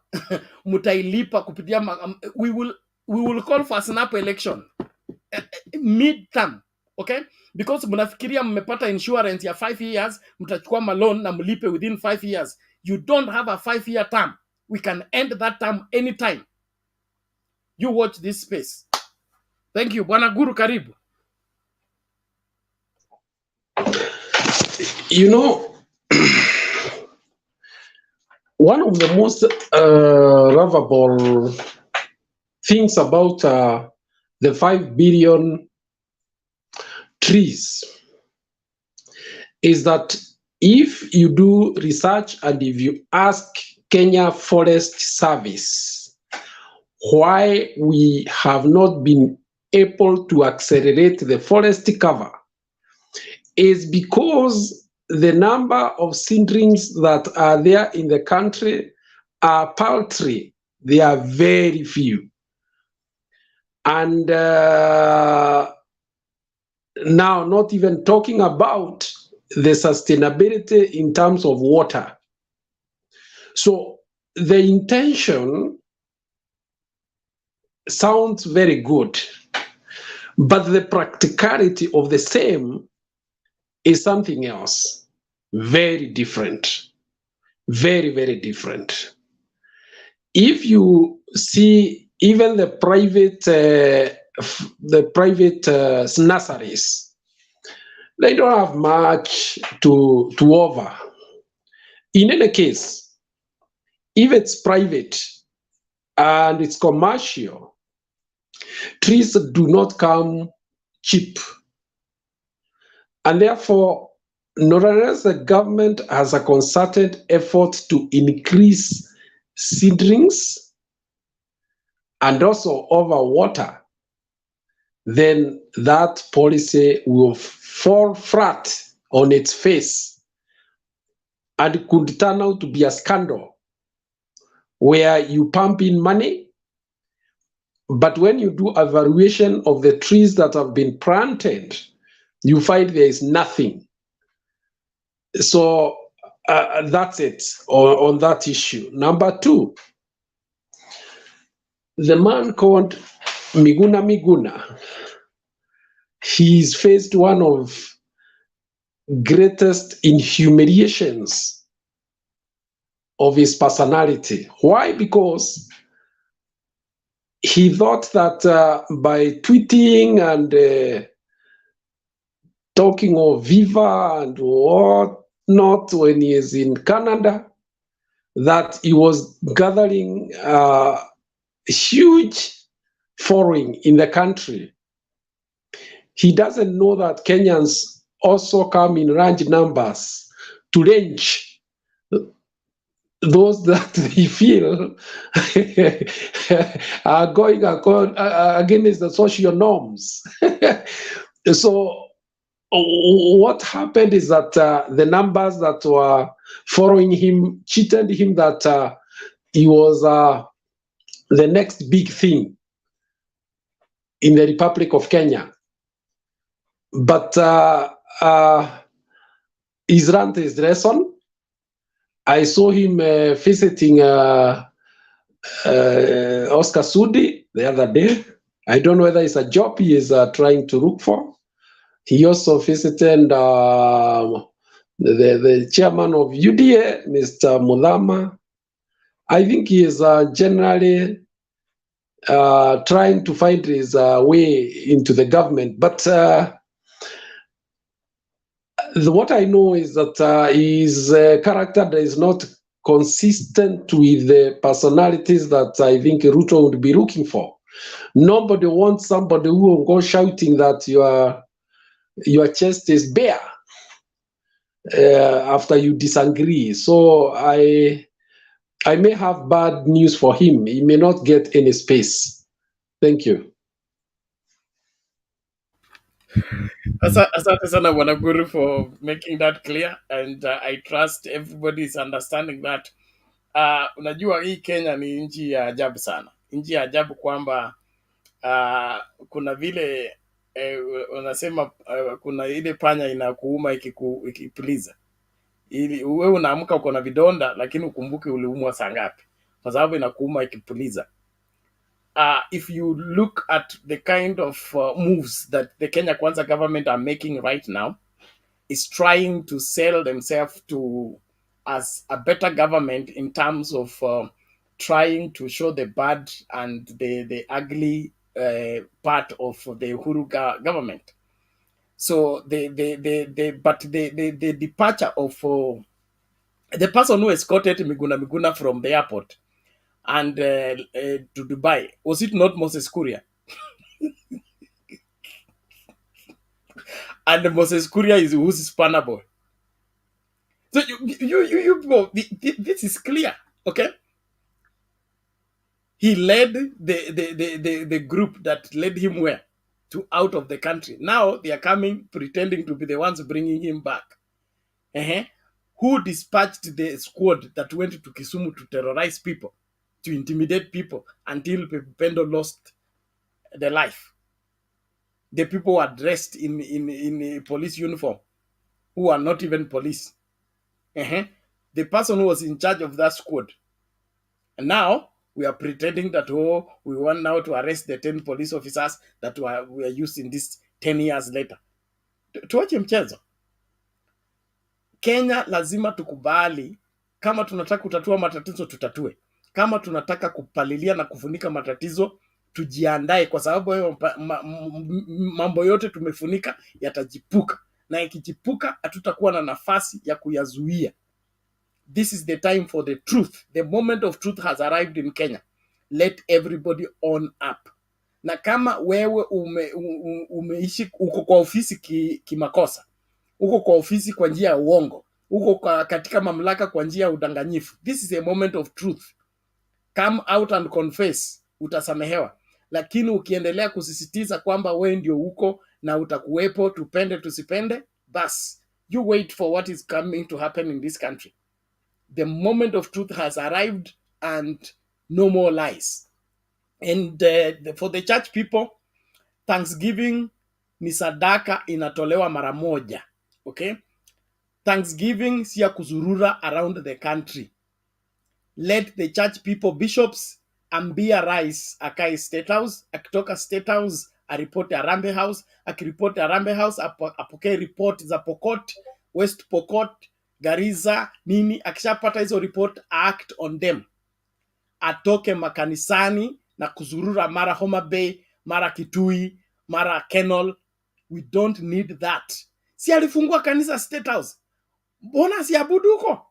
mutailipa kupitia we will call for a snap election midterm, okay? Because mnafikiria mmepata insurance ya 5 years, mtachukua loan na mlipe within 5 years. You don't have a 5-year term. We can end that term anytime. You watch this space. Thank you. Bwana Guru, karibu. You know, one of the most lovable things about the 5 billion trees is that if you do research and if you ask Kenya Forest Service why we have not been able to accelerate the forest cover, is because the number of seedlings that are there in the country are paltry. They are very few. And now, not even talking about the sustainability in terms of water. So the intention sounds very good, but the practicality of the same is something else, very different. very, very different. If you see even the private nurseries, they don't have much to offer. In any case, if it's private and it's commercial, trees do not come cheap. And therefore, not unless the government has a concerted effort to increase seedlings and also over water, then that policy will fall flat on its face and could turn out to be a scandal where you pump in money, but when you do evaluation of the trees that have been planted, you find there is nothing. So that's it on that issue. Number two, the man called Miguna, he's faced one of greatest humiliations of his personality. Why? Because he thought that by tweeting and talking of Viva and what not when he is in Canada, that he was gathering huge following in the country. He doesn't know that Kenyans also come in large numbers to lynch those that they feel are going against the social norms. So what happened is that the numbers that were following him cheated him that he was the next big thing in the Republic of Kenya. But his rant is lesson. I saw him visiting Oscar Sudi the other day. I don't know whether it's a job he is trying to look for. He also visited the chairman of UDA, Mr. Mulama. I think he is generally trying to find his way into the government. But what I know is that his character is not consistent with the personalities that I think Ruto would be looking for. Nobody wants somebody who will go shouting that your chest is bare after you disagree. So I may have bad news for him. He may not get any space. Thank you. Asante sana Bwana Guru for making that clear, and I trust everybody is understanding that. Unajua hii Kenya ni nchi ya ajabu sana, nchi ya ajabu kwamba kuna vile unasema kuna ile panya inakuuma ikipuliza, ili wewe unaamka uko na vidonda, lakini ukumbuke uliumwa saa ngapi, kwa sababu inakuuma ikipuliza. If you look at the kind of moves that the Kenya Kwanza government are making right now, is trying to sell themselves to as a better government in terms of trying to show the bad and the ugly part of the Uhuru government. So the departure of the person who escorted Miguna from the airport and to Dubai, was it not Moses Kuria? And Moses Kuria is who's spanner boy. So you this is clear, okay? He led the group that led him where? To out of the country. Now they are coming pretending to be the ones bringing him back. Who dispatched the squad that went to Kisumu to terrorize people, to intimidate people until Pendo lost their life? The people were dressed in a police uniform who are not even police. The person who was in charge of that squad. And now we are pretending that, oh, we want now to arrest the 10 police officers that were used in this 10 years later. Tuache mchezo. Kenya lazima tukubali Kama tunataka kutatua matatizo tutatue. Kama tunataka kupalilia na kufunika matatizo tujiandae, kwa sababu hayo mambo yote tumefunika yatajipuka, na ikijipuka hatutakuwa na nafasi ya kuyazuia. This is the time for the truth. The moment of truth has arrived in Kenya. Let everybody own up. Na kama wewe umeishi uko kwa ofisi kimakosa, uko kwa ofisi kwa njia ya uongo, uko katika mamlaka kwa njia ya udanganyifu, this is a moment of truth. Come out and confess, utasamehewa. Lakini ukiendelea kusisitiza kwamba wewe ndio uko na utakuwepo, tupende tusipende, bas, you wait for what is coming to happen in this country. The moment of truth has arrived and no more lies. And for the church people, Thanksgiving ni sadaka inatolewa mara moja. Okay? Thanksgiving si ya kuzurura around the country. Let the church people, bishops, ambia rais akae State House, akitoka State House aripote Harambee House, akiripote Harambee House apokee report za Pokot, West Pokot, Garissa, nini. Akishapata hizo report, act on them. Atoke makanisani na kuzurura mara Homa Bay, mara Kitui, mara Kenol. We don't need that. Si alifungua kanisa State House, mbona siabudu huko?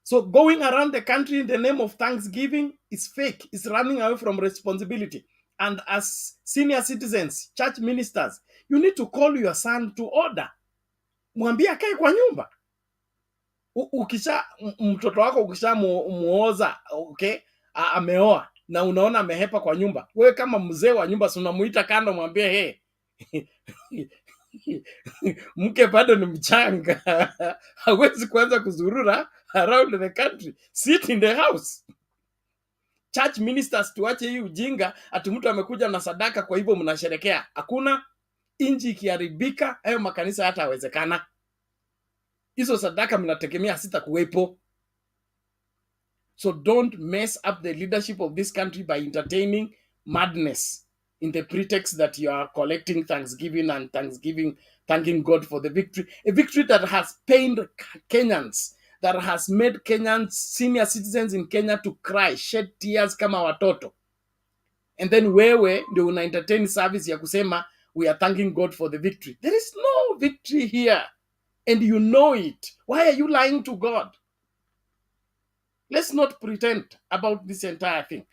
So going around the country in the name of Thanksgiving is fake. It's running away from responsibility. And as senior citizens, church ministers, you need to call your son to order. Mwambie akae kwa nyumba. Ukisha mtoto wako ukisha muoza, okay, ameoa na unaona amehepa kwa nyumba, wewe kama mzee wa nyumba si unamuita kando, mwambie hey, mke bado ni mchanga, hawezi kuanza kuzurura around the country. Sit in the house. Church ministers, tuache hii ujinga ati mtu amekuja na sadaka kwa hivyo mnasherekea. Hakuna. Inji ikiharibika hayo makanisa hata hawezekana. Hizo sadaka mnategemea sita kuwepo. So don't mess up the leadership of this country by entertaining madness in the pretext that you are collecting Thanksgiving and thanking God for the victory. A victory that has pained Kenyans, that has made Kenyans, senior citizens in Kenya, to cry, shed tears kama watoto. And then wewe ndio una entertain service ya kusema we are thanking God for the victory. There is no victory here. And you know it. Why are you lying to God? Let's not pretend about this entire thing.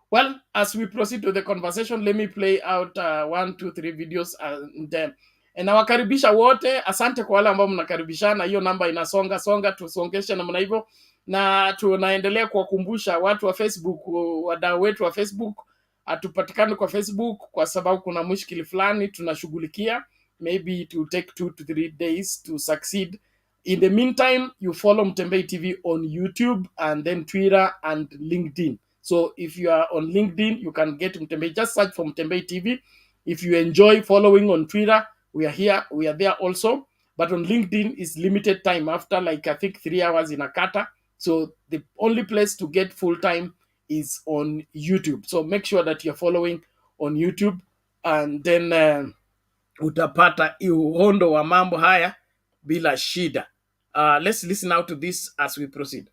Well, as we proceed to the conversation, let me play out 1, 2, 3 videos and nawakaribisha wote. Asante kwa wale ambao mnakaribishana. Hiyo namba inasonga, tusongeshe namna hivyo. Na tunaendelea kuwakumbusha watu wa Facebook, wadau wetu wa Facebook, atupatikane kwa Facebook kwa sababu kuna mushkili fulani tunashughulikia. Maybe it will take 2 to 3 days to succeed. In the meantime, you follow Mtembei TV on YouTube and then Twitter and LinkedIn. So if you are on LinkedIn, you can get Mtembei. Just search for Mtembei TV. If you enjoy following on Twitter, we are here. We are there also. But on LinkedIn is limited time. After like I think 3 hours in a kata. So the only place to get full time is on YouTube. So make sure that you're following on YouTube. And then utapata uhondo wa mambo haya bila shida. Let's listen out to this as we proceed.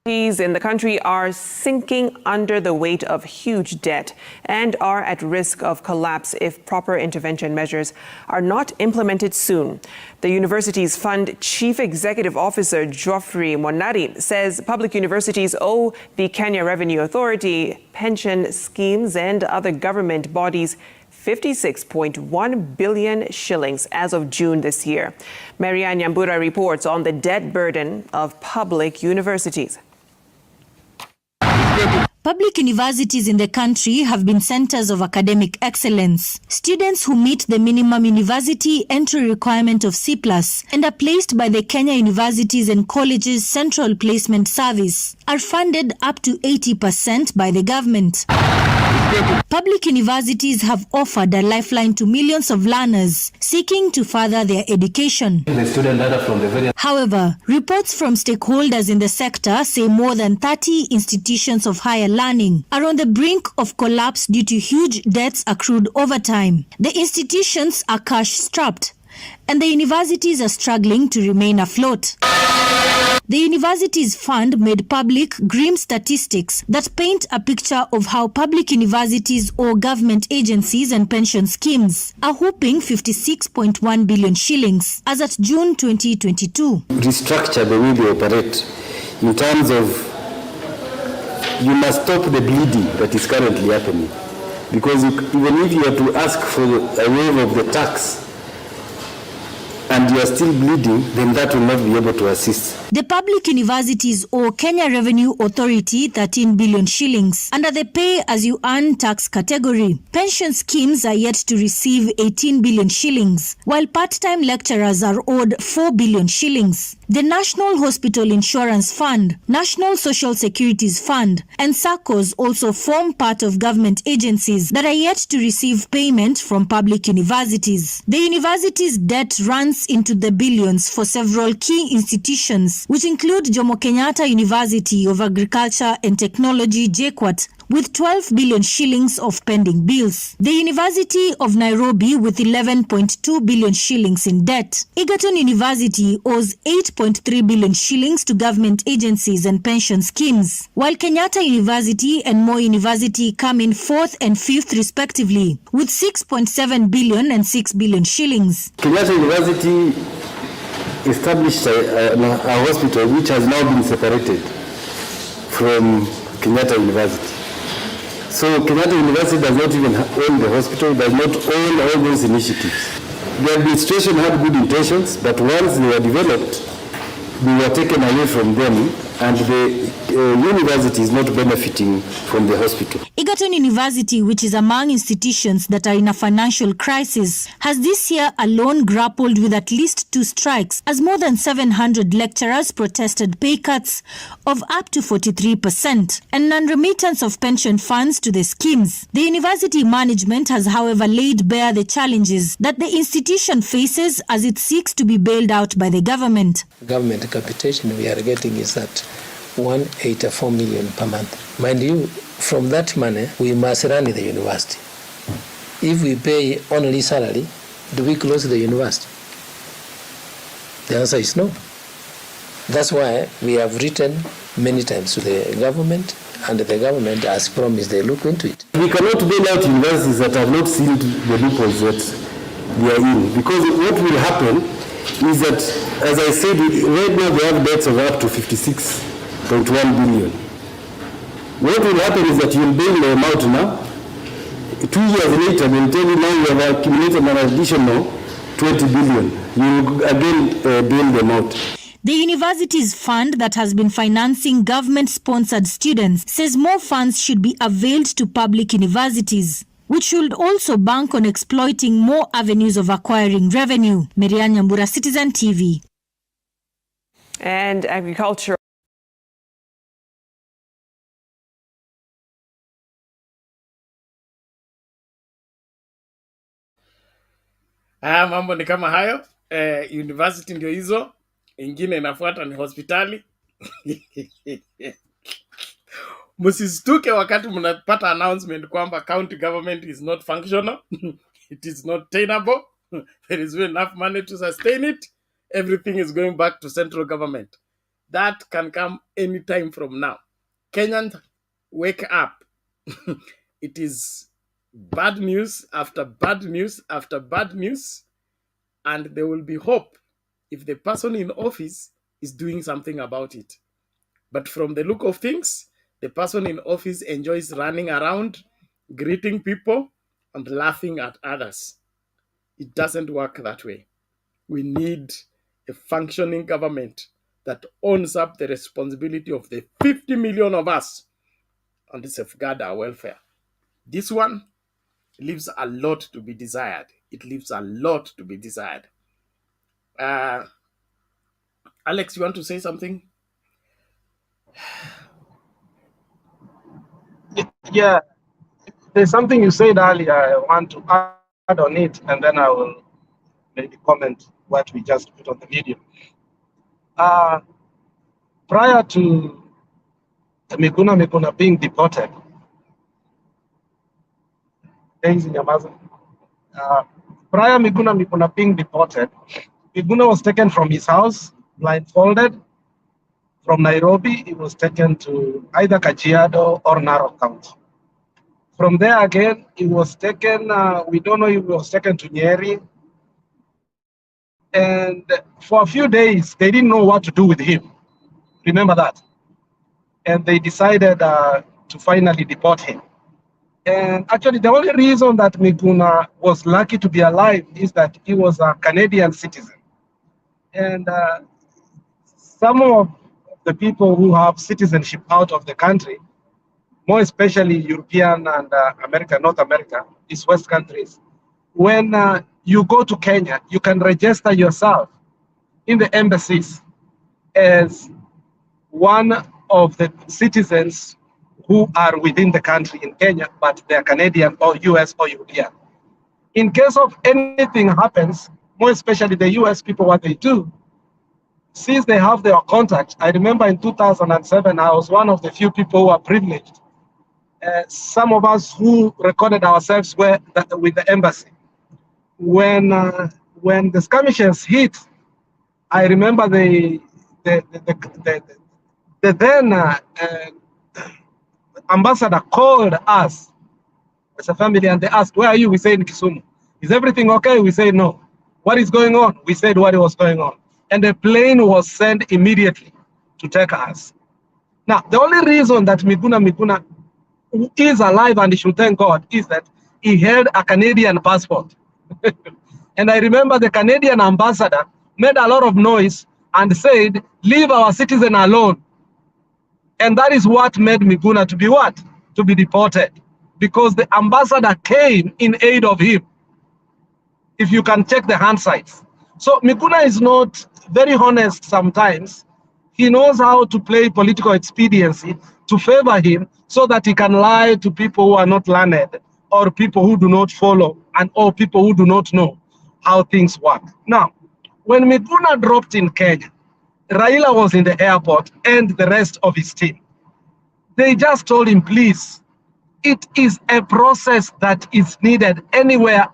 In the country are sinking under the weight of huge debt and are at risk of collapse if proper intervention measures are not implemented soon. The university's fund chief executive officer, Geoffrey Monari, says public universities owe the Kenya Revenue Authority, pension schemes and other government bodies 56.1 billion shillings as of June this year. Marianne Nyambura reports on the debt burden of public universities. Public universities in the country have been centers of academic excellence. Students who meet the minimum university entry requirement of C+ and are placed by the Kenya Universities and Colleges Central Placement Service are funded up to 80% by the government. Public universities have offered a lifeline to millions of learners seeking to further their education. However, reports from stakeholders in the sector say more than 30 institutions of higher learning are on the brink of collapse due to huge debts accrued over time. The institutions are cash-strapped, and the universities are struggling to remain afloat. The universities fund made public grim statistics that paint a picture of how public universities or government agencies and pension schemes are whooping 56.1 billion shillings as at June 2022. Restructure the way they operate in terms of you must stop the bleeding that is currently happening. Because even if you are to ask for a waiver of the tax, and you are still bleeding, then that will not be able to assist. The public universities owe Kenya Revenue Authority 13 billion shillings under the pay-as-you-earn tax category. Pension schemes are yet to receive 18 billion shillings, while part-time lecturers are owed 4 billion shillings. The National Hospital Insurance Fund, National Social Securities Fund, and SACCOs also form part of government agencies that are yet to receive payment from public universities. The university's debt runs into the billions for several key institutions, which include Jomo Kenyatta University of Agriculture and Technology, JKUAT, with 12 billion shillings of pending bills. The University of Nairobi with 11.2 billion shillings in debt. Egerton University owes 8.3 billion shillings to government agencies and pension schemes, while Kenyatta University and Moi University come in 4th and 5th respectively, with 6.7 billion and 6 billion shillings. Kenyatta University established a hospital which has now been separated from Kenyatta University. So Kenyatta University does not even own the hospital, does not own all those initiatives. The administration had good intentions, but once they were developed, they were taken away from them, and the university is not benefiting from the hospital. Egerton University, which is among institutions that are in a financial crisis, has this year alone grappled with at least 2 strikes as more than 700 lecturers protested pay cuts of up to 43% and non-remittance of pension funds to the schemes. The university management has, however, laid bare the challenges that the institution faces as it seeks to be bailed out by the government. Government capitation we are getting is at 184 million per month. Mind you, from that money, we must run the university. If we pay only salary, do we close the university? The answer is no. That's why we have written many times to the government, and the government has promised they look into it. We cannot bail out universities that have not sealed the loopholes that they are in, because what will happen is that, as I said, right now they have debts of up to 56.1 billion. What will happen is that you'll bail them out now. 2 years later, they'll tell you now you have accumulated an additional 20 billion. You will again bail them out. The university's fund that has been financing government-sponsored students says more funds should be availed to public universities, which should also bank on exploiting more avenues of acquiring revenue. Miriam Nyambura, Citizen TV. And agriculture. Mambo ni kama hayo. University ndio hizo, ingine inafuata ni hospitali. Msistuke wakati mnapata announcement kwamba county government is not functional. It is not tenable. There is enough money to sustain it. Everything is going back to central government. That can come any time from now. Kenyans, wake up. It is bad news after bad news after bad news, and there will be hope if the person in office is doing something about it. But from the look of things, the person in office enjoys running around, greeting people, and laughing at others. It doesn't work that way. We need a functioning government that owns up the responsibility of the 50 million of us and safeguard our welfare. This one leaves a lot to be desired. It leaves a lot to be desired. Alex, you want to say something? Yeah, there's something you said earlier. I want to add on it, and then I will maybe comment what we just put on the video. Prior to Miguna being deported. Prior Miguna being deported, Miguna was taken from his house, blindfolded. From Nairobi, he was taken to either Kajiado or Narok County. From there again, he was taken, we don't know if he was taken to Nyeri. And for a few days, they didn't know what to do with him. Remember that? And they decided to finally deport him. And actually, the only reason that Miguna was lucky to be alive is that he was a Canadian citizen. And some of the people who have citizenship out of the country, more especially European and North America, these West countries, when you go to Kenya, you can register yourself in the embassies as one of the citizens who are within the country in Kenya, but they're Canadian or US or European. In case of anything happens, more especially the US people, what they do, since they have their contact, I remember in 2007, I was one of the few people who are privileged. Some of us who recorded ourselves were with the embassy. When the skirmishes hit, I remember the then ambassador called us as a family and they asked, "Where are you?" We said, "In Kisumu." "Is everything okay?" We said, "No." "What is going on?" We said what was going on. And the plane was sent immediately to take us. Now, the only reason that Miguna is alive and he should thank God is that he held a Canadian passport. And I remember the Canadian ambassador made a lot of noise and said, "Leave our citizen alone." And that is what made Miguna to be what? To be deported. Because the ambassador came in aid of him. If you can check the handsides. So Miguna is not very honest sometimes. He knows how to play political expediency to favor him so that he can lie to people who are not learned or people who do not follow or people who do not know how things work. Now, when Miguna dropped in Kenya, Raila was in the airport and the rest of his team. They just told him, please, it is a process that is needed anywhere,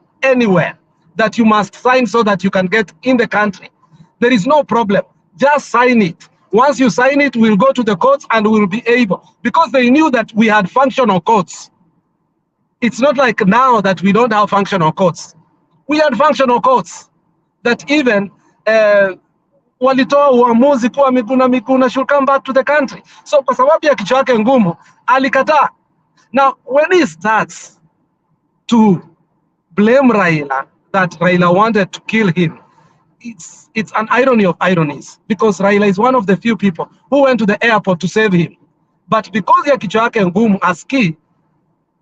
that you must sign so that you can get in the country. There is no problem. Just sign it. Once you sign it, we'll go to the courts and we'll be able, because they knew that we had functional courts. It's not like now that we don't have functional courts. We had functional courts that even walitoa uamuzi kuwa Miguna should come back to the country. So kwa sababu ya kichwa yake ngumu, alikataa. Now, when he starts to blame Raila, that Raila wanted to kill him, it's an irony of ironies, because Raila is one of the few people who went to the airport to save him. But because ya kichwa yake ngumu aski,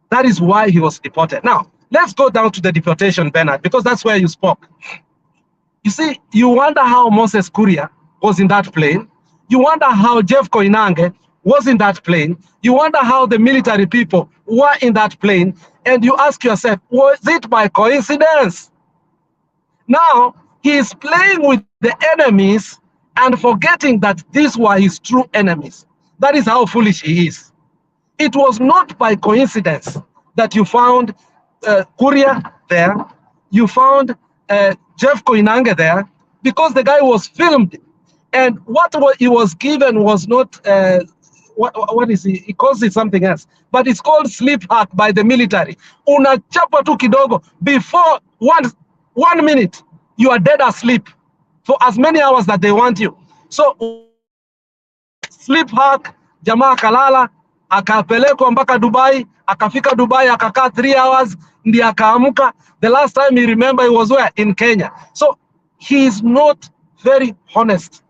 that is why he was deported. Now, let's go down to the deportation, Bernard, because that's where you spoke. You see, you wonder how Moses Kuria was in that plane. You wonder how Jeff Koinange was in that plane. You wonder how the military people were in that plane. And you ask yourself, was it by coincidence? Now, he is playing with the enemies and forgetting that these were his true enemies. That is how foolish he is. It was not by coincidence that you found Kuria there. You found Jeff Koinange there, because the guy was filmed. And what he was given was not, what is he? He calls it something else. But it's called sleep hack by the military. Unachapa tu kidogo, before 1 minute, you are dead asleep for as many hours that they want you. So, sleep hack, jamaa kalala, akapelekwa mpaka Dubai, akafika Dubai, akakaa 3 hours, ndi akaamuka. The last time he remember, he was where? In Kenya. So he is not very honest.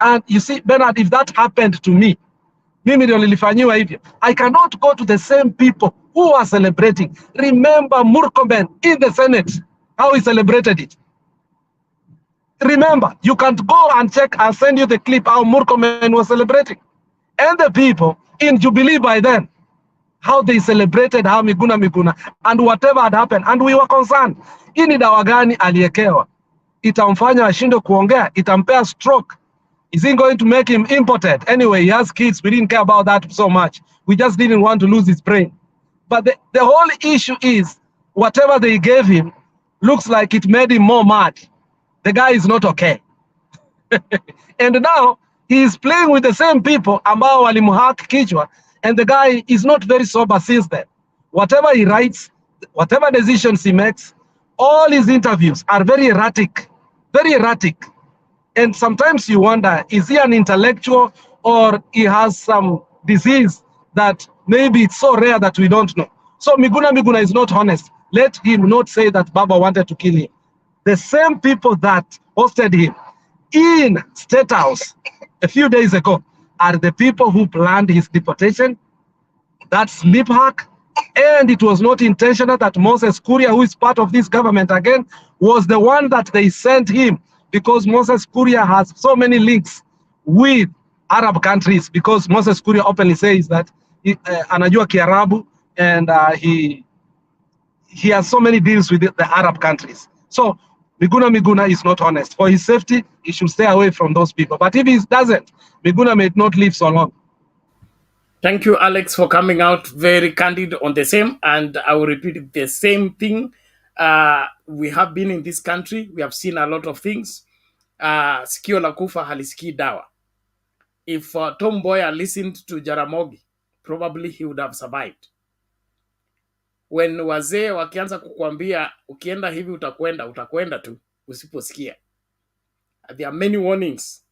And you see, Bernard, if that happened to me, mimi ndio nilifanyiwa hivyo, I cannot go to the same people who are celebrating. Remember Murkomen in the Senate, how he celebrated it. Remember, you can't go and check, I'll send you the clip how Murkomen was celebrating. And the people in Jubilee by then, how they celebrated how Miguna and whatever had happened, and we were concerned. Hii ni dawa gani aliekewa? Itamfanya ashinde kuongea, itampea stroke. Is he going to make him impotent? Anyway, he has kids. We didn't care about that so much. We just didn't want to lose his brain. But the whole issue is whatever they gave him looks like it made him more mad. The guy is not okay. And now he is playing with the same people ambao walimhack kichwa, and the guy is not very sober since then. Whatever he writes, whatever decisions he makes, all his interviews are very erratic, very erratic. And sometimes you wonder, is he an intellectual or he has some disease that maybe it's so rare that we don't know? So Miguna is not honest. Let him not say that Baba wanted to kill him. The same people that hosted him in State House a few days ago are the people who planned his deportation. That's lip hack. And it was not intentional that Moses Kuria, who is part of this government again, was the one that they sent him, because Moses Kuria has so many links with Arab countries, because Moses Kuria openly says that anajua Kiarabu, and he has so many deals with the Arab countries. So Miguna is not honest. For his safety, he should stay away from those people. But if he doesn't, Miguna may not live so long. Thank you, Alex, for coming out very candid on the same. And I will repeat the same thing. We have been in this country. We have seen a lot of things. Sikio la kufa halisikii dawa. If Tom Mboya listened to Jaramogi, probably he would have survived. When wazee wakianza kukuambia ukienda hivi utakwenda tu usiposikia. There are many warnings.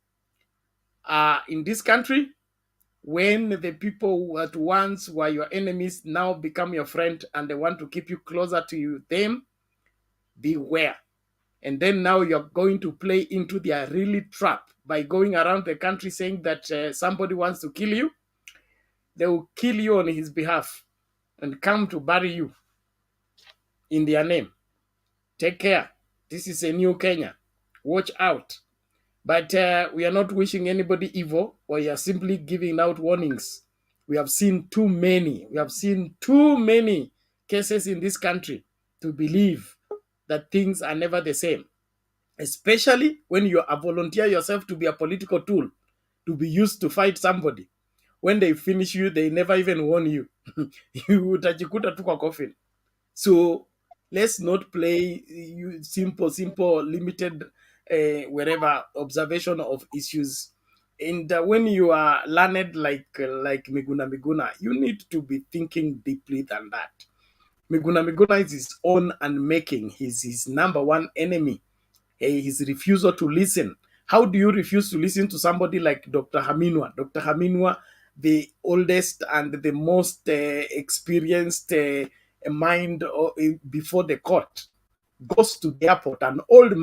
In this country, when the people who at once were your enemies now become your friend and they want to keep you closer to them, beware. And then now you're going to play into their really trap by going around the country saying that somebody wants to kill you. They will kill you on his behalf and come to bury you in their name. Take care. This is a new Kenya. Watch out. But we are not wishing anybody evil. We are simply giving out warnings. We have seen too many. We have seen too many cases in this country to believe that things are never the same. Especially when you volunteer yourself to be a political tool, to be used to fight somebody. When they finish you, they never even warn you. You utajikuta tu kwa coffin. So let's not play simple, limited, wherever observation of issues. And when you are learned like Miguna, you need to be thinking deeply than that. Miguna is his own unmaking. He's his number one enemy. His refusal to listen. How do you refuse to listen to somebody like Dr. Haminwa? Dr. Haminwa, the oldest and the most experienced mind before the court, goes to the airport. An old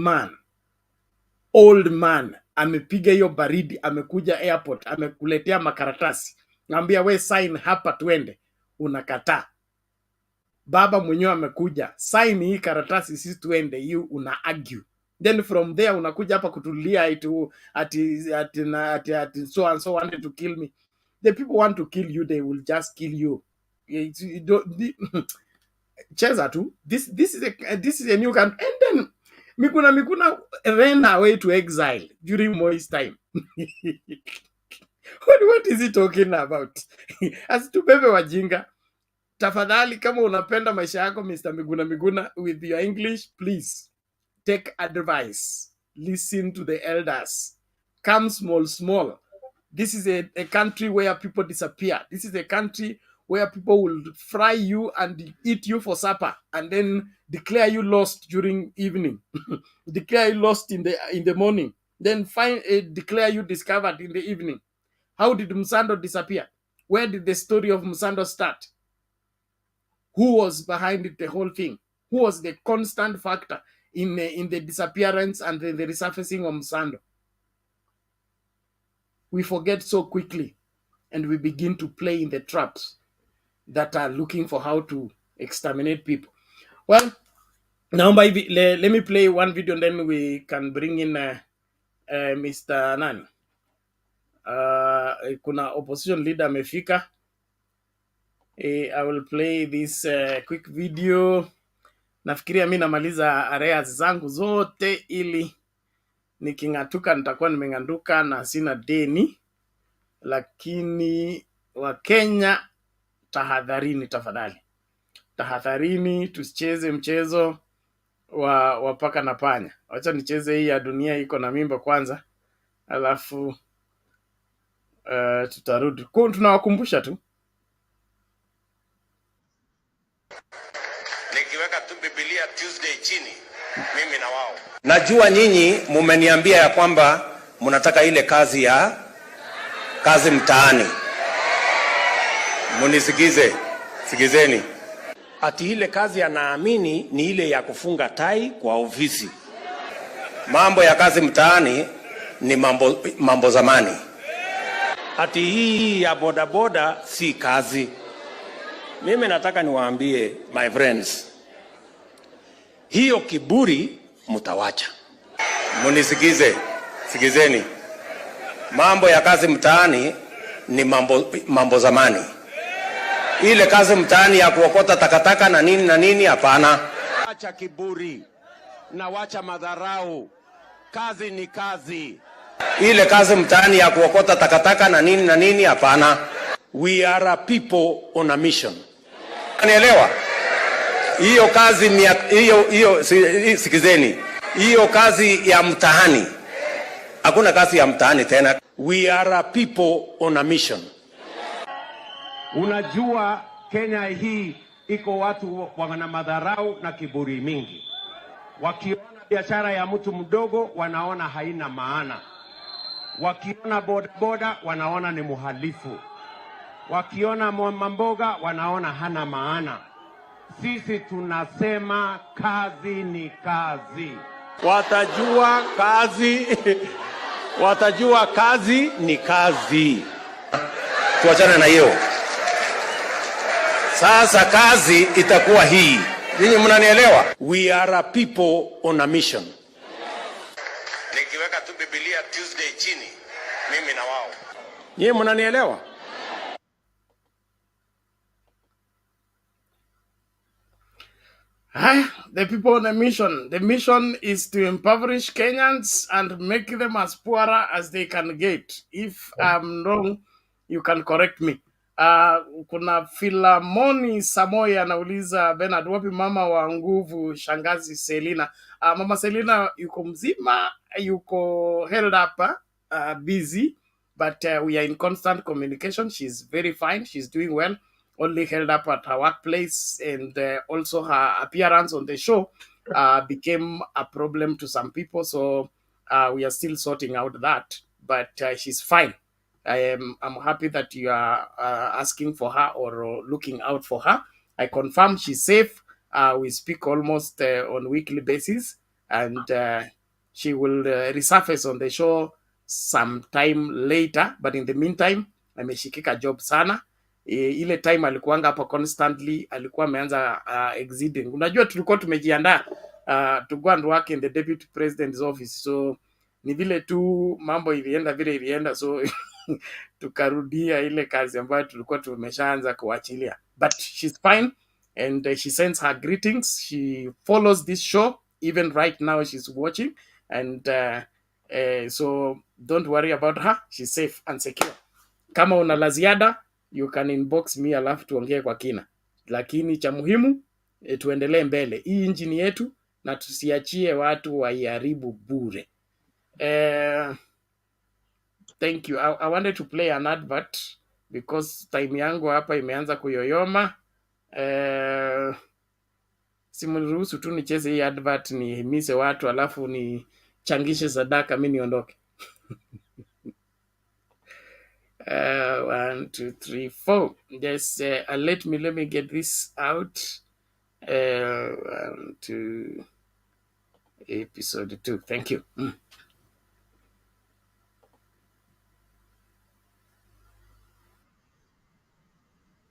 man, amepiga hiyo baridi, amekuja airport, amekuletea makaratasi, ngambia we sign hapa twende, unakataa. Baba mwenyewe amekuja, sign hii karatasi sisi twende, you una argue. Then from there unakuja hapa kutulia ati so and so wanted to kill me. The people want to kill you, they will just kill you. Cheza tu. This is a new country. And then Miguna ran away to exile during Moi's time. What is he talking about? Asitubebe wajinga. Tafadhali kama unapenda maisha yako Mr. Miguna, with your English, please take advice. Listen to the elders. Come small. This is a country where people disappear. This is a country where people will fry you and eat you for supper and then declare you lost during evening. Declare you lost in the morning. Then declare you discovered in the evening. How did Msando disappear? Where did the story of Msando start? Who was behind it, the whole thing? Who was the constant factor in the disappearance and the resurfacing of Msando? We forget so quickly and we begin to play in the traps that are looking for how to exterminate people. Well, now let me play one video and then we can bring in Mr. Nani. Kuna opposition leader amefika. I will play this quick video. Nafikiria mimi namaliza areas zangu zote ili niking'atuka nitakuwa nimeng'anduka na sina deni, lakini Wakenya tahadharini, tafadhali tahadharini, tusicheze mchezo wa paka na panya. Wacha nicheze hii ya dunia iko na mimba kwanza, alafu tutarudi. Tunawakumbusha tu, nikiweka tu Biblia Tuesday chini, mimi na wao. Najua nyinyi mumeniambia ya kwamba mnataka ile kazi mtaani. Munisikize, sikizeni. Ati ile kazi anaamini ni ile ya kufunga tai kwa ofisi. Mambo ya kazi mtaani ni mambo zamani. Ati hii ya bodaboda si kazi. Mimi nataka niwaambie my friends, hiyo kiburi mutawacha. Munisikize, sikizeni. Mambo ya kazi mtaani ni mambo zamani. Ile kazi mtaani ya kuokota takataka na nini hapana. Wacha kiburi na wacha madharau. Kazi ni kazi. Ile kazi mtaani ya kuokota takataka na nini hapana. We are a people on a mission. Unielewa? Hiyo kazi hiyo sikizeni. Hiyo kazi ya mtaani. Hakuna kazi ya mtaani tena. We are a people on a mission. Unajua Kenya hii iko watu wana madharau na kiburi mingi. Wakiona biashara ya mtu mdogo wanaona haina maana. Wakiona bodaboda wanaona ni muhalifu. Wakiona mamboga wanaona hana maana. Sisi tunasema kazi ni kazi. Watajua kazi ni kazi. Tuachane na hiyo. Sasa kazi itakuwa hii. Ninyi mnanielewa? We are a people on a mission. Nikiweka tu Biblia Tuesday chini, mimi na wao. Ninyi mnanielewa? The people on a mission. The mission is to impoverish Kenyans and make them as poorer as they can get. If I'm wrong, you can correct me. Kuna Filamoni Samoya anauliza Bernard, wapi mama wa nguvu shangazi Selina? Mama Selina yuko mzima, yuko held up, busy, but we are in constant communication. She's very fine, she's doing well. Only held up at her workplace, and also her appearance on the show became a problem to some people, so we are still sorting out that, but she's fine. I'm happy that you are asking for her or looking out for her. I confirm she's safe. We speak almost on a weekly basis, and she will resurface on the show sometime later, but in the meantime ameshikika job sana. Ile time alikuanga hapa constantly, alikuwa ameanza exceeding. Unajua tulikuwa tumejiandaa to go and work in the deputy president's office, so ni vile tu mambo ilienda vile ilienda, so tukarudia ile kazi ambayo tulikuwa tumeshaanza kuachilia, but she's fine and she sends her greetings. She follows this show even right now, she's watching, and so don't worry about her, she's safe and secure. Kama una la ziada you can inbox me, alafu tuongee kwa kina, lakini cha muhimu tuendelee mbele. Hii injini yetu na tusiachie watu waiharibu bure. Thank you. I wanted to play an advert because time yangu hapa imeanza kuyoyoma. Simruhusu tu nicheze hii advert nihimize watu alafu nichangishe sadaka mimi niondoke. 1, 2, 3, 4. Just let me get this out. 1, 2, episode 2. Thank you.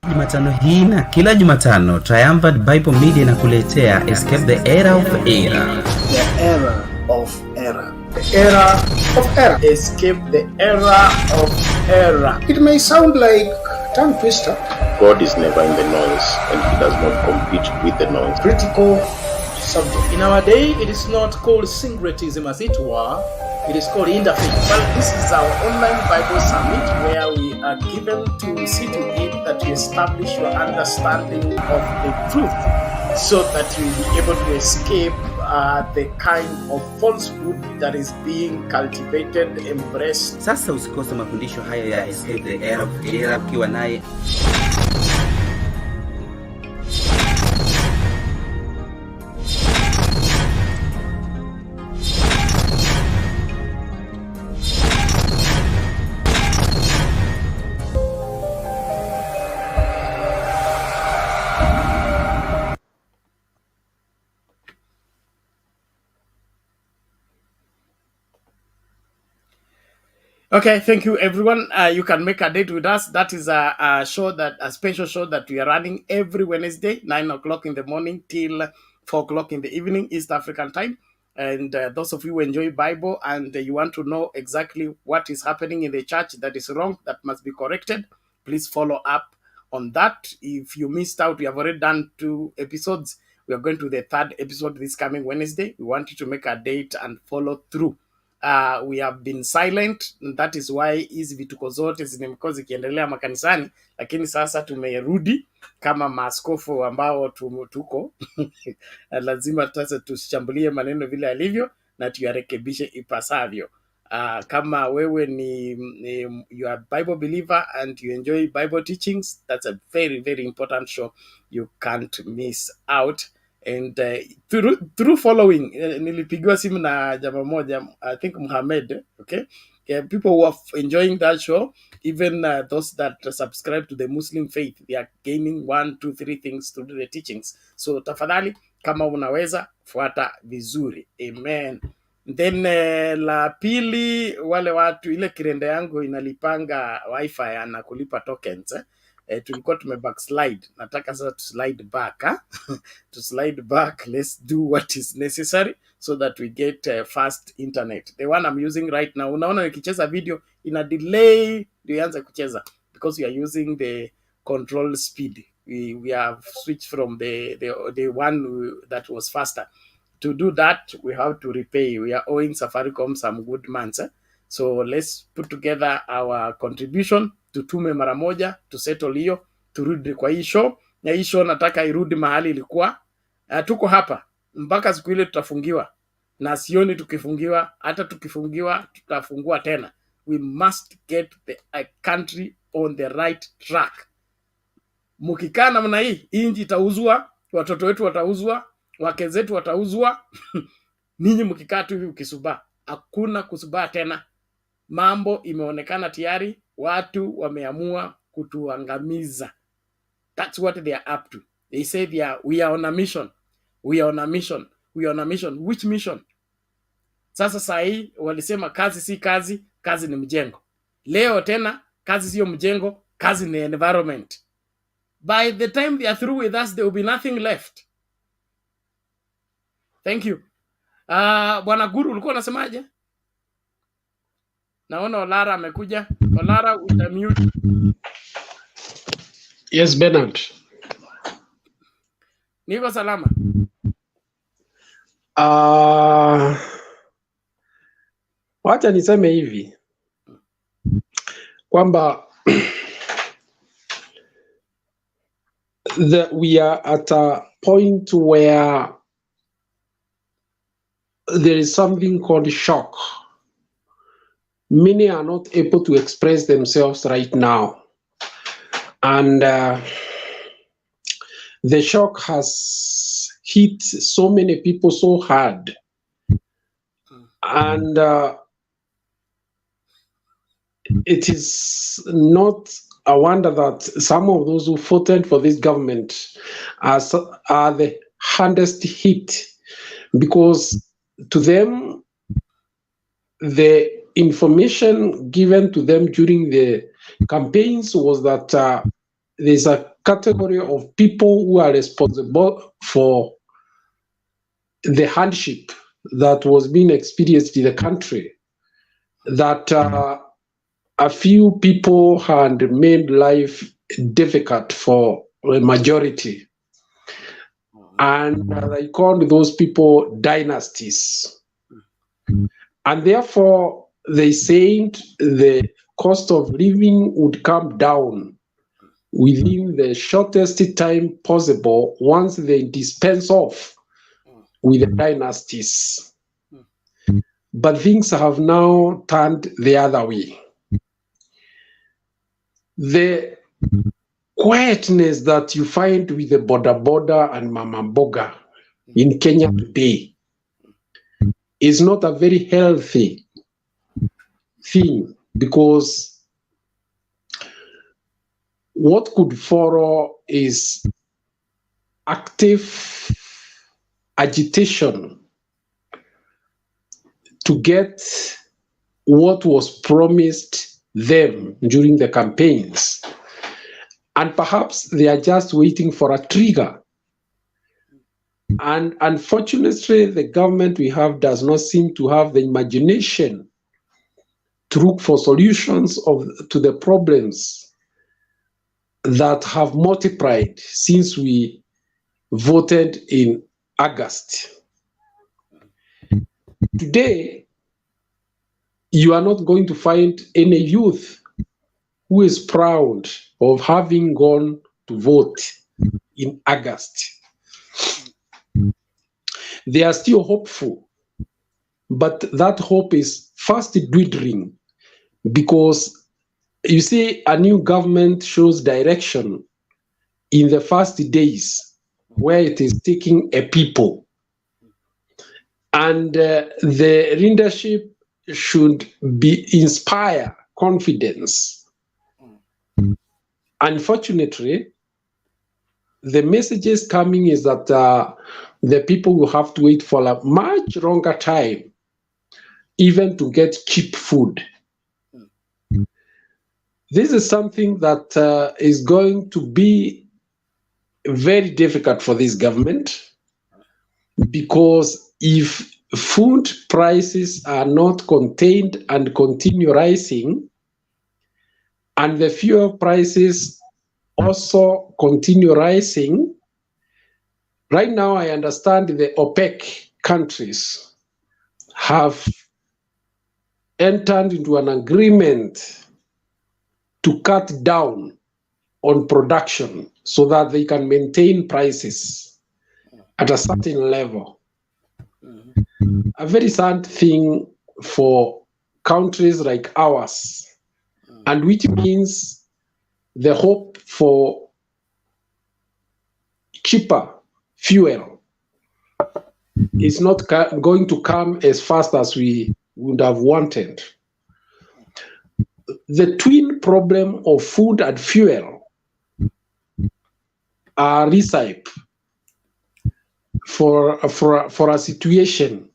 Jumatano hii na kila Jumatano KIAMBA Bible Media inakuletea Escape the Era of Error. The Era of Error. The Era of Error. Escape the Era of Error. It may sound like tongue twister. God is never in the noise and he does not compete with the noise. Critical, subject. In our day, it is not called syncretism as it were, it is called interfaith. Well, this is our online Bible summit where we are given to see to it that you establish your understanding of the truth so that you will be able to escape the kind of falsehood that is being cultivated, embraced. Sasa usikose mafundisho haya ya Escape the Era of Era ukiwa naye Okay, thank you, everyone. You can make a date with us. That is a special show that we are running every Wednesday, 9 o'clock in the morning till 4 o'clock in the evening, East African time. And those of you who enjoy Bible and you want to know exactly what is happening in the church that is wrong, that must be corrected, please follow up on that. If you missed out, we have already done 2 episodes. We are going to the 3rd episode this coming Wednesday. We want you to make a date and follow through. We have been silent, that is why hizi vituko zote zimekuwa zikiendelea makanisani, lakini sasa tumerudi kama maaskofu ambao tuko lazima sasa tushambulie maneno vile alivyo na tuyarekebishe ipasavyo. Kama wewe ni you are Bible believer and you enjoy Bible teachings, that's a very, very important show you can't miss out. And through following, nilipigiwa simu na jamaa moja, I think Muhammad, okay? Yeah, people who are enjoying that show, even those that subscribe to the Muslim faith, they are gaining 1, 2, 3 things through the teachings. So tafadhali, kama unaweza, fuata vizuri. Amen. Then la pili, wale watu, ile kirende yangu inalipanga wifi na kulipa tokens, tulikuwa backslide. Nataka sasa to slide back, to slide back. Let's do what is necessary so that we get fast internet. The one I'm using right now, unaona nikicheza video ina delay ndio ianze kucheza because we are using the control speed. We have switched from the one that was faster. To do that, we have to repay. We are owing Safaricom some good months. So let's put together our contribution, tutume mara moja, to settle hiyo, turudi kwa hii show. Na hii show nataka irudi mahali ilikuwa. Tuko hapa mpaka siku ile tutafungiwa. Na sioni tukifungiwa, hata tukifungiwa tutafungua tena. We must get the country on the right track. Mukikaa namna hii, inji itauzwa, watoto wetu watauzwa, wake zetu watauzwa. Ninyi mkikaa tu hivi ukisubaa, hakuna kusubaa tena. Mambo imeonekana tayari, watu wameamua kutuangamiza. That's what they are up to. They say we are on a mission. We are on a mission. We are on a mission. Which mission? Sasa saa hii walisema kazi si kazi, kazi ni mjengo. Leo tena kazi sio mjengo, kazi ni environment. By the time they are through with us, there will be nothing left. Thank you. Bwana Guru, ulikuwa unasemaje? Naona Olara amekuja. Olara, utamute. Yes, Bernard. Niko salama. Wacha niseme hivi kwamba we are at a point where there is something called shock. Many are not able to express themselves right now. And the shock has hit so many people so hard. And it is not a wonder that some of those who voted for this government are the hardest hit, because to them, the information given to them during the campaigns was that there's a category of people who are responsible for the hardship that was being experienced in the country, that a few people had made life difficult for the majority. and they called those people dynasties. And therefore, they said the cost of living would come down within the shortest time possible once they dispense off with the dynasties. But things have now turned the other way. The quietness that you find with the boda and mama mboga in Kenya today is not a very healthy thing, because what could follow is active agitation to get what was promised them during the campaigns. And perhaps they are just waiting for a trigger. And unfortunately, the government we have does not seem to have the imagination to look for solutions to the problems that have multiplied since we voted in August. Today, you are not going to find any youth who is proud of having gone to vote in August. They are still hopeful, but that hope is fast dwindling, because you see, a new government shows direction in the first days where it is taking a people. And the leadership should inspire confidence. Unfortunately, the messages coming is that the people will have to wait for a much longer time, even to get cheap food. This is something that is going to be very difficult for this government, because if food prices are not contained and continue rising, and the fuel prices also continue rising, right now I understand the OPEC countries have entered into an agreement to cut down on production so that they can maintain prices at a certain level. A very sad thing for countries like ours, and which means the hope for cheaper fuel is not going to come as fast as we would have wanted. The twin problem of food and fuel are recipe for a situation,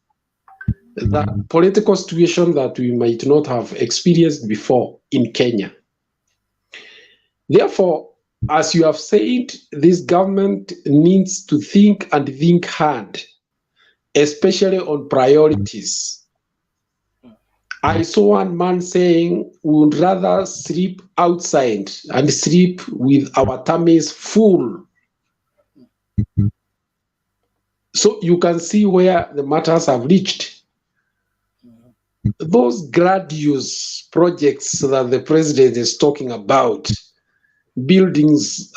that political situation that we might not have experienced before in Kenya. Therefore, as you have said, this government needs to think and think hard, especially on priorities. I saw one man saying we would rather sleep outside and sleep with our tummies full. So you can see where the matters have reached. Those grandiose projects that the president is talking about, buildings,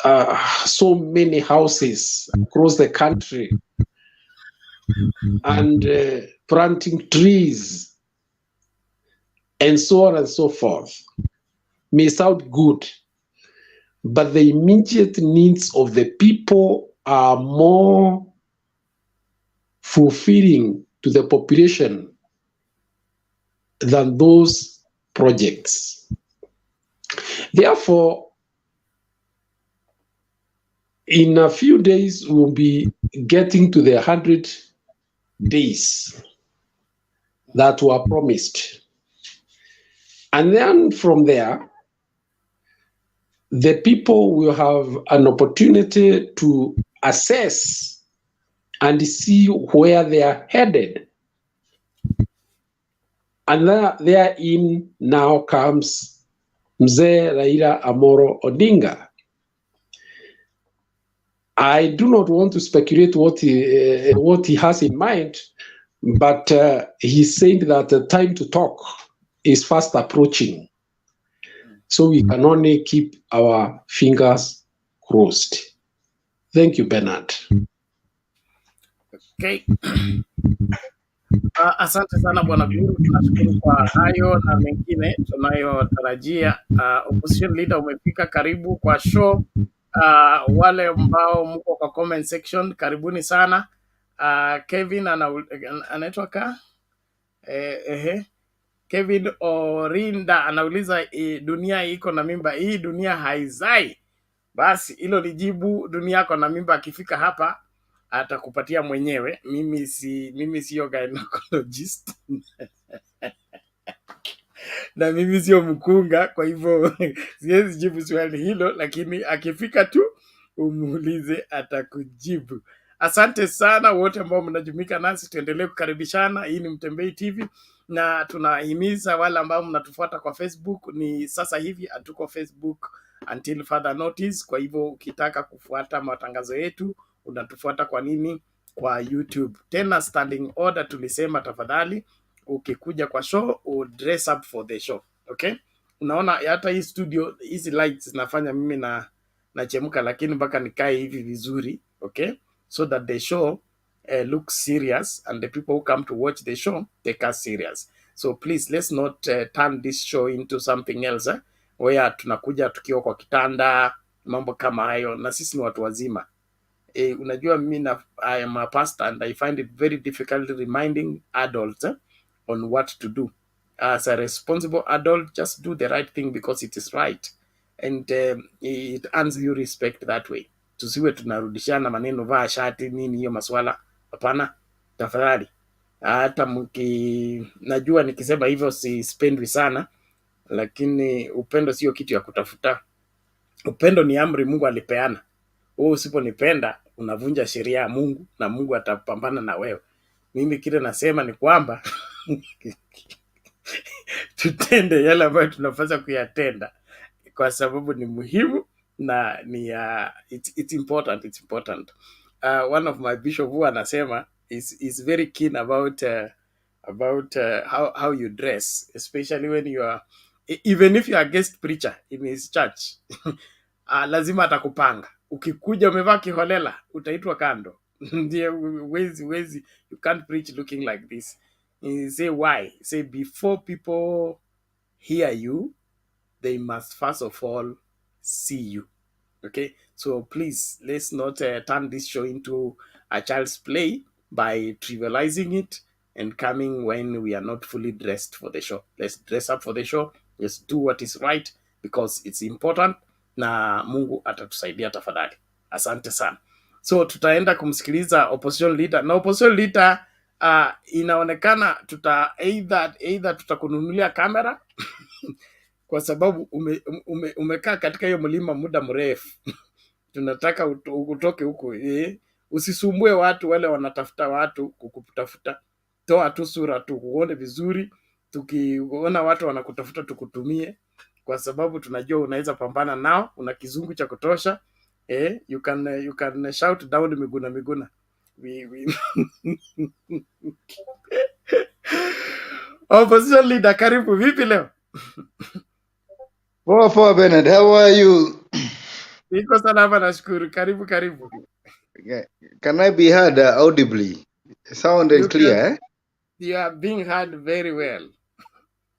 so many houses across the country, and planting trees, and so on and so forth, may sound good, but the immediate needs of the people are more fulfilling to the population than those projects. Therefore, in a few days, we'll be getting to the 100 days that were promised. And then from there, the people will have an opportunity to assess and see where they are headed. And therein now comes Mzee Raila Amolo Odinga. I do not want to speculate what he has in mind, but he's saying that the time to talk is fast approaching. So we can only keep our fingers crossed. Thank you, Bernard. Okay. Asante sana Bwana Guru, tunashukuru kwa hayo na mengine tunayotarajia. Opposition leader umefika, karibu kwa show. Wale ambao mko kwa comment section, karibuni sana. Kevin anaitwa Kevin Orinda anauliza dunia iko na mimba, hii dunia haizai. Basi hilo lijibu, dunia yako na mimba, akifika hapa atakupatia mwenyewe. Mimi sio gynecologist na mimi sio mkunga, kwa hivyo siwezi jibu swali hilo, lakini akifika tu umuulize, atakujibu. Asante sana wote ambao mnajumuika nasi, tuendelee kukaribishana. Hii ni Mtembei TV na tunahimiza wale ambao mnatufuata kwa Facebook, ni sasa hivi hatuko Facebook until further notice. Kwa hivyo ukitaka kufuata matangazo yetu unatufuata kwa nini? Kwa YouTube. Tena standing order tulisema, tafadhali ukikuja kwa show dress up for the show. Okay, unaona hata hii studio, hizi lights zinafanya mimi nachemka, lakini mpaka nikae hivi vizuri. Okay, so that the show looks serious and the people who come to watch the show take us serious. So please, let's not turn this show into something else where tunakuja tukiwa kwa kitanda, mambo kama hayo, na sisi ni watu wazima. Unajua mimi I am a pastor and I find it very difficult reminding adults on what to do. As a responsible adult, just do the right thing because it is right, and it earns you respect that way. Tusiwe tunarudishana maneno, vaa shati nini, hiyo maswala hapana, tafadhali. Hata najua nikisema hivyo sispendwi sana, lakini upendo sio kitu ya kutafuta. Upendo ni amri Mungu alipeana. Wewe usiponipenda unavunja sheria ya Mungu na Mungu atapambana na wewe. Mimi kile nasema ni kwamba tutende yale ambayo tunapaswa kuyatenda kwa sababu ni muhimu na ni it's important. One of my bishop who anasema is very keen about how you dress, especially when you are, even if you are a guest preacher in his church. Lazima atakupanga. Ukikuja umevaa kiholela utaitwa kando. Ndio wezi, you can't preach looking like this. Say why? Say before people hear you, they must first of all see you. Okay, so please, let's not turn this show into a child's play by trivializing it and coming when we are not fully dressed for the show. Let's dress up for the show. Let's do what is right because it's important, na Mungu atatusaidia tafadhali. Asante sana. So tutaenda kumsikiliza opposition leader, na opposition leader inaonekana either tutakununulia kamera kwa sababu umekaa katika hiyo mlima muda mrefu. Tunataka utoke huko, usisumbue watu wale wanatafuta watu kukutafuta. Toa tu sura tu uone vizuri, tukiona watu wanakutafuta tukutumie, kwa sababu tunajua unaweza pambana nao, una kizungu cha kutosha. You can shout down Miguna. Opposition leader, karibu. Vipi leo? Poa Bernard, how are you? Niko salama nashukuru. Karibu. Can I be heard audibly? Sound and clear, You are being heard very well.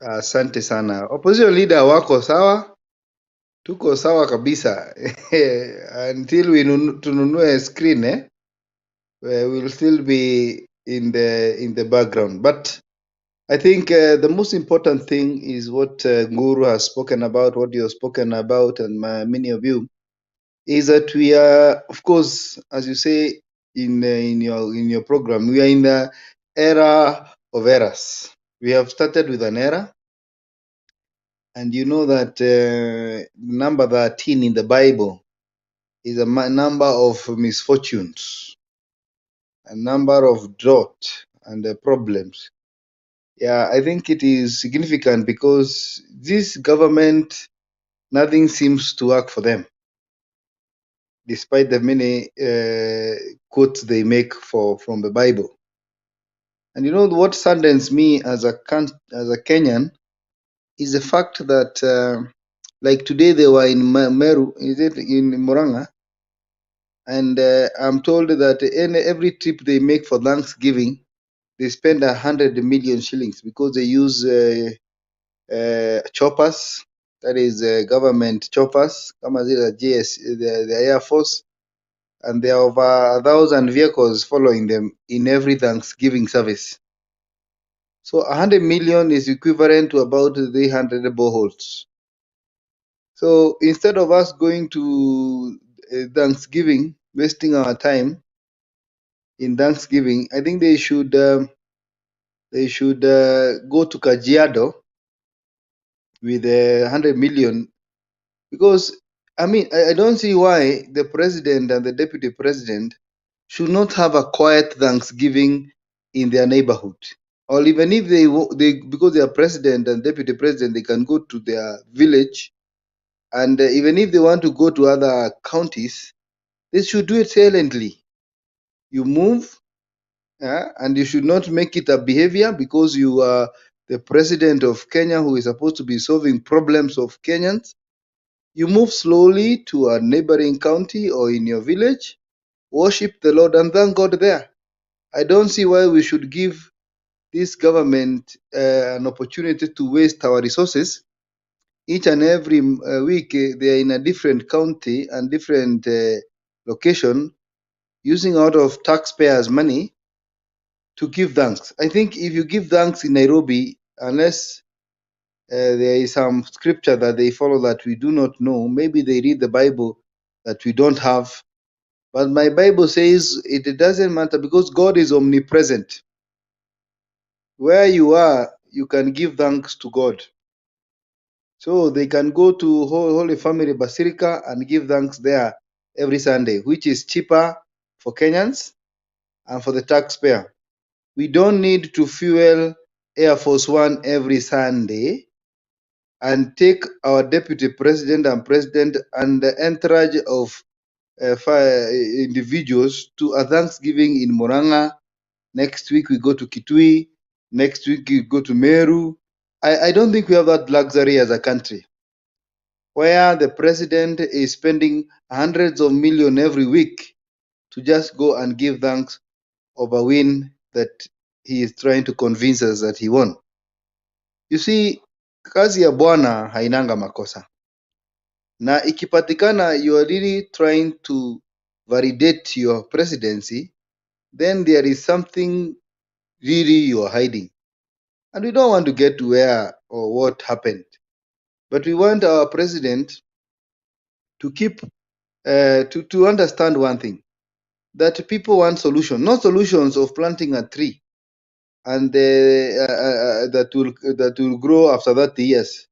Asante sana. Opposition leader wako sawa? Tuko sawa kabisa. Until we tununue screen, we will still be in the background. But I think the most important thing is what Guru has spoken about, what you have spoken about, and many of you, is that we are, of course, as you say in your program, we are in the era of eras. We have started with an era, and you know that number 13 in the Bible is a number of misfortunes, a number of drought and problems. Yeah, I think it is significant because this government, nothing seems to work for them. despite the many quotes they make from the Bible. And you know what saddens me as a Kenyan is the fact that, like today they were in Meru, is it in Moranga, and I'm told that every trip they make for Thanksgiving, they spend 100 million shillings because they use choppers, that is government choppers, kama zile the Air Force, and there are over 1,000 vehicles following them in every Thanksgiving service. So 100 million is equivalent to about 300 boreholes. So instead of us going to Thanksgiving, wasting our time in Thanksgiving, I think they should go to Kajiado with 100 million, because I mean I don't see why the president and the deputy president should not have a quiet Thanksgiving in their neighborhood, or even if they because they are president and deputy president, they can go to their village, and even if they want to go to other counties, they should do it silently. You move, and you should not make it a behavior because you are the president of Kenya who is supposed to be solving problems of Kenyans. You move slowly to a neighboring county or in your village, worship the Lord and thank God there. I don't see why we should give this government an opportunity to waste our resources. Each and every week, they are in a different county and different location, using out of taxpayers' money to give thanks. I think if you give thanks in Nairobi, unless there is some scripture that they follow that we do not know, maybe they read the Bible that we don't have. But my Bible says it doesn't matter because God is omnipresent. Where you are, you can give thanks to God. So they can go to Holy Family Basilica and give thanks there every Sunday, which is cheaper for Kenyans and for the taxpayer. We don't need to fuel Air Force One every Sunday and take our deputy president and president and the entourage of individuals to a Thanksgiving in Moranga. Next week we go to Kitui. Next week we go to Meru. I don't think we have that luxury as a country, where the president is spending hundreds of millions every week to just go and give thanks of a win that he is trying to convince us that he won. You see, kazi ya Bwana hainanga makosa, na ikipatikana you are really trying to validate your presidency, then there is something really you are hiding, and we don't want to get to where or what happened, but we want our president to keep to understand one thing, that people want solution, not solutions of planting a tree and that will grow after 30 years,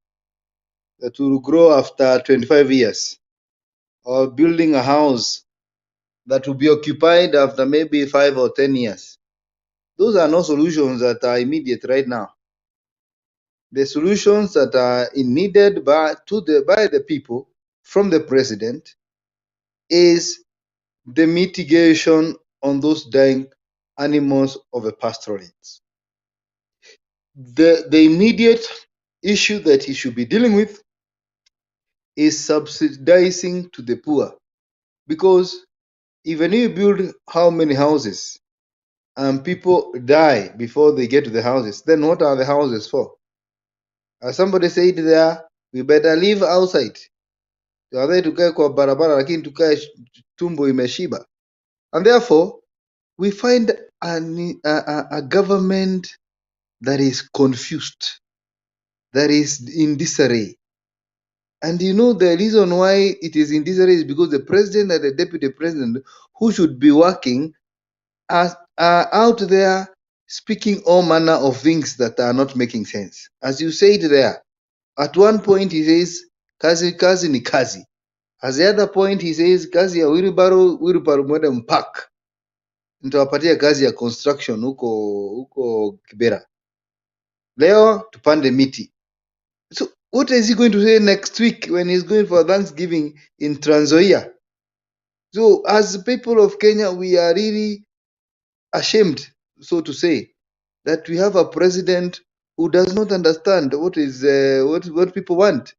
that will grow after 25 years, or building a house that will be occupied after maybe 5 or 10 years. Those are not solutions that are immediate right now. The solutions that are needed by the people from the president is the mitigation on those dying animals of the pastoralists. The immediate issue that he should be dealing with is subsidizing to the poor, because even if you build how many houses and people die before they get to the houses, then what are the houses for? As somebody said there, we better live outside. Tuanze tukae kwa barabara lakini tukae tumbo imeshiba. And therefore, we find a government that is confused, that is in disarray. And you know the reason why it is in disarray is because the president and the deputy president, who should be working, are out there speaking all manner of things that are not making sense. As you said there, at one point he says, kazi kazi ni kazi. At the other point he says, kazi ya wheelbarrow mwende mpark. Nitawapatia kazi ya construction huko Kibera. Leo tupande miti. So what is he going to say next week when he's going for Thanksgiving in Trans Nzoia? So as people of Kenya, we are really ashamed, so to say, that we have a president who does not understand what is what people want.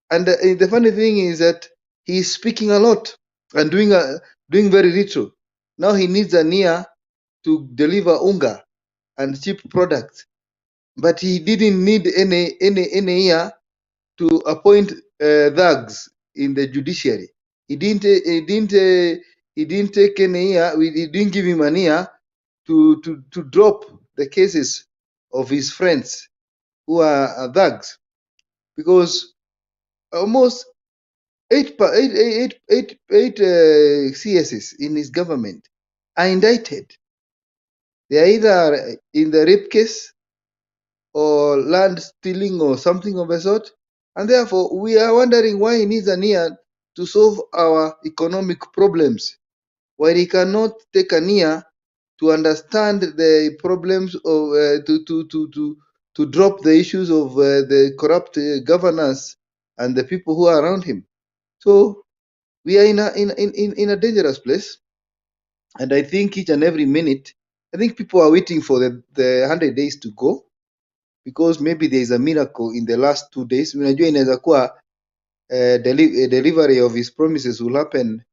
And the funny thing is that he is speaking a lot and doing very little. Now he needs an ear to deliver unga and cheap products, but he didn't need any ear to appoint thugs in the judiciary. He didn't take any ear. He didn't give him an ear to drop the cases of his friends who are thugs, because almost eight CSs in his government are indicted. They are either in the rape case or land stealing or something of the sort, and therefore we are wondering why he needs an ear to solve our economic problems, while he cannot take an ear to understand the problems of to drop the issues of the corrupt governors and the people who are around him. So we are in a dangerous place, and I think each and every minute, I think people are waiting for the 100 days to go, because maybe there is a miracle in the last 2 days. Unajua inaweza kuwa delivery of his promises will happen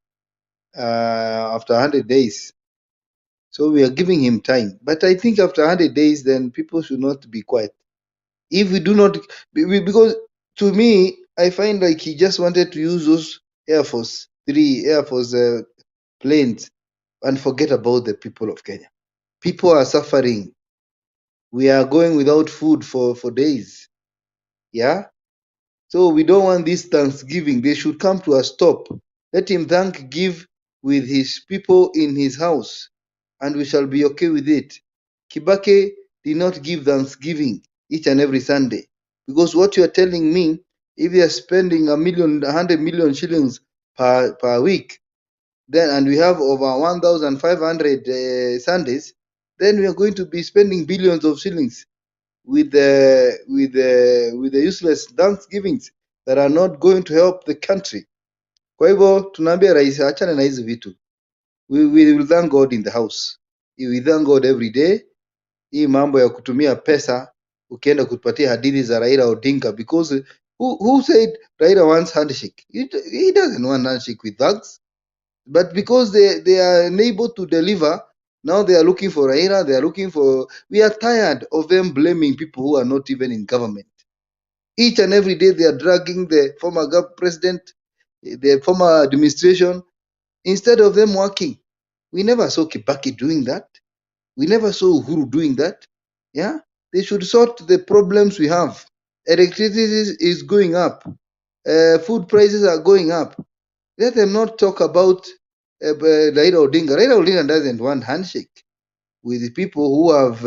after 100 days. So we are giving him time. But I think after 100 days, then people should not be quiet. If we do not, because to me, I find like he just wanted to use those Air Force planes and forget about the people of Kenya. People are suffering. We are going without food for days. Yeah. So we don't want this Thanksgiving. They should come to a stop. Let him give with his people in his house, and we shall be okay with it. Kibaki did not give Thanksgiving each and every Sunday, because what you are telling me, if you are spending 100 million shillings per week, then and we have over 1,500 Sundays, then we are going to be spending billions of shillings with the useless Thanksgivings that are not going to help the country. Kwa hivyo tunaambia rais achane na hizi vitu. We will thank God in the house. We thank God every day. Hii mambo ya kutumia pesa ukienda kupatia hadithi za Raila Odinga, because who said Raila wants handshake? He doesn't want handshake with thugs, but because they are unable to deliver, now they are looking for Raila. They are looking for. We are tired of them blaming people who are not even in government. Each and every day they are dragging the former president, the former administration, instead of them working. We never saw Kibaki doing that. We never saw Uhuru doing that. Yeah, they should sort the problems we have. Electricity is going up. Food prices are going up. Let them not talk about Raila Odinga. Raila Odinga doesn't want handshake with the people who have.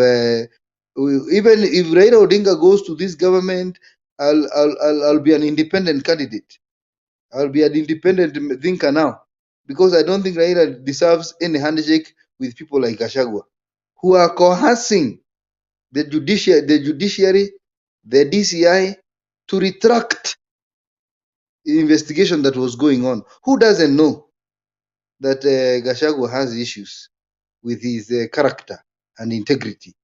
Even if Raila Odinga goes to this government, I'll be an independent candidate. I'll be an independent thinker now, because I don't think Raila deserves any handshake with people like Gachagua, who are coercing the judiciary, the DCI, to retract the investigation that was going on. Who doesn't know that Gachagua has issues with his character and integrity?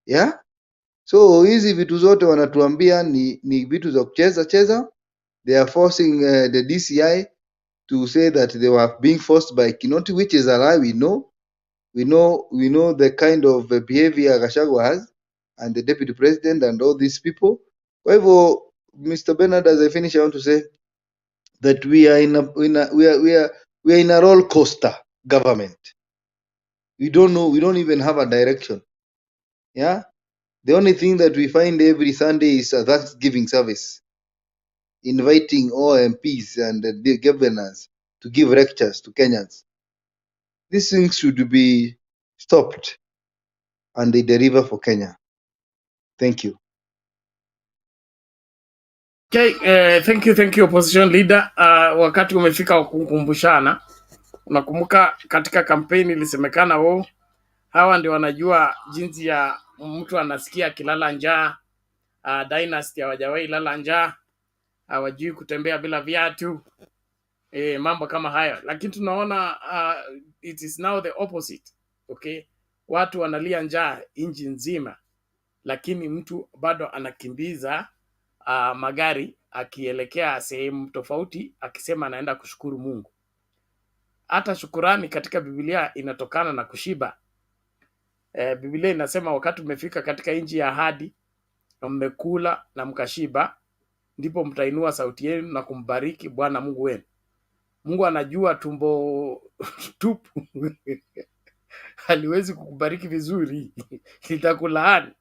Yeah. So hizi vitu zote wanatuambia ni vitu za kucheza cheza. They are forcing the DCI to say that they were being forced by Kinoti, which is a lie. We know the kind of behavior Gachagua has, and the deputy president and all these people. Kwa hivyo, Mr. Bernard, as I finish, I want to say that we are in a roller coaster government. We don't know. We don't even have a direction. Yeah. The only thing that we find every Sunday is a Thanksgiving service, inviting all MPs and the governors to give lectures to Kenyans. These things should be stopped, and they deliver for Kenya. Thank you. Okay, thank you opposition leader. Wakati umefika wa kukumbushana. Unakumbuka katika kampeni ilisemekana hawa ndio wanajua jinsi ya mtu anasikia kilala njaa. Dynasty hawajawahi lala njaa. Hawajui kutembea bila viatu. mambo kama hayo, lakini tunaona it is now the opposite. Okay, watu wanalia njaa nchi nzima, lakini mtu bado anakimbiza magari akielekea sehemu tofauti akisema anaenda kushukuru Mungu. Hata shukurani katika Biblia inatokana na kushiba. Biblia inasema wakati umefika katika nchi ya ahadi na mmekula na mkashiba, ndipo mtainua sauti yenu na kumbariki Bwana Mungu wenu. Mungu anajua tumbo tupu haliwezi kukubariki vizuri litakulaani.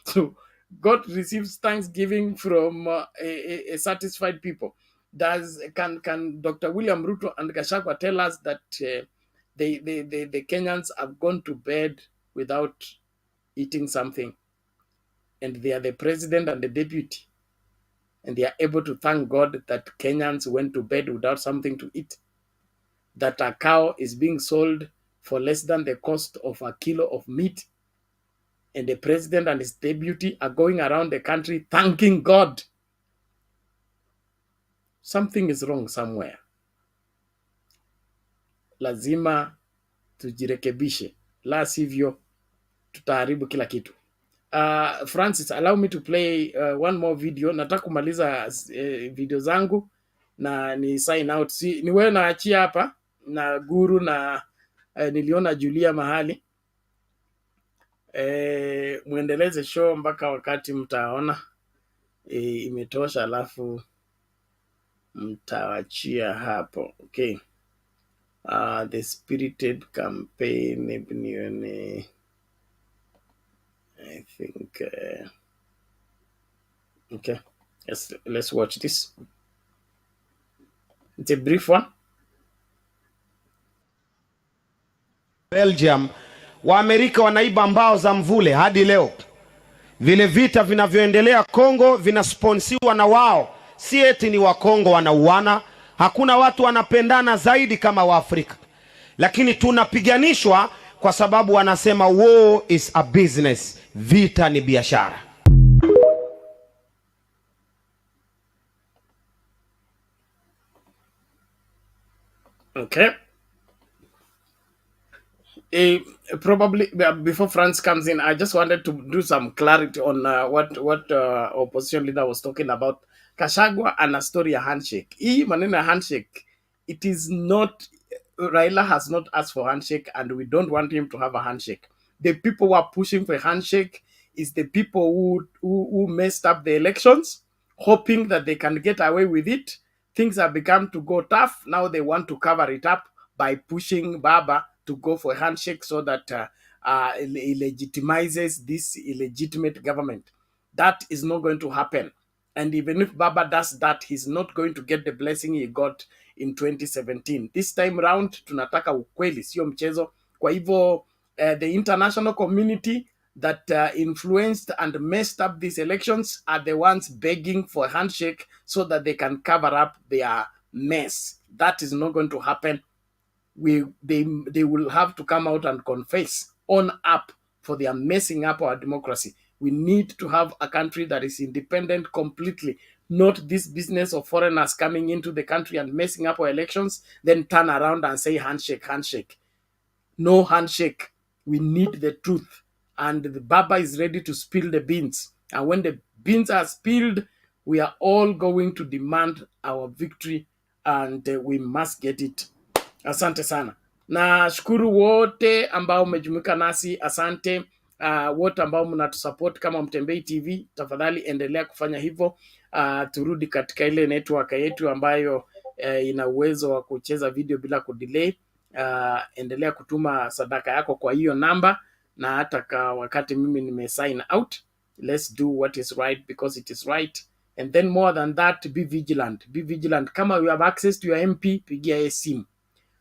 So God receives thanksgiving from a satisfied people. Can Dr. William Ruto and Gachagua tell us that the Kenyans have gone to bed without eating something, and they are the president and the deputy, and they are able to thank God that Kenyans went to bed without something to eat? That a cow is being sold for less than the cost of a kilo of meat, and the president and his deputy are going around the country thanking God. Something is wrong somewhere. Lazima tujirekebishe, la sivyo tutaharibu kila kitu. Francis, allow me to play one more video. Nataka kumaliza video zangu na ni sign out. Ni wewe naachia hapa na Guru na niliona Julia mahali. Muendeleze show mpaka wakati mtaona imetosha, alafu mtawachia hapo. Okay. The spirited campaign, I think okay, let's watch this. It's a brief one. Belgium, Waamerika wanaiba mbao za mvule hadi leo. Vile vita vinavyoendelea Kongo vinasponsiwa na wao, si eti ni wa Kongo wanauana. Hakuna watu wanapendana zaidi kama Waafrika, lakini tunapiganishwa kwa sababu wanasema war is a business, vita ni biashara. Okay. Probably before France comes in, I just wanted to do some clarity on what opposition leader was talking about. Gachagua and a story, a handshake. Hii maneno ya handshake, it is not, Raila has not asked for handshake, and we don't want him to have a handshake. The people who are pushing for a handshake is the people who messed up the elections, hoping that they can get away with it. Things have become to go tough. Now they want to cover it up by pushing Baba to go for a handshake so that it legitimizes this illegitimate government. That is not going to happen. And even if Baba does that, he's not going to get the blessing he got in 2017. This time round, tunataka ukweli, sio mchezo. Kwa hivyo, the international community that influenced and messed up these elections are the ones begging for a handshake so that they can cover up their mess. That is not going to happen. They will have to come out and confess, own up for their messing up our democracy. We need to have a country that is independent completely, not this business of foreigners coming into the country and messing up our elections, then turn around and say handshake, handshake. No handshake. We need the truth. And the Baba is ready to spill the beans. And when the beans are spilled, we are all going to demand our victory, and we must get it. Asante sana. Na shukuru wote ambao umejumuika nasi, asante. Wote ambao mnatusupport kama Mtembei TV, tafadhali endelea kufanya hivyo. Turudi katika ile network yetu ambayo ina uwezo wa kucheza video bila kudelay. Endelea kutuma sadaka yako kwa hiyo namba, na hata wakati mimi nime sign out, let's do what is right because it is right. And then more than that, be vigilant. Be vigilant. Kama you have access to your MP, pigia yeye simu.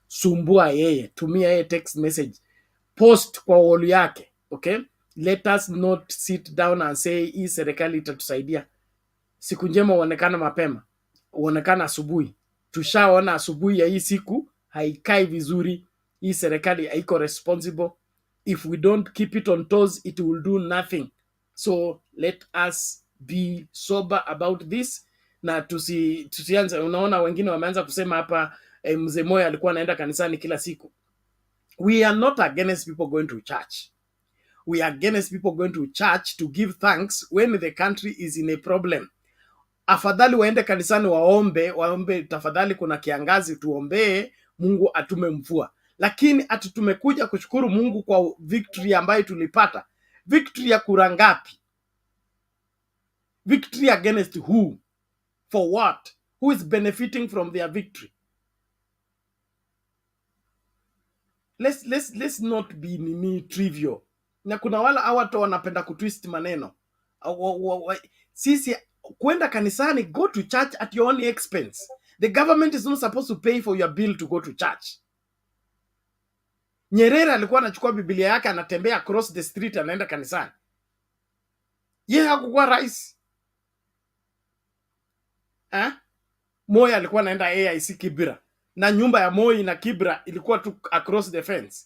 Sumbua yeye, tumia yeye text message, post kwa wall yake. Okay, let us not sit down and say hii serikali itatusaidia. Siku njema huonekana mapema, huonekana asubuhi. Tushaona asubuhi ya hii siku haikai vizuri. Hii serikali haiko responsible. If we don't keep it on toes, it will do nothing. So let us be sober about this. na tusianze. Unaona wengine wameanza kusema hapa mzee Moi alikuwa anaenda kanisani kila siku. We are not against people going to church. We are against people going to church to give thanks when the country is in a problem. Afadhali waende kanisani waombe, tafadhali kuna kiangazi, tuombee Mungu atume mvua. Lakini tumekuja kushukuru Mungu kwa victory ambayo tulipata. Victory ya kura ngapi? Victory against who? For what? Who is benefiting from their victory? Let's not be trivial. Na kuna wala watu wanapenda kutwist maneno. Sisi kwenda kanisani, go to church at your own expense. The government is not supposed to pay for your bill to go to church. Nyerere alikuwa anachukua Biblia yake anatembea across the street anaenda kanisani. Yeye hakuwa rais. Moi alikuwa anaenda AIC Kibra. Na nyumba ya Moi na Kibra ilikuwa tu across the fence.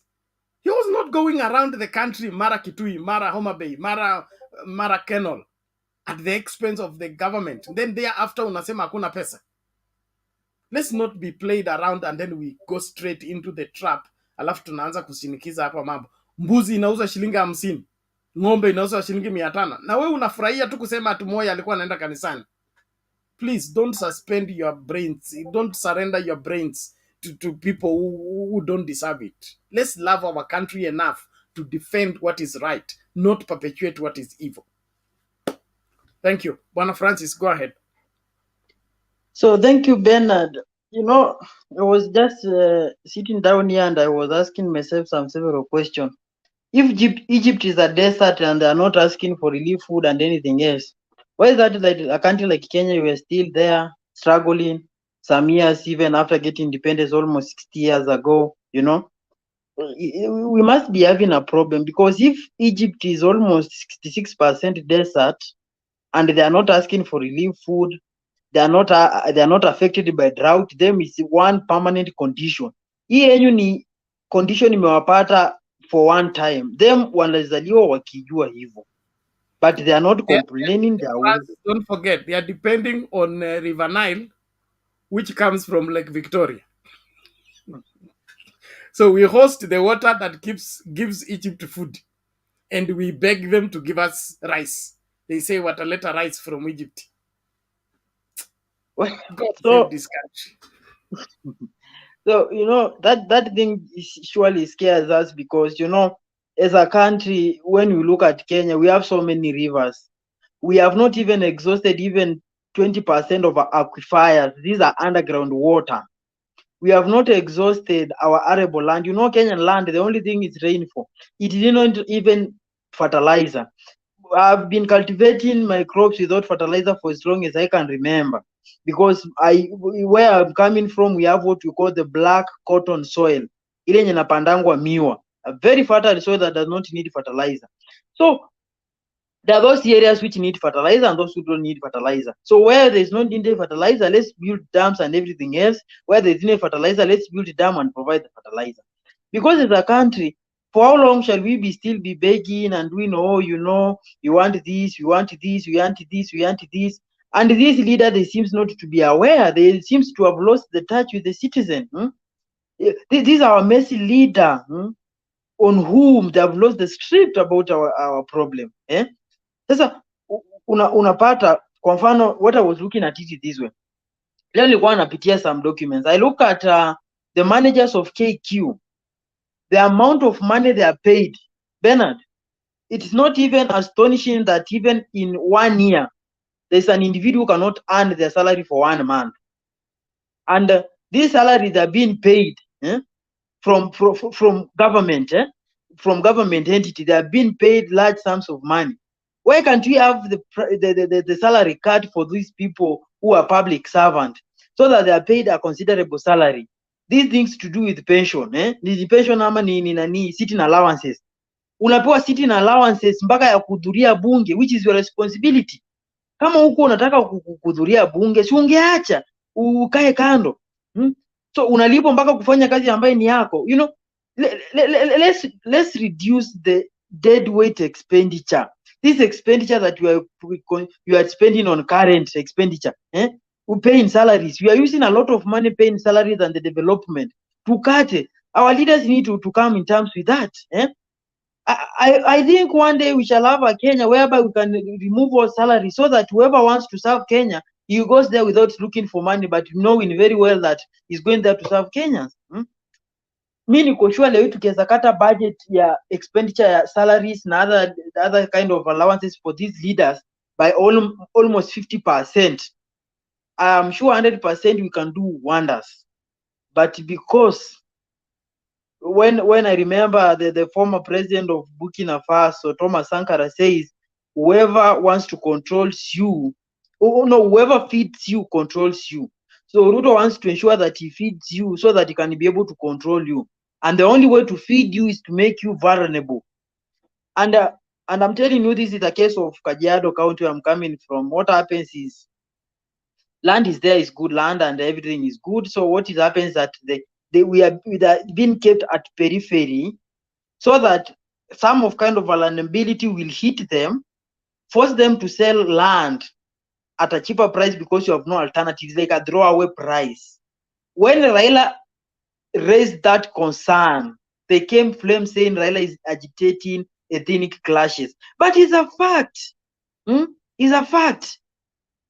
He was not going around the country, mara Kitui, mara Homa Bay, mara Kenol, at the expense of the government. Then thereafter unasema hakuna pesa. Let's not be played around and then we go straight into the trap. Alafu tunaanza kusinikiza hapa mambo. Mbuzi inauza shilingi 50. Ng'ombe inauza shilingi 500. Na wewe unafurahia tu kusema ati Moi alikuwa anaenda kanisani. Please don't suspend your brains. Don't surrender your brains to people who don't deserve it. Let's love our country enough to defend what is right, not perpetuate what is evil. Thank you. Bwana Francis, go ahead. So thank you, Bernard. You know, I was just sitting down here and I was asking myself several questions. If Egypt is a desert and they are not asking for relief food and anything else, why is that a country like Kenya, we are still there struggling some years, even after getting independence almost 60 years ago? You know, we must be having a problem, because if Egypt is almost 66% desert and they are not asking for relief food, they are not affected by drought, them is one permanent condition. Hii yenyu ni condition imewapata for one time. Them wanazaliwa wakijua hivyo. But they are not complaining. Don't forget, they are depending on River Nile, which comes from Lake Victoria. So we host the water that gives Egypt food, and we beg them to give us rice. They say wataleta rice from Egypt. God save this country. So, you know, that thing surely scares us, because, you know, as a country, when we look at Kenya, we have so many rivers. We have not even exhausted even 20% of our aquifers. These are underground water. We have not exhausted our arable land. You know, Kenyan land, the only thing is rainfall. It didn't even fertilizer. I've been cultivating my crops without fertilizer for as long as I can remember, because where I'm coming from, we have what we call the black cotton soil. Ile yenye napandangwa miwa, a very fertile soil that does not need fertilizer. So there are those areas which need fertilizer and those who don't need fertilizer. So where there's no need fertilizer, let's build dams and everything else. Where there's no fertilizer, let's build a dam and provide the fertilizer. Because as a country, for how long shall we still be begging and we know, you know, you want this, you want this, you want this, you want this. And these leaders, they seems not to be aware. They seems to have lost the touch with the citizen. These are our messy leader on whom they have lost the script about our problem. Sasa unapata kwa mfano, what I was looking at it this way. Leo nilikuwa napitia some documents. I look at the managers of KQ. The amount of money they are paid, Bernard, it's not even astonishing that even in 1 year, there's an individual who cannot earn their salary for 1 month. And these salaries are being paid from government, from government entity. They are being paid large sums of money. Why can't we have the salary cut for these people who are public servants, so that they are paid a considerable salary? These things to do with pension, ni pension ama ni sitting allowances. Unapewa sitting allowances mpaka ya kuhudhuria bunge, which is your responsibility. Kama huko unataka kuhudhuria bunge, si ungeacha ukae kando. So unalipo mpaka kufanya kazi ambayo ni yako. You know, let's reduce the dead weight expenditure. This expenditure that you are spending on current expenditure, we pay in salaries. We are using a lot of money paying salaries and the development. To cut it. Our leaders need to come in terms with that. I think one day we shall have a Kenya whereby we can remove all salaries so that whoever wants to serve Kenya, he goes there without looking for money, but knowing very well that he's going there to serve Kenyans. Mi niko sure leo tukiweza kata budget ya expenditure ya salaries na other kind of allowances for these leaders by almost 50%. I am sure 100% we can do wonders. But because when I remember the former president of Burkina Faso, Thomas Sankara, says, whoever wants to control you, whoever feeds you controls you. So Ruto wants to ensure that he feeds you so that he can be able to control you. And the only way to feed you is to make you vulnerable. And I'm telling you, this is a case of Kajiado County where I'm coming from. What happens is, land is there, is good land, and everything is good. So what happens that we are being kept at periphery, so that some of kind of vulnerability will hit them, force them to sell land at a cheaper price because you have no alternatives, like a throwaway price. When Raila raised that concern, they came flame saying Raila is agitating ethnic clashes. But it's a fact. It's a fact.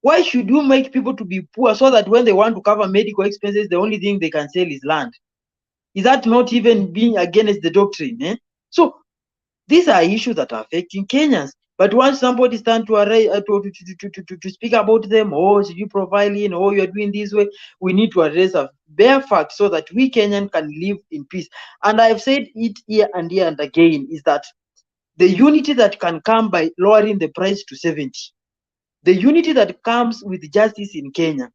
Why should you make people to be poor so that when they want to cover medical expenses, the only thing they can sell is land? Is that not even being against the doctrine? So these are issues that are affecting Kenyans. But once somebody stands to speak about them, so you profiling, you're doing this way, we need to address a bare fact so that we Kenyans can live in peace. And I've said it here and again, is that the unity that can come by lowering the price to 70, the unity that comes with justice in Kenya,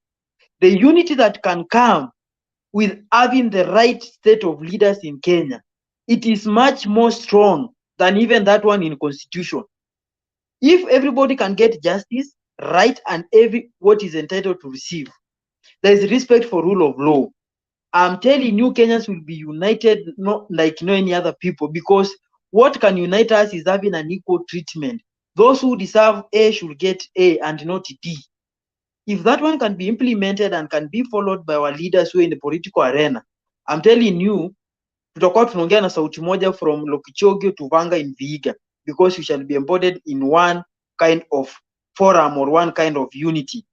the unity that can come with having the right state of leaders in Kenya, it is much more strong than even that one in constitution. If everybody can get justice, right, and what is entitled to receive, there is respect for rule of law. I'm telling you, Kenyans will be united, not like no any other people, because what can unite us is having an equal treatment. Those who deserve A should get A and not D. If that one can be implemented and can be followed by our leaders who are in the political arena, I'm telling you, tutakuwa tunaongea na sauti moja from Lokichogio to Vanga in Vihiga, because we shall be embodied in one kind of forum or one kind of unity.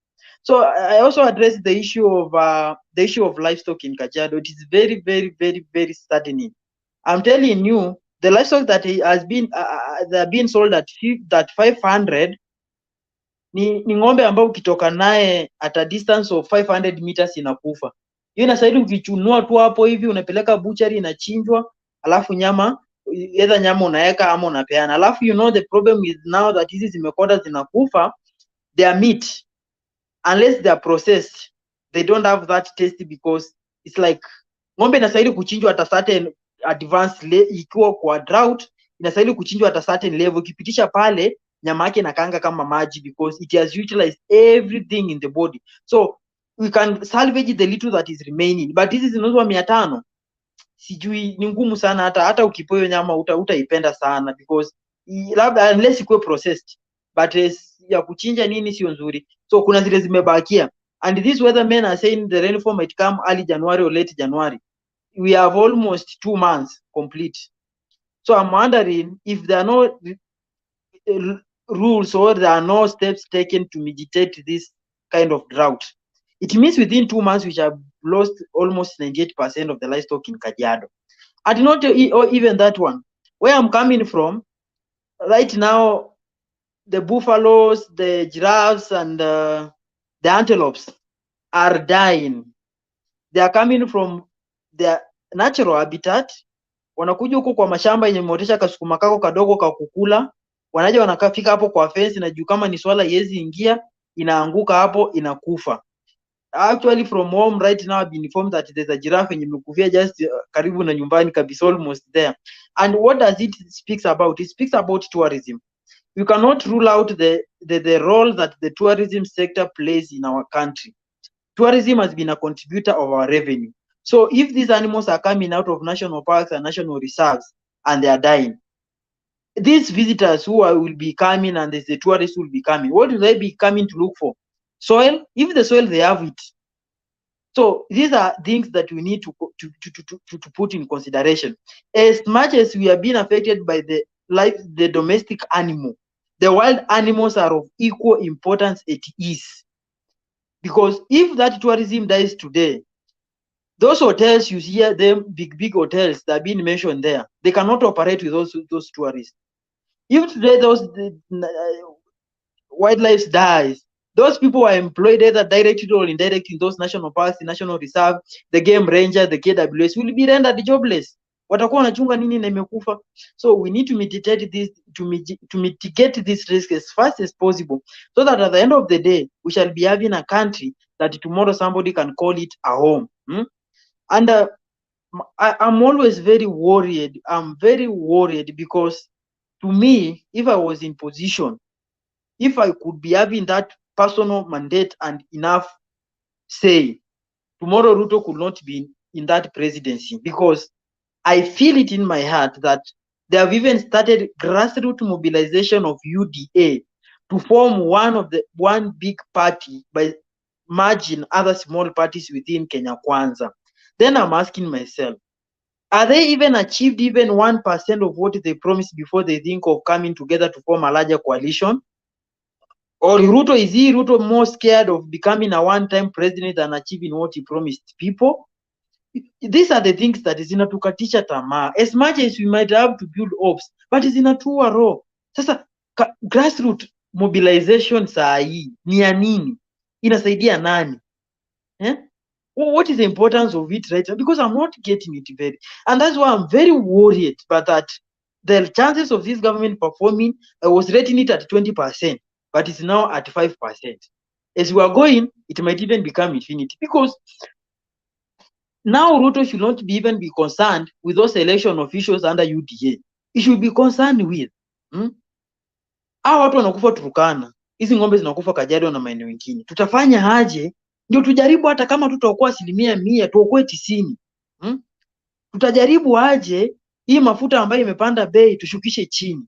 So I also addressed the issue of livestock in Kajiado. It is very, very, very, very saddening. I'm telling you, the livestock that has been they're being sold at 500 ni ng'ombe ambao ukitoka naye at a distance of 500 meters inakufa. Hiyo inastahili ukichunua tu hapo hivi unapeleka butchery inachinjwa, alafu nyama unaweka ama unapeana. Alafu the problem is now that hizi zimekoda zinakufa, their meat, unless they are processed, they don't have that taste, because it's like ng'ombe inastahili kuchinjwa at a certain advanced ikiwa kwa drought, inastahili kuchinjwa at a certain level. Ukipitisha pale nyama yake inakaanga kama maji, because it has utilized everything in the body. So we can salvage the little that is remaining, but hizi zinauzwa 500, sijui ni ngumu sana, hata ukipoyo nyama utaipenda sana, because labda unless ikuwe processed, but ya kuchinja nini sio nzuri. So kuna zile zimebakia, and these weathermen are saying the rainfall might come early January or late January. We have almost 2 months complete. So I'm wondering if there are no rules or there are no steps taken to mitigate this kind of drought. It means within 2 months we have lost almost 98% of the livestock in Kajiado. And not even that one. Where I'm coming from, right now, the buffaloes, the giraffes, and the antelopes are dying. They are coming from their natural habitat. Wanakuja huko kwa mashamba yenye umeotesha kasukuma kako kadogo ka kukula, wanaja wanakafika hapo kwa fence, na juu kama ni swala yezi ingia, inaanguka hapo inakufa. Actually from home right now I've been informed that there's a giraffe yenye imekufia just karibu na nyumbani kabisa, almost there. And what does it speaks about? It speaks about tourism. You cannot rule out the role that the tourism sector plays in our country. Tourism has been a contributor of our revenue. So if these animals are coming out of national parks and national reserves and they are dying, these visitors who will be coming and the tourists will be coming, what will they be coming to look for? soil. If the soil, they have it. So these are things that we need to put in consideration. As much as we are being affected by the domestic animal, the wild animals are of equal importance. It is, because if that tourism dies today, those hotels you hear them, big hotels that are being mentioned there, they cannot operate with those tourists. If today wildlife dies, those people are employed either directly or indirectly in those national parks, the national reserve, the game ranger, the KWS will be rendered jobless. Watakuwa wanachunga nini na imekufa? So we need to mitigate this risk as fast as possible, so that at the end of the day we shall be having a country that tomorrow somebody can call it a home. And I'm always very worried. I'm very worried because, to me, if I was in position, if I could be having that personal mandate and enough say, tomorrow Ruto could not be in that presidency, because I feel it in my heart that they have even started grassroots mobilization of UDA to form one big party by merging other small parties within Kenya Kwanza. Then I'm asking myself, are they even achieved even 1% of what they promised before they think of coming together to form a larger coalition? Or is Ruto more scared of becoming a one-time president than achieving what he promised people? These are the things that is inatukatisha tamaa. As much as we might have to build hopes, but is inatua roho. Sasa grassroots mobilization saa hii ni ya nini? Inasaidia nani? What is the importance of it right now? Because I'm not getting it very, and that's why I'm very worried. But that the chances of this government performing, I was rating it at 20%, but it's now at 5%. As we are going, it might even become infinity, because now Ruto should not even be concerned with those election officials under UDA. He should be concerned with hao watu wanakufa Turkana, hizi ng'ombe zinakufa Kajiado na maeneo mengine. Tutafanya aje ndio tujaribu, hata kama tutaokoa 100%, tuokoe 90%. Tutajaribu aje hii mafuta ambayo imepanda bei tushukishe chini.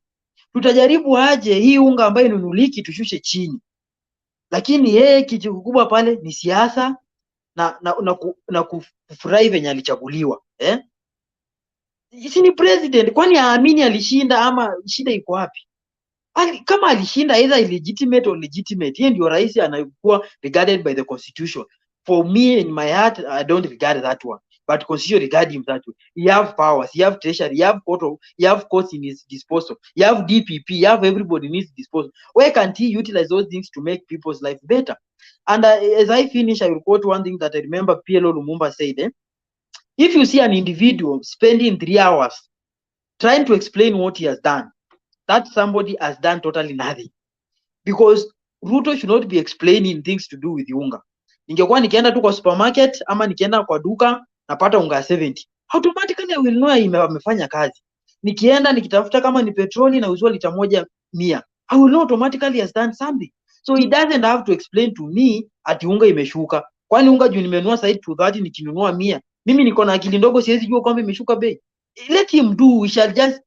Tutajaribu aje hii unga ambayo inunuliki tushushe chini. Lakini yeye kitu kikubwa pale ni siasa na kufurahi venye alichaguliwa. Si ni president, kwani aamini alishinda ama shida iko wapi? Kama alishinda either illegitimate or legitimate, yeye ndio rais anakuwa regarded by the constitution. For me, in my heart, I don't regard that one, but constitution regard him that way. He have powers, he have treasury, he have courts in his disposal, he have DPP, he have everybody in his disposal. Why can't he utilize those things to make people's life better? And as I finish, I will quote one thing that I remember PLO Lumumba said, if you see an individual spending 3 hours trying to explain what he has done, that somebody has done totally nothing. Because Ruto should not be explaining things to do with unga. Ningekuwa nikienda tu kwa supermarket ama nikienda kwa duka napata unga 70, automatically I will know amefanya kazi. Nikienda nikitafuta kama ni petroli na uzwa lita 100, I will know automatically he has done something. So he doesn't have to explain to me ati unga imeshuka. Kwani unga juu nimenunua side to 30 nikinunua 100, mimi niko na akili ndogo siwezi jua kwamba imeshuka bei. Let him do. We shall just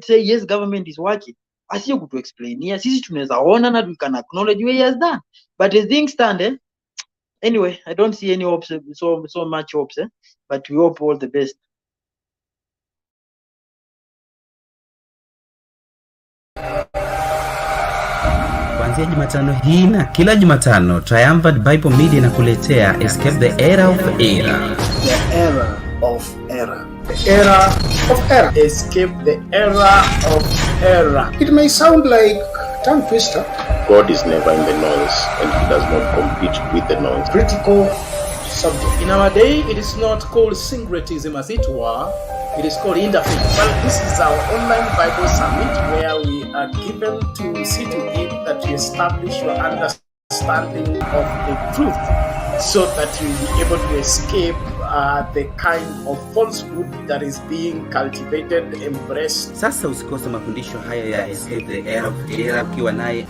say yes, government is working. Asiyo kutu explainia, sisi tunaweza ona na we can acknowledge what he has done. But as things stand, anyway, I don't see any hopes, so much hopes, but we hope all the best. Kuanzia Jumatano hii na kila Jumatano, Triumphant Bible Media inakuletea Escape the Era of Error. The Era of Error. The Era of Error. Escape the Era of Error. It may sound like tongue twister. God is never in the noise, and he does not compete with the noise. Critical subject. In our day, it is not called syncretism as it were, it is called interfaith. Well, this is our online Bible summit where we are given to see to it that you establish your understanding of the truth so that you will be able to escape the kind of falsehood that is being cultivated, embraced. Sasa usikose mafundisho haya ya Escape the Era of Error ukiwa naye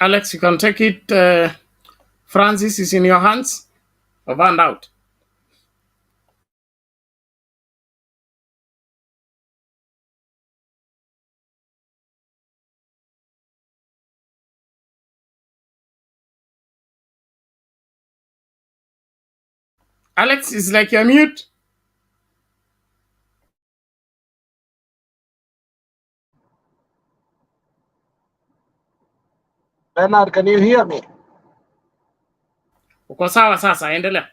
Alex, you can take it. Francis is in your hands. Over and out. Alex, is like you're mute. Bernard, can you hear me? Uko sawa sasa, endelea.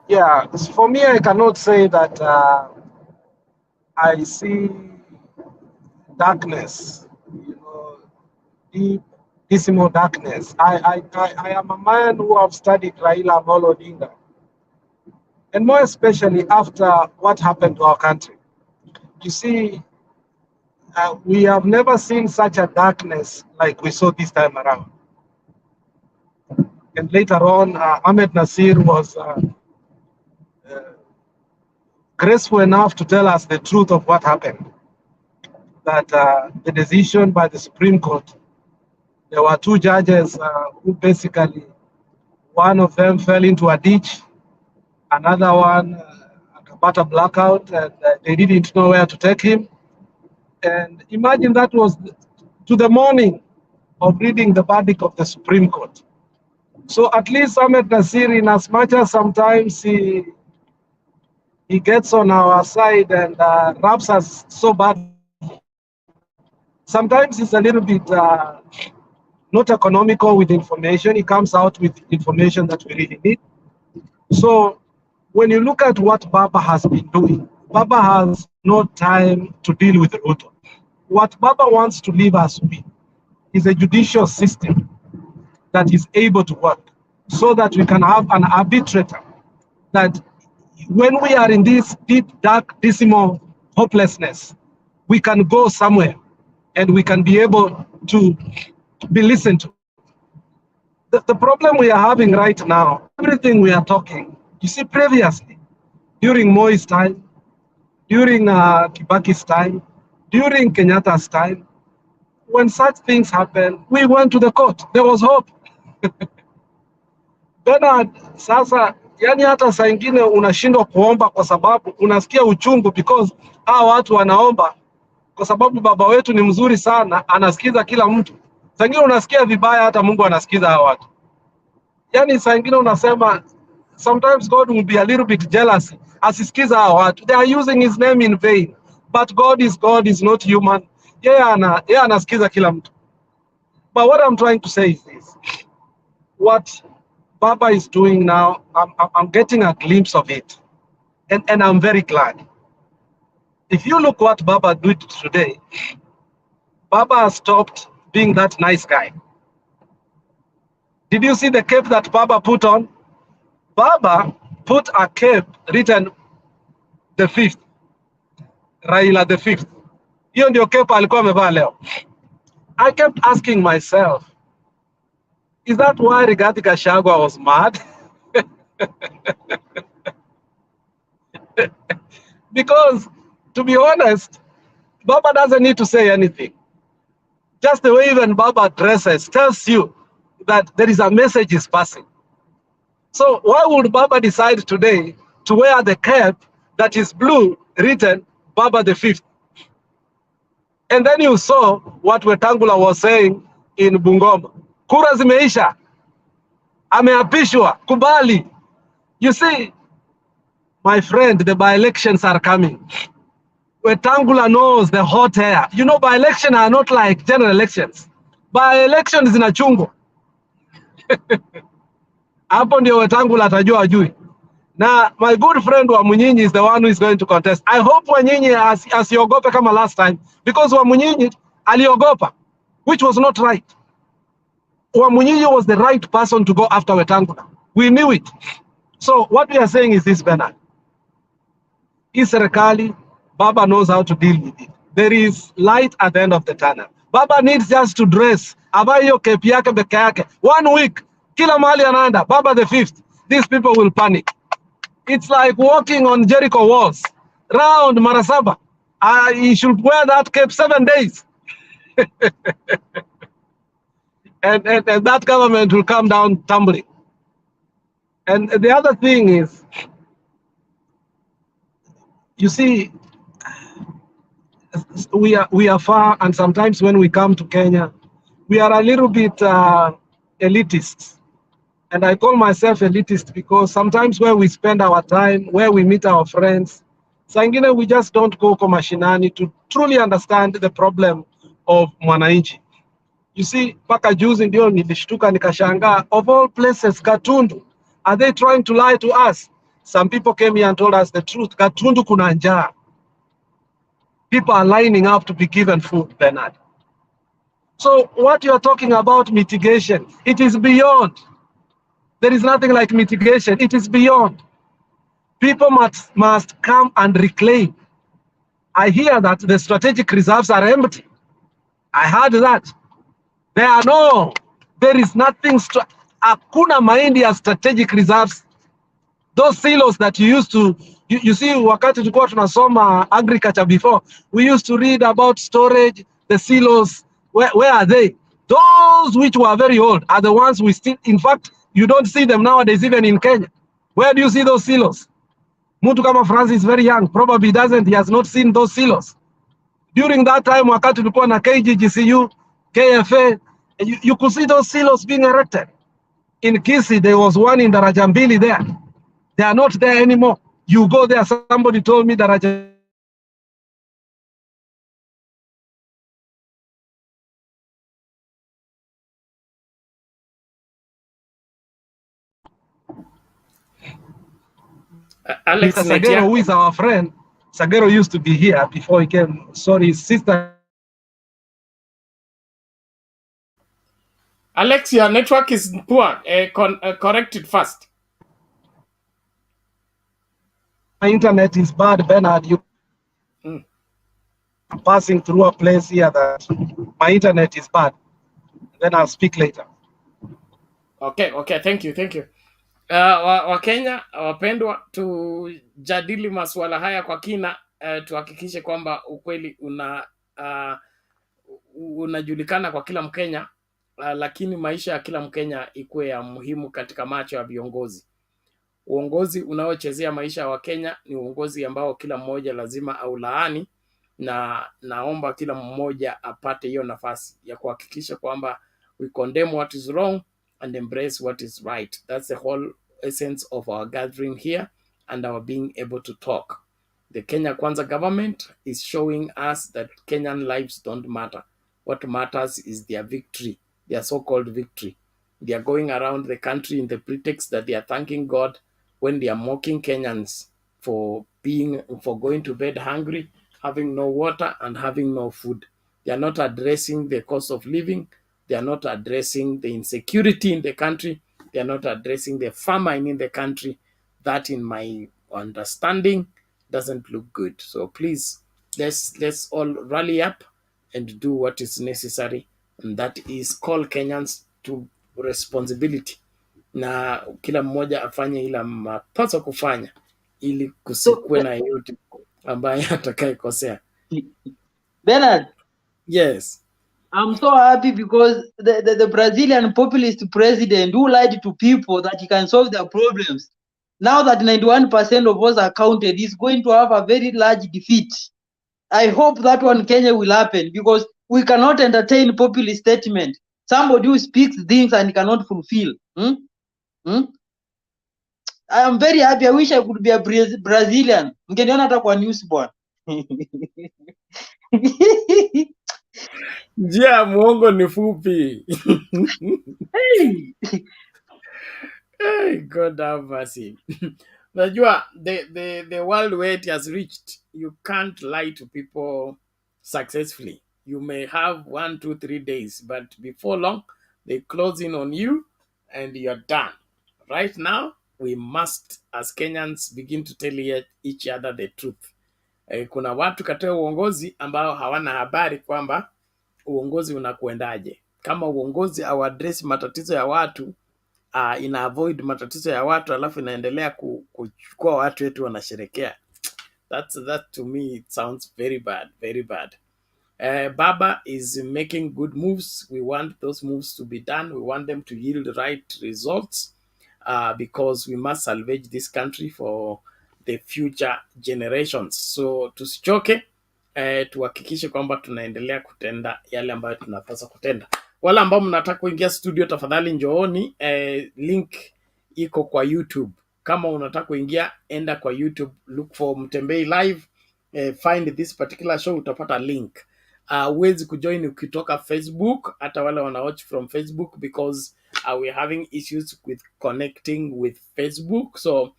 Yeah, for me, I cannot say that I see darkness, deep, dismal darkness. I am a man who have studied Raila Odinga, and more especially after what happened to our country. You see, we have never seen such a darkness like we saw this time around. And later on, Ahmed Nasir was graceful enough to tell us the truth of what happened. That the decision by the Supreme Court, there were two judges who basically, one of them fell into a ditch, another one got a blackout, and they didn't know where to take him. And imagine that was to the morning of reading the verdict of the Supreme Court. So at least Ahmed Nasir, in as much as sometimes he gets on our side and raps us so bad, sometimes he's a little bit not economical with information. He comes out with information that we really need. So when you look at what Baba has been doing, Baba has no time to deal with Ruto. What Baba wants to leave us with is a judicial system that is able to work so that we can have an arbitrator that when we are in this deep, dark, dismal hopelessness, we can go somewhere and we can be able to be listened to. The problem we are having right now, everything we are talking, you see, previously, during Moi's time, during Kibaki's time, during Kenyatta's time, when such things happened, we went to the court. There was hope. Bernard, sasa, yani hata saa ingine unashindwa kuomba kwa sababu unasikia uchungu because hawa watu wanaomba kwa sababu baba wetu ni mzuri sana, anasikiza kila mtu. Saa ingine unasikia vibaya hata Mungu anasikiza hawa watu. Yani saa ingine unasema sometimes God will be a little bit jealous. Asisikiza hawa watu. They are using his name in vain. But God is not human. Yeye anasikiza kila mtu. But what I'm trying to say is this. What Baba is doing now, I'm getting a glimpse of it. And I'm very glad. If you look what Baba did today, Baba has stopped being that nice guy. Did you see the cape that Baba put on? Baba put a cape written the 5th, Raila the 5th. Hiyo ndio cape alikuwa amevaa leo. I kept asking myself, is that why Rigathi Gachagua was mad? Because, to be honest, Baba doesn't need to say anything. Just the way even Baba dresses tells you that there is a message is passing. So why would Baba decide today to wear the cap that is blue, written Baba the 5th? And then you saw what Wetangula was saying in Bungoma. Kura zimeisha. Ameapishwa. Kubali. You see, my friend, the by-elections are coming. Wetangula knows the hot air. You know, by-elections are not like general elections. By-elections in a chungo. Hapo ndio Wetangula atajua ajui. Now, my good friend Wamunyinyi is the one who is going to contest. I hope Wanyinyi asiogope kama last time, because Wamunyinyi aliogopa, which was not right. Wamunyinyi was the right person to go after Wetangula. We knew it. So what we are saying is this, Bernard. Hii serikali, Baba knows how to deal with it. There is light at the end of the tunnel. Baba needs just to dress. Avae hiyo kepi yake beke yake. 1 week, kila mahali anaenda, Baba the 5th. These people will panic. It's like walking on Jericho walls. Round Marasaba. He should wear that cape 7 days. and that government will come down tumbling. And the other thing is, you see, we are far, and sometimes when we come to Kenya, we are a little bit elitist. And I call myself elitist because sometimes where we spend our time, where we meet our friends, sangine we just don't go kwa mashinani to truly understand the problem of mwananchi. You see, mpaka juzi ndio nilishtuka nikashangaa, of all places, Gatundu, are they trying to lie to us? Some people came here and told us the truth. Gatundu kuna njaa. People are lining up to be given food, Bernard. So what you are talking about mitigation, it is beyond. There is nothing like mitigation. It is beyond. People must come and reclaim. I hear that the strategic reserves are empty. I heard that. There is nothing, hakuna mahindi ya strategic reserves. Those silos that you used to, you see, wakati tulikuwa tunasoma agriculture before, we used to read about storage, the silos, where are they? Those which were very old are the ones we still, in fact, you don't see them nowadays even in Kenya. Where do you see those silos? Mtu kama Francis is very young, probably he has not seen those silos. During that time, wakati tulikuwa na KGGCU, KFA, you could see those silos being erected. In Kisii, there was one in Darajambili there. They are not there anymore. You go there, somebody told me that Alex Mr. Sagero, who is our friend, Sagero used to be here before he came. Sorry, his sister. Alex, your network is poor. Correct it fast. My internet is bad, Bernard. I'm passing through a place here that my internet is bad. Then I'll speak later. Okay, thank you. Wakenya wapendwa, tujadili masuala haya kwa kina, tuhakikishe kwamba ukweli unajulikana kwa kila Mkenya, lakini maisha ya kila Mkenya ikuwe ya muhimu katika macho ya viongozi. Uongozi unaochezea maisha ya Wakenya ni uongozi ambao kila mmoja lazima aulaani, na naomba kila mmoja apate hiyo nafasi ya kuhakikisha kwamba we condemn what is wrong and embrace what is right. That's the whole essence of our gathering here and our being able to talk. The Kenya Kwanza government is showing us that Kenyan lives don't matter. What matters is their victory, their so-called victory. They are going around the country in the pretext that they are thanking God when they are mocking Kenyans for going to bed hungry, having no water and having no food. They are not addressing the cost of living. They are not addressing the insecurity in the country. They are not addressing the famine in the country. That, in my understanding, doesn't look good. So please, let's all rally up and do what is necessary, and that is call Kenyans to responsibility, na kila mmoja afanye ila mapaswa kufanya ili kusikue na yeyote ambaye atakayekosea. Bernard. Yes. I'm so happy because the Brazilian populist president who lied to people that he can solve their problems, now that 91% of us are counted, is going to have a very large defeat. I hope that one Kenya will happen because we cannot entertain populist statement. Somebody who speaks things and cannot fulfill. I am very happy. I wish I could be a Brazilian. Mngeniona hata kwa news bwana. Njia muongo ni fupi. Hey, God have mercy. Najua the world where it has reached, you can't lie to people successfully. You may have 1, 2, 3 days, but before long, they close in on you and you're done. Right now, we must, as Kenyans, begin to tell each other the truth. Kuna watu katika uongozi ambao hawana habari kwamba uongozi unakuendaje. Kama uongozi au address matatizo ya watu, ina avoid matatizo ya watu alafu inaendelea kuchukua watu wetu wanasherekea. That to me it sounds very bad, very bad. Baba is making good moves. We want those moves to be done. We want them to yield the right results because we must salvage this country for the future generations. So tusichoke, tuhakikishe kwamba tunaendelea kutenda yale ambayo tunapaswa kutenda. Wale ambao mnataka kuingia studio, tafadhali njooni. Link iko kwa YouTube. Kama unataka kuingia, enda kwa YouTube, look for Mtembei Live, find this particular show, utapata link. Huwezi kujoin ukitoka Facebook, hata wale wanawatch from Facebook, because we're having issues with connecting with Facebook. So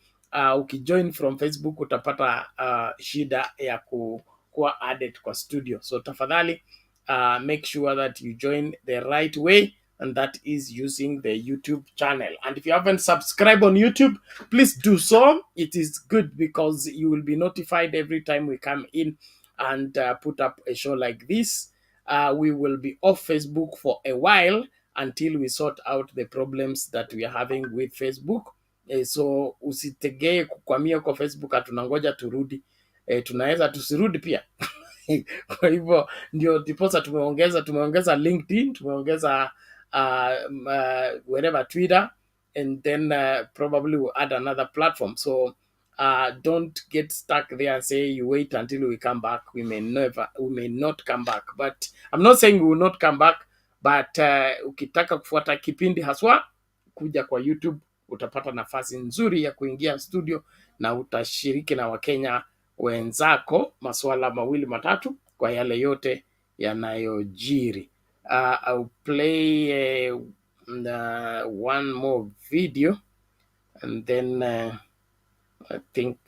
ukijoin from Facebook utapata shida ya kuwa added kwa studio. So tafadhali make sure that you join the right way, and that is using the YouTube channel. And if you haven't subscribed on YouTube, please do so. It is good because you will be notified every time we come in and put up a show like this. We will be off Facebook for a while until we sort out the problems that we are having with Facebook. So usitegee kukwamia kwa Facebook atunangoja turudi. Tunaweza tusirudi pia. Kwa hivyo ndio diposa tumeongeza LinkedIn, tumeongeza wherever Twitter, and then probably we'll add another platform. So don't get stuck there and say you wait until we come back. We may not come back, but I'm not saying we will not come back, but ukitaka kufuata kipindi haswa, kuja kwa YouTube, utapata nafasi nzuri ya kuingia studio na utashiriki na Wakenya wenzako masuala mawili matatu kwa yale yote yanayojiri. I'll play one more video and then I think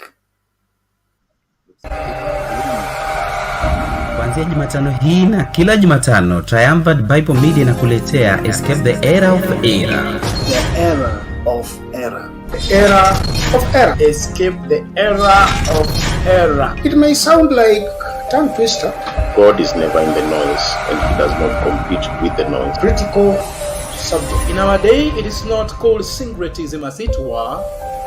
Kuanzia Jumatano hii na kila Jumatano, Triumphant Bible Media inakuletea Escape the Era of Error. The Era of Error. The Era of Error. Escape the Era of Error. It may sound like tongue twister. God is never in the noise, and he does not compete with the noise. Critical subject. In our day, it is not called syncretism as it were,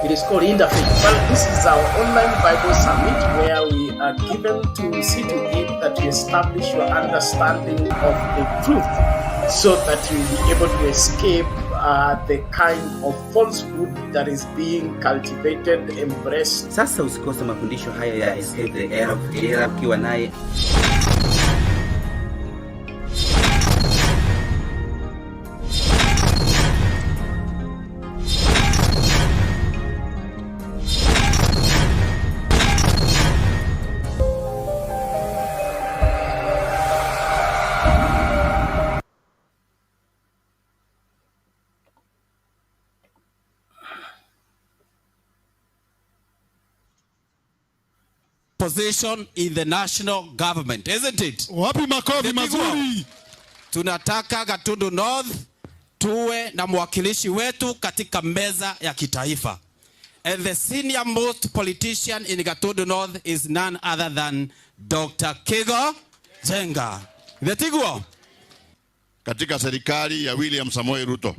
it is called interfaith. Well, this is our online Bible summit where we are given to see to it that you establish your understanding of the truth so that you will be able to escape the kind of falsehood that is being cultivated, embraced. Sasa usikose mafundisho haya ya Escape the Era of Error ukiwa naye position in the national government, isn't it? Wapi makofi mazuri. Tunataka Gatundu North tuwe na mwakilishi wetu katika meza ya kitaifa. And the senior most politician in Gatundu North is none other than Dr. Kigo Jenga. Tiguo. Katika serikali ya William Samoei Ruto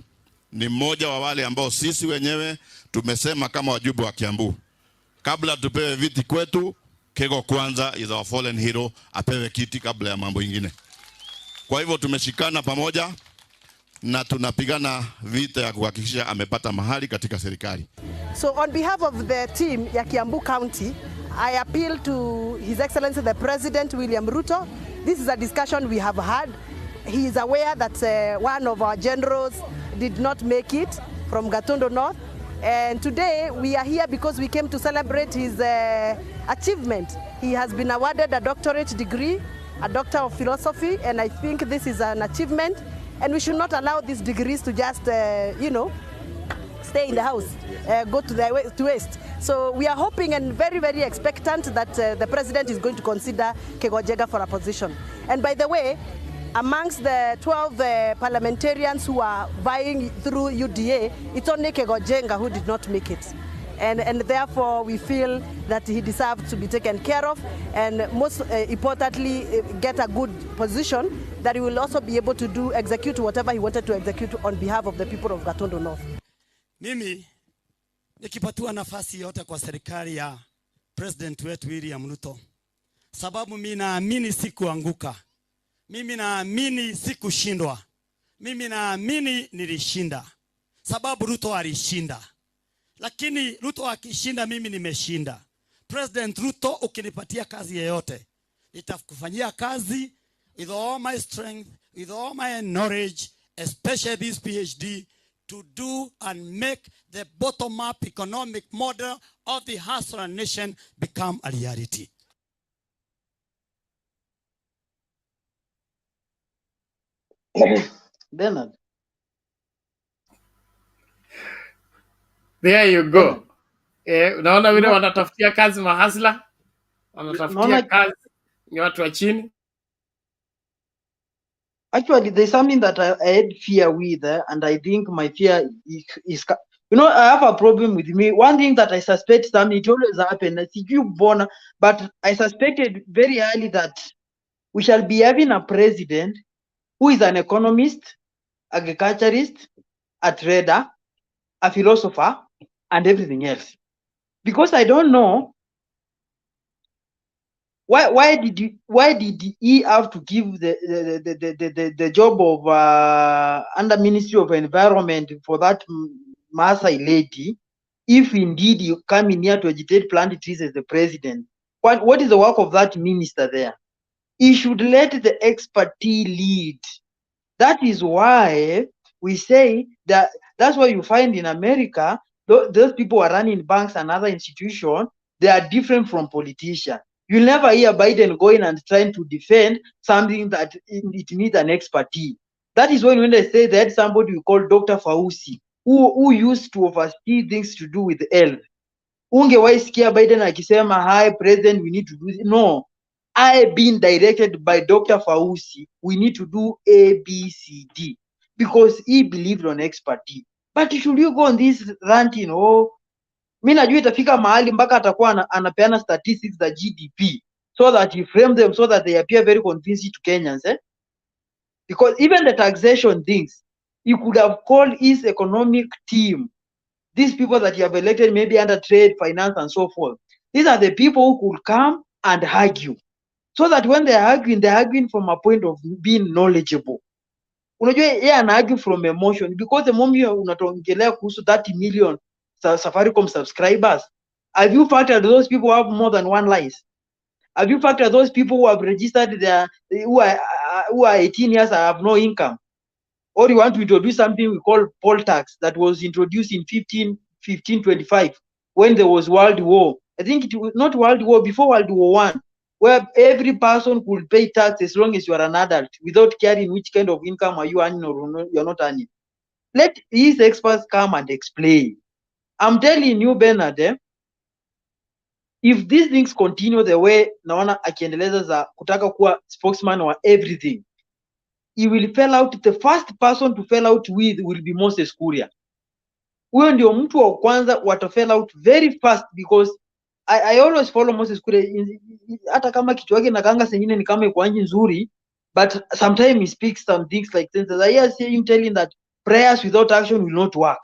ni mmoja wa wale ambao sisi wenyewe tumesema kama wajumbe wa Kiambu, kabla tupewe viti kwetu, Kigo kwanza is our fallen hero, apewe kiti kabla ya mambo ingine. Kwa hivyo tumeshikana pamoja na tunapigana vita ya kuhakikisha amepata mahali katika serikali. So on behalf of the team ya Kiambu County, I appeal to His Excellency the President William Ruto. This is a discussion we have had. He is aware that one of our generals did not make it from Gatundu North. And today we are here because we came to celebrate his achievement. He has been awarded a doctorate degree, a Doctor of Philosophy, and I think this is an achievement. And we should not allow these degrees to just, stay in the house, go to waste. So we are hoping and very, very expectant that the President is going to consider Kigo Jenga for a position. And by the way, amongst the 12 parliamentarians who are vying through UDA, it's only Kigo Jenga who did not make it. And therefore we feel that he deserves to be taken care of, and most importantly get a good position that he will also be able to execute whatever he wanted to execute on behalf of the people of Gatundu North. Mimi nikipatiwa nafasi yote kwa serikali ya President wetu William Ruto, sababu mimi naamini sikuanguka. Mimi naamini sikushindwa. Mimi naamini nilishinda. Sababu Ruto alishinda. Lakini Ruto akishinda mimi nimeshinda. President Ruto, ukinipatia kazi yeyote, nitakufanyia kazi with all my strength, with all my knowledge, especially this PhD, to do and make the bottom-up economic model of the hustler nation become a reality. Bernard. There you go. Unaona vile wanatafutia kazi mahasla, wanatafutia kazi ni watu wa chini. Actually, there's something that I had fear with, and I think my fear is I have a problem with me. One thing that I suspect something, it always happens. But I suspected very early that we shall be having a president who is an economist, agriculturist, a trader, a philosopher, and everything else. Because I don't know why did he have to give the job of under Ministry of Environment for that Maasai lady, if indeed you come in here to agitate plant trees as the president? What is the work of that minister there? He should let the expertise lead. That is why we say that's why you find in America, those people who are running banks and other institutions, they are different from politicians. You'll never hear Biden going and trying to defend something that it needs an expertise. That is when they say they had somebody we call Dr. Fauci, who used to oversee things to do with health. Ungewahi sikia Biden akisema, hi president, we need to do this. No, I been directed by Dr. Fauci, we need to do A, B, C, D, because he believed on expertise. But should you go on this ranting, mi najua itafika mahali mpaka atakuwa anapeana statistics za GDP so that he frame them so that they appear very convincing to Kenyans, because even the taxation things, he could have called his economic team, these people that you have elected maybe under trade, finance, and so forth. These are the people who could come and argue, so that when they're arguing from a point of being knowledgeable. Unajua yeye ana argue from emotion, because the moment unatongelea kuhusu 30 million Safaricom subscribers, have you factored those people who have more than one license? Have you factored those people who have registered who are 18 years and have no income? Or you want to introduce something we call poll tax that was introduced in 1525 when there was World War. I think it was not World War, before World War I, where every person could pay tax as long as you are an adult, without caring which kind of income are you earning or you're not earning. Let these experts come and explain. I'm telling you, Bernard, if these things continue the way naona akiendeleza za kutaka kuwa spokesman or everything, he will fail out. The first person to fail out with will be Moses Kuria. Huyo ndio mtu wa kwanza wata fail out very fast, because I always follow Moses Kuria, hata kama kitu yake na kanga sengine ni kama iko nje nzuri, but sometimes he speaks some things like this. I hear him telling that prayers without action will not work.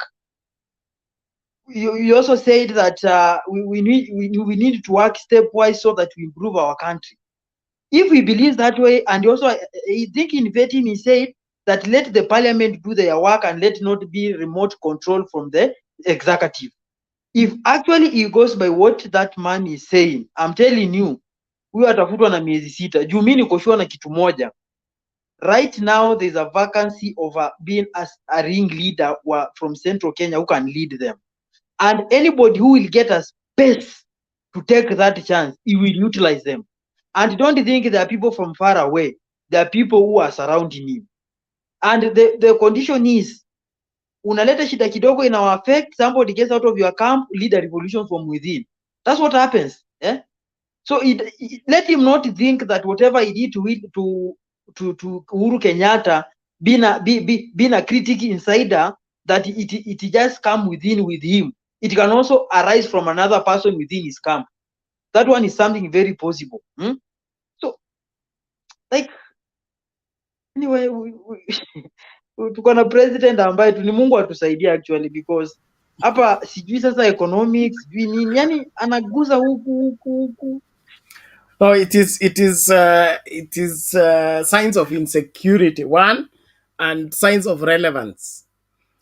You also said that we need to work stepwise so that we improve our country. If we believe that way, and also I think in vetting he said that let the parliament do their work and let not be remote control from the executive. If actually he goes by what that man is saying, I'm telling you, huyo atafutwa na miezi 6. Juu mimi niko sure na kitu moja. Right now there's a vacancy of being a ring leader from Central Kenya who can lead them. And anybody who will get a space to take that chance, he will utilize them. And don't think there are people from far away. There are people who are surrounding him. And the condition is, unaleta shida kidogo in our affect, somebody gets out of your camp, lead a revolution from within. That's what happens. So let him not think that whatever he did to Uhuru Kenyatta, being a critic insider, that it just come within with him. It can also arise from another person within his camp. That one is something very possible. So, like, anyway, tuko na president ambaye ni Mungu atusaidie actually, because hapa sijui sasa economics, sijui nini, yani anaguza huku. Oh, it is signs of insecurity, one, and signs of relevance.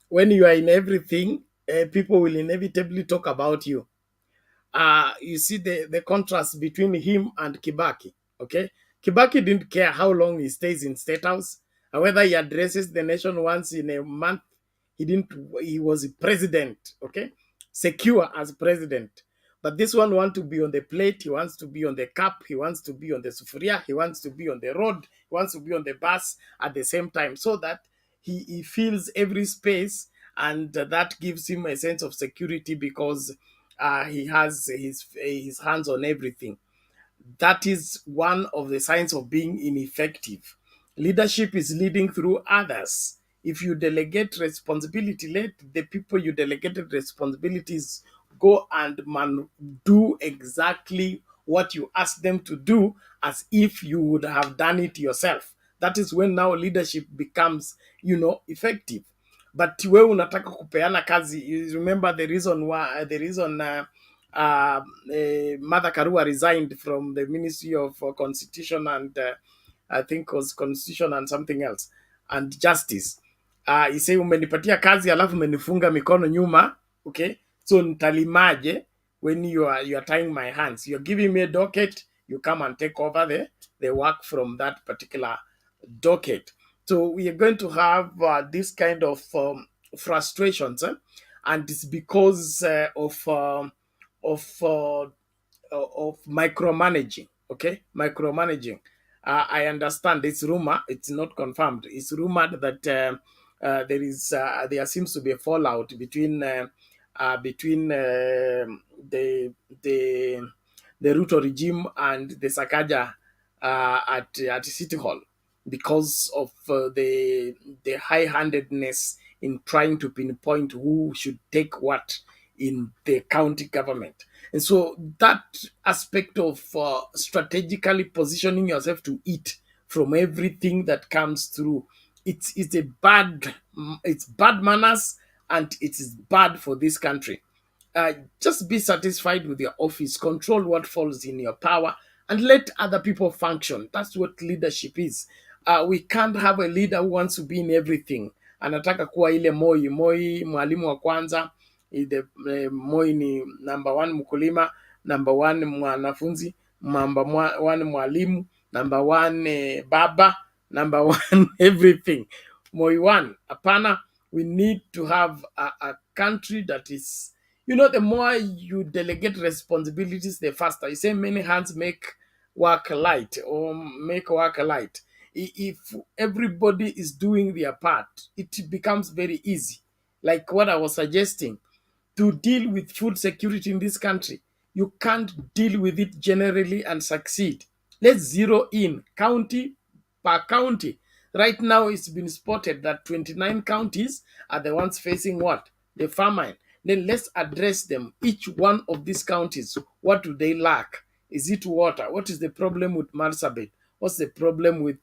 When you are in everything, people will inevitably talk about you. You see the contrast between him and Kibaki. Okay, Kibaki didn't care how long he stays in State House, whether he addresses the nation once in a month. He didn't. He was president. Okay, secure as president. But this one wants to be on the plate. He wants to be on the cup. He wants to be on the sufuria. He wants to be on the road. He wants to be on the bus at the same time, so that he feels every space, and that gives him a sense of security because he has his hands on everything. That is one of the signs of being ineffective. Leadership is leading through others. If you delegate responsibility, let the people you delegated responsibilities go and do exactly what you ask them to do as if you would have done it yourself. That is when now leadership becomes, effective. But wewe unataka kupeana kazi. You remember the reason Mother Karua resigned from the Ministry of Constitution and I think was Constitution and something else and Justice. He say umenipatia kazi alafu umenifunga mikono nyuma, okay? So nitalimaje when you are tying my hands? You're giving me a docket, you come and take over the work from that particular docket. So we are going to have this kind of frustrations, and it's because of micromanaging. Okay, micromanaging. I understand it's rumor. It's not confirmed. It's rumored that there seems to be a fallout between the the Ruto regime and the Sakaja at City Hall because of the high-handedness in trying to pinpoint who should take what in the county government. And so that aspect of strategically positioning yourself to eat from everything that comes through, it's bad manners, and it is bad for this country. Just be satisfied with your office, control what falls in your power, and let other people function. That's what leadership is. We can't have a leader who wants to be in everything. Anataka kuwa ile Moi mwalimu wa kwanza. Moi ni number one mkulima, number one mwanafunzi, number one mwalimu, number one baba, number one everything. Moi one. Hapana, we need to have a country that is, the more you delegate responsibilities, the faster. You say many hands make work light or make work light. If everybody is doing their part, it becomes very easy. Like what I was suggesting, to deal with food security in this country, you can't deal with it generally and succeed. Let's zero in county per county. Right now, it's been spotted that 29 counties are the ones facing what? The famine. Then let's address them. Each one of these counties, what do they lack? Is it water? What is the problem with Marsabit? What's the problem with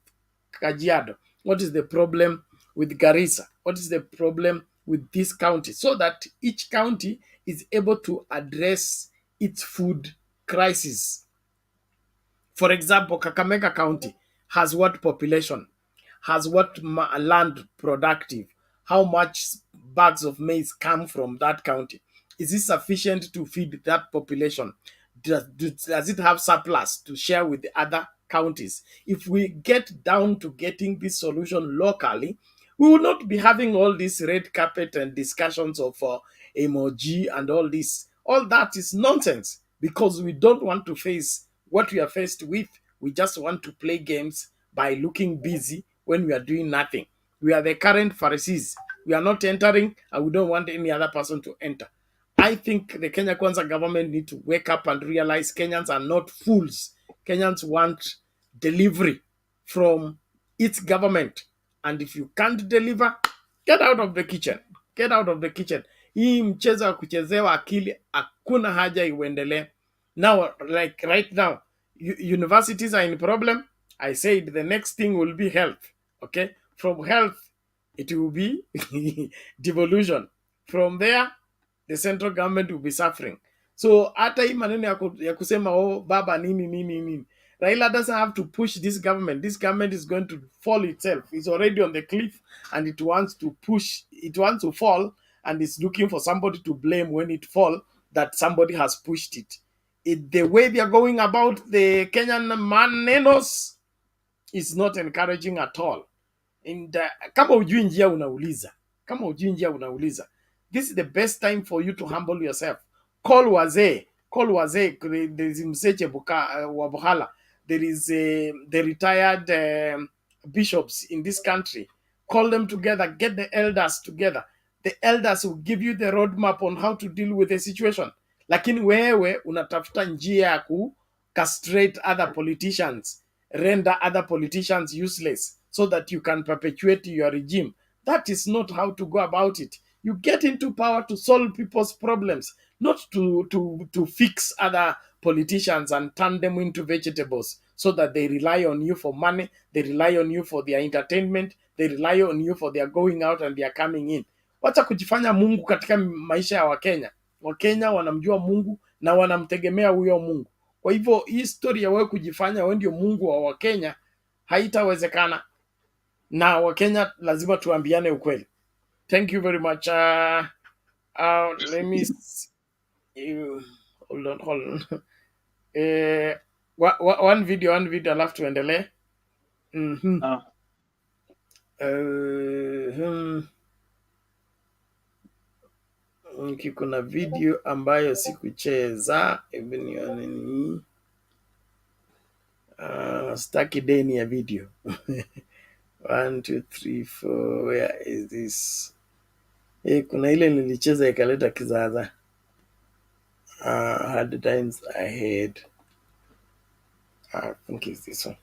Kajiado? What is the problem with Garissa? What is the problem with this county? So that each county is able to address its food crisis. For example, Kakamega County has what population? Has what land productive? How much bags of maize come from that county? Is it sufficient to feed that population? Does it have surplus to share with the other counties? If we get down to getting this solution locally, we will not be having all this red carpet and discussions of emoji and all this. All that is nonsense because we don't want to face what we are faced with. We just want to play games by looking busy when we are doing nothing. We are the current Pharisees. We are not entering, and we don't want any other person to enter. I think the Kenya Kwanza government need to wake up and realize Kenyans are not fools. Kenyans want delivery from its government. And if you can't deliver, get out of the kitchen. Get out of the kitchen. Hii mchezo wa kuchezewa akili hakuna haja iendelee. Now, like right now, universities are in problem. I said the next thing will be health. Okay? From health, it will be devolution. From there, the central government will be suffering. So hata hii maneno ya kusema oh baba nini, Raila doesn't have to push this government. This government is going to fall itself. It's already on the cliff and it wants to fall, and it's looking for somebody to blame when it fall, that somebody has pushed it. The way they are going about the Kenyan manenos is not encouraging at all. And kama ujui njia unauliza. This is the best time for you to humble yourself. Call wazee. There is Mseche wa Buhala. There is the retired bishops in this country. Call them together. Get the elders together. The elders will give you the roadmap on how to deal with the situation. Lakini wewe unatafuta njia ya ku castrate other politicians, render other politicians useless so that you can perpetuate your regime. That is not how to go about it. You get into power to solve people's problems, not to fix other politicians and turn them into vegetables so that they rely on you for money, they rely on you for their entertainment, they rely on you for their going out and their coming in. Wacha kujifanya Mungu katika maisha ya Wakenya. Wakenya wanamjua Mungu na wanamtegemea huyo Mungu. Kwa hivyo hii story ya wewe kujifanya wewe ndio Mungu wa Wakenya haitawezekana, na Wakenya lazima tuambiane ukweli. Thank you very much. Let me hold on. One video alafu tuendelee. Kuna video ambayo sikucheza, hebu nione ni staki deni ya video. 1 2 3 4, where is this? Kuna ile nilicheza ikaleta kizaza. Hard times ahead. I think it's this one.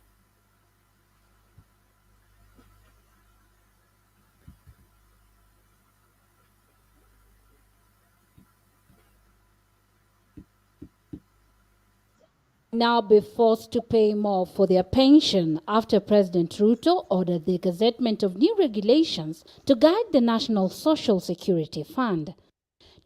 Now be forced to pay more for their pension after President Ruto ordered the gazettement of new regulations to guide the National Social Security Fund.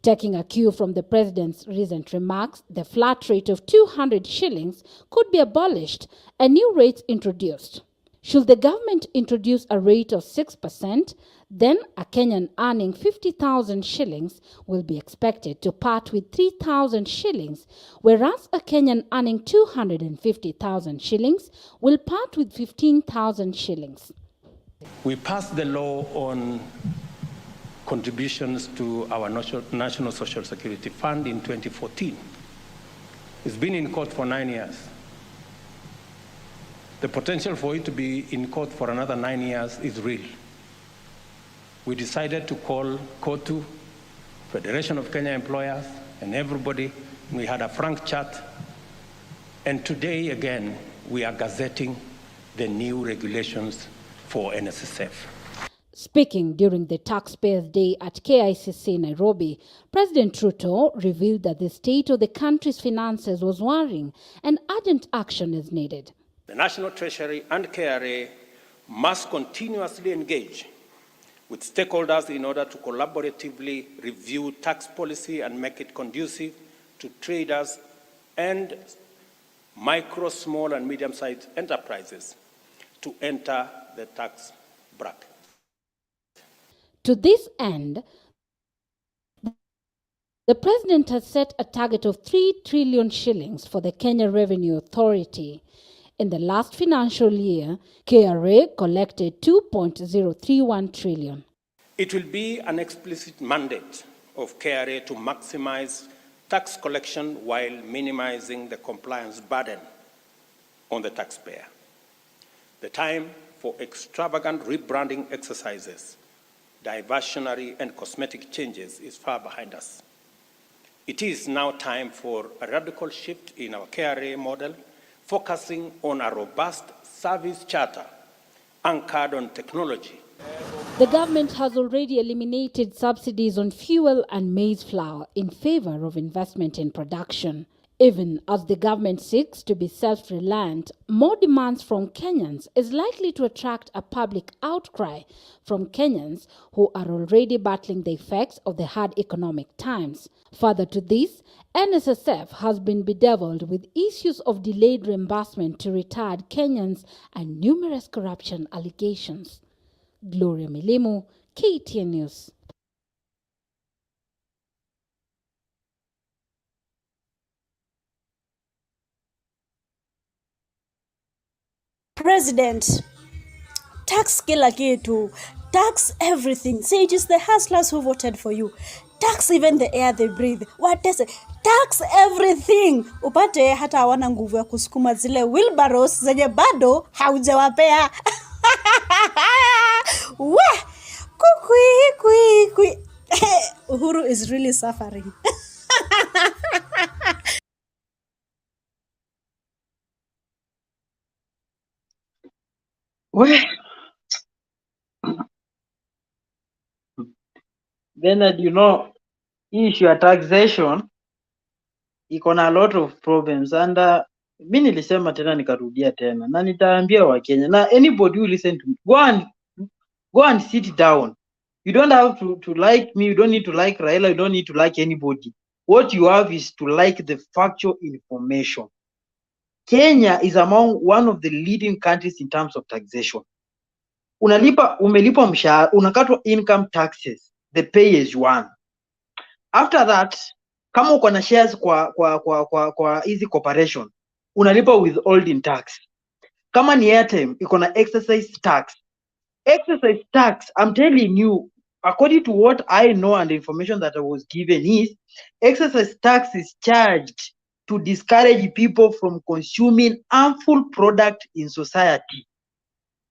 Taking a cue from the president's recent remarks, the flat rate of 200 shillings could be abolished and new rates introduced. Should the government introduce a rate of 6%, then a Kenyan earning 50,000 shillings will be expected to part with 3,000 shillings, whereas a Kenyan earning 250,000 shillings will part with 15,000 shillings. We passed the law on contributions to our National Social Security Fund in 2014. It's been in court for 9 years. The potential for it to be in court for another 9 years is real. We decided to call KOTU, Federation of Kenya Employers, and everybody. We had a frank chat. And today, again, we are gazetting the new regulations for NSSF. Speaking during the Taxpayers' Day at KICC Nairobi, President Ruto revealed that the state of the country's finances was worrying and urgent action is needed. The National Treasury and KRA must continuously engage with stakeholders in order to collaboratively review tax policy and make it conducive to traders and micro, small, and medium-sized enterprises to enter the tax bracket. To this end, the president has set a target of 3 trillion shillings for the Kenya Revenue Authority. In the last financial year, KRA collected 2.031 trillion. It will be an explicit mandate of KRA to maximize tax collection while minimizing the compliance burden on the taxpayer. The time for extravagant rebranding exercises, diversionary and cosmetic changes is far behind us. It is now time for a radical shift in our KRA model, focusing on a robust service charter anchored on technology. The government has already eliminated subsidies on fuel and maize flour in favor of investment in production. Even as the government seeks to be self-reliant, more demands from Kenyans is likely to attract a public outcry from Kenyans who are already battling the effects of the hard economic times. Further to this, NSSF has been bedeviled with issues of delayed reimbursement to retired Kenyans and numerous corruption allegations. Gloria Milimu, KTN News. President, tax kila kitu, tax everything. Say it is the hustlers who voted for you. Tax even the air they breathe. What does it? Tax everything. Upate hata hawana nguvu ya kusukuma zile wheelbarrows zenye bado haujawapea. We, kukui. Uhuru is really suffering. Well, Bernard, issue ya taxation iko na a lot of problems and mi nilisema tena nikarudia tena na nitaambia Wakenya na anybody who listen to me, go and sit down. You don't have to like me, you don't need to like Raila, you don't need to like anybody. What you have is to like the factual information. Kenya is among one of the leading countries in terms of taxation. Umelipa mshahara, unakatwa income taxes, the pay is one. After that, kama uko na shares kwa hizi corporation, unalipa withholding tax. Kama ni airtime, iko na excise tax. Excise tax, I'm telling you, according to what I know and the information that I was given is, excise tax is charged to discourage people from consuming harmful product in society.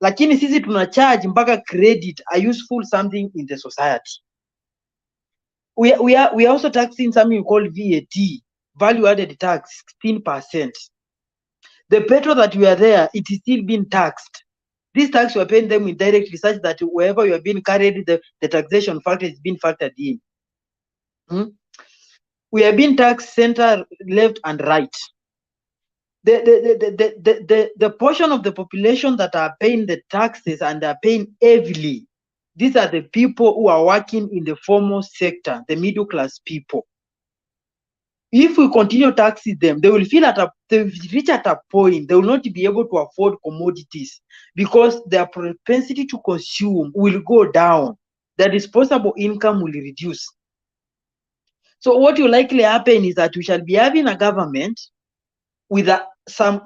Lakini sisi tuna charge mpaka credit a useful something in the society. We are also taxing something we call VAT, value added tax, 16%. The petrol that we are there, it is still being taxed. This tax we are paying them indirectly such that wherever you are being carried, the taxation factor is being factored in. We are being taxed center, left, and right. The portion of the population that are paying the taxes and are paying heavily, these are the people who are working in the formal sector, the middle class people. If we continue taxing them, they will reach at a point, they will not be able to afford commodities because their propensity to consume will go down. Their disposable income will reduce. So what will likely happen is that we shall be having a government with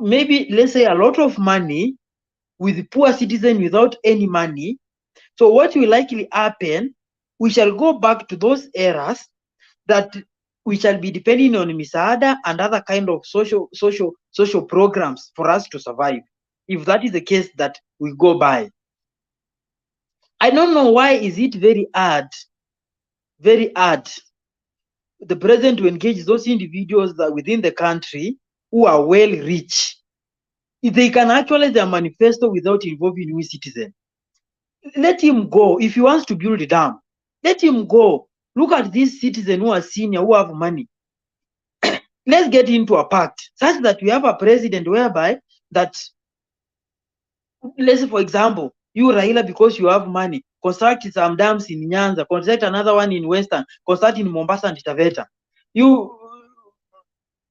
maybe, let's say, a lot of money, with poor citizens without any money. So what will likely happen, we shall go back to those eras that we shall be depending on misaada and other kind of social programs for us to survive. If that is the case that we go by. I don't know why is it very hard, the president to engage those individuals that within the country who are well rich. If they can actualize their manifesto without involving new citizens, let him go. If he wants to build a dam, let him go. Look at these citizens who are senior, who have money. Let's get into a pact such that we have a president whereby that, let's say, for example, you, Raila, because you have money, construct some dams in Nyanza, construct another one in Western, construct in Mombasa and Taveta. You,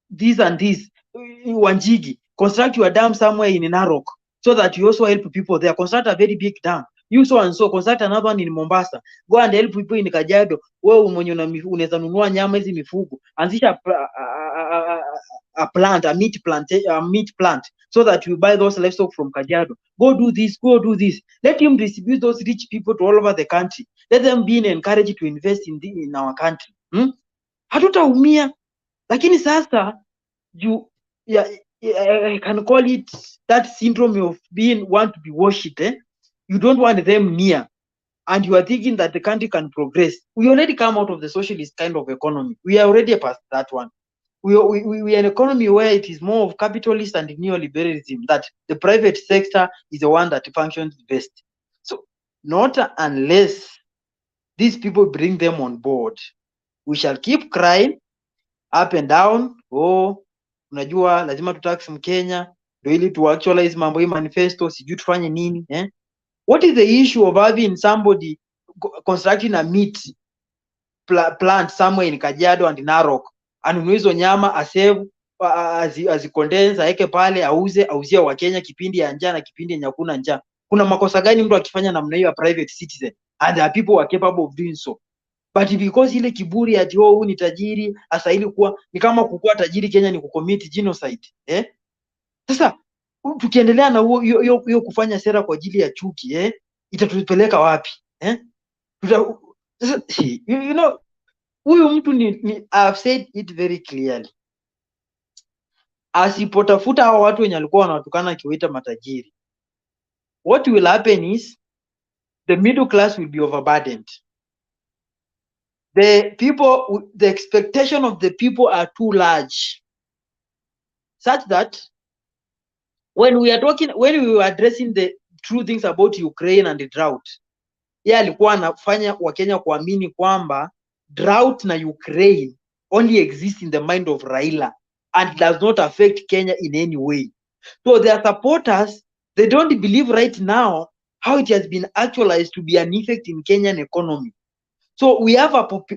this and this, Wanjigi, construct your dam somewhere in Narok so that you also help people there. Construct a very big dam. You so and so, construct another one in Mombasa. Go and help people in Kajiado. Wewe mwenye unaweza nunua nyama hizi mifugo. Anzisha a meat plant so that you buy those livestock from Kajiado. Go do this, go do this. Let him distribute those rich people to all over the country. Let them be encouraged to invest in our country. Hatutaumia. Lakini sasa I can call it that syndrome of being want to be worshipped. You don't want them near, and you are thinking that the country can progress. We already come out of the socialist kind of economy. We are already past that one. We are an economy where it is more of capitalist and neoliberalism, that the private sector is the one that functions best. So not unless these people bring them on board, we shall keep crying up and down. Oh, unajua lazima tutax Mkenya ndio ili tu actualize mambo hii manifesto, sijui tufanye nini What is the issue of having somebody constructing a meat plant somewhere in Kajiado and Narok, anunue hizo nyama asave azicondense aweke pale auzie Wakenya kipindi ya njaa na kipindi yenye hakuna njaa? Kuna makosa gani mtu akifanya namna hiyo, a private citizen, and there are people who are capable of doing so? But because ile kiburi ati huyu ni tajiri asaili kuwa, ni kama kukua tajiri Kenya ni kucommit genocide Sasa tukiendelea na hiyo kufanya sera kwa ajili ya chuki itatupeleka wapi you know, huyu mtu I've said it very clearly, asipotafuta hao watu wenye alikuwa wanawatukana akiwaita matajiri, what will happen is the middle class will be overburdened. The expectation of the people are too large, such that when we were addressing the true things about Ukraine and the drought, alikuwa anafanya Wakenya kuamini kwamba drought na Ukraine only exists in the mind of Raila and does not affect Kenya in any way. So their supporters, they don't believe right now how it has been actualized to be an effect in Kenyan economy. So we have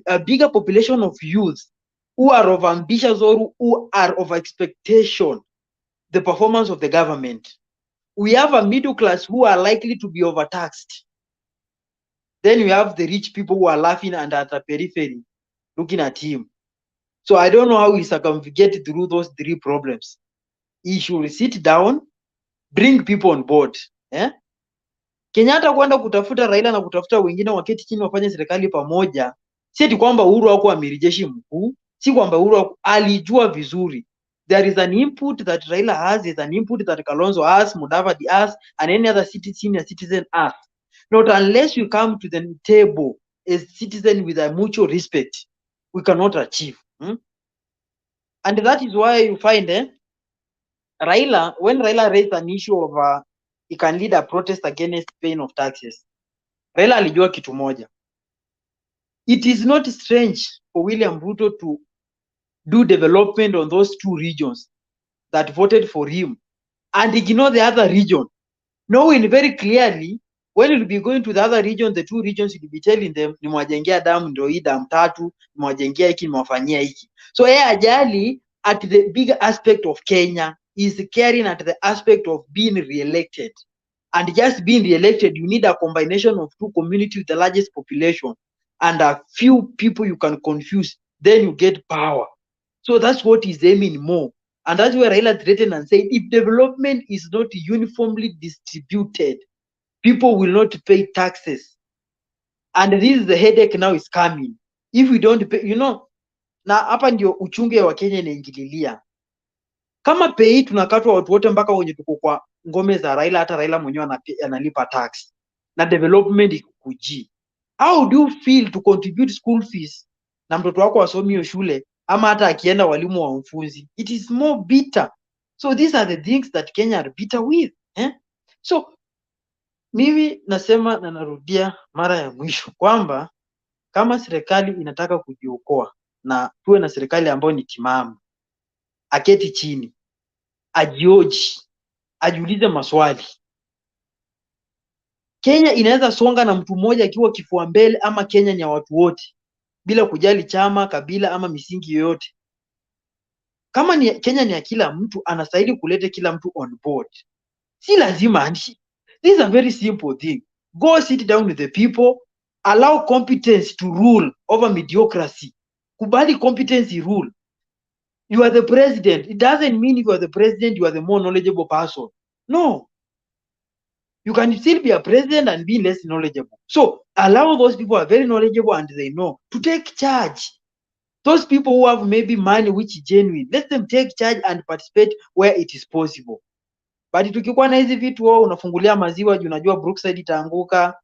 a bigger population of youth who are of ambitious or who are of expectation the performance of the government. We have a middle class who are likely to be overtaxed. Then we have the rich people who are laughing and at the periphery looking at him. So I don't know how he circumvent through those three problems. He should sit down, bring people on board. Kenyatta kwenda kutafuta Raila na kutafuta wengine waketi chini wafanye serikali pamoja. Si eti kwamba Uhuru hakuwa amiri jeshi mkuu, si kwamba Uhuru alijua vizuri. There is an input that Raila has, is an input that Kalonzo has, Mudavadi has, and any other senior citizen has. Not unless we come to the table as citizens with a mutual respect, we cannot achieve. And that is why you find Raila, when Raila raised an issue of he can lead a protest against paying of taxes, Raila alijua kitu moja. It is not strange for William Ruto to do development on those two regions that voted for him and ignore the other region, knowing very clearly when you'll be going to the other region, the two regions you'll be telling them, nimewajengea damu ndio hii damu tatu, nimewajengea hiki, nimewafanyia hiki. So ajali at the big aspect of Kenya is caring at the aspect of being re-elected. And just being re-elected, you need a combination of two communities with the largest population and a few people you can confuse, then you get power. So that's what he's aiming more. And that's where Raila threatened and said, if development is not uniformly distributed, people will not pay taxes. And this is the headache now is coming. If we don't pay, na hapa ndio uchunge wa Kenya inaingililia. Kama pay tunakatwa watu wote mpaka wenye tuko kwa ngome za Raila, hata Raila mwenyewe analipa tax. Na development ikuji. How do you feel to contribute school fees na mtoto wako asomi hiyo shule ama hata akienda walimu wa mfunzi? It is more bitter. So these are the things that Kenya are bitter with. So mimi nasema na narudia mara ya mwisho kwamba kama serikali inataka kujiokoa na tuwe na serikali ambayo ni timamu, aketi chini, ajioji, ajiulize maswali. Kenya inaweza songa na mtu mmoja akiwa kifua mbele ama Kenya ni ya watu wote bila kujali chama, kabila ama misingi yoyote? Kama Kenya ni ya kila mtu, anastahili kuleta kila mtu on board. Si lazima this is a very simple thing. Go sit down with the people, allow competence to rule over mediocrity. Kubali competency rule. You are the president. It doesn't mean if you are the president, you are the more knowledgeable person. No. You can still be a president and be less knowledgeable. So allow those people who are very knowledgeable and they know to take charge. Those people who have maybe money which is genuine, let them take charge and participate where it is possible. But tukikuwa na hizi vitu unafungulia maziwa juu unajua Brookside itaanguka,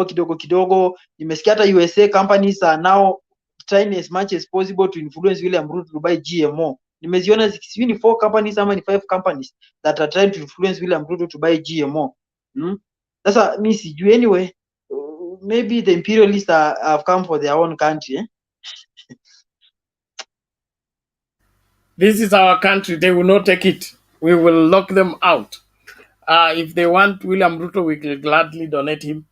kidogo kidogo. Nimesikia hata USA companies are now trying as much as possible to influence William Ruto to buy GMO. Nimeziona sijui ni 4 companies ama ni 5 companies that are trying to influence William Ruto to buy GMO. Sasa mimi sijui, anyway, maybe the imperialists have come for their own country. This is our country. They will not take it. We will lock them out. If they want William Ruto, we will gladly donate him.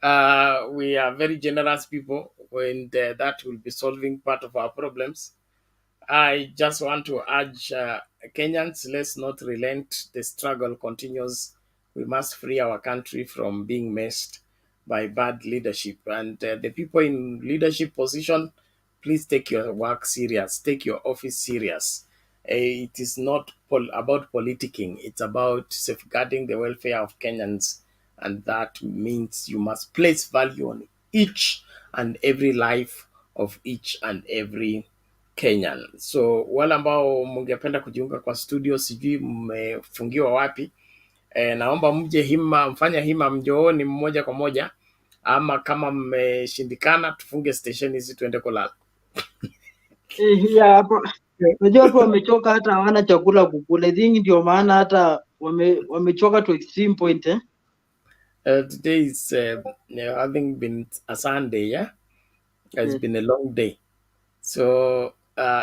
We are very generous people, and that will be solving part of our problems. I just want to urge Kenyans, let's not relent. The struggle continues. We must free our country from being messed by bad leadership. And the people in leadership position, please take your work serious. Take your office serious. It is not about politicking. It's about safeguarding the welfare of Kenyans. And that means you must place value on each and every life of each and every Kenyan. So wale ambao mngependa kujiunga kwa studio, sijui mmefungiwa wapi, naomba mje hima, mfanya hima mjooni mmoja kwa moja, ama kama mmeshindikana tufunge station hizi tuende kulala. Hapo unajua watu wamechoka, hata hawana chakula kukula. I think ndio maana hata wamechoka to extreme point Today is having been a Sunday, yeah? It's been a long day. So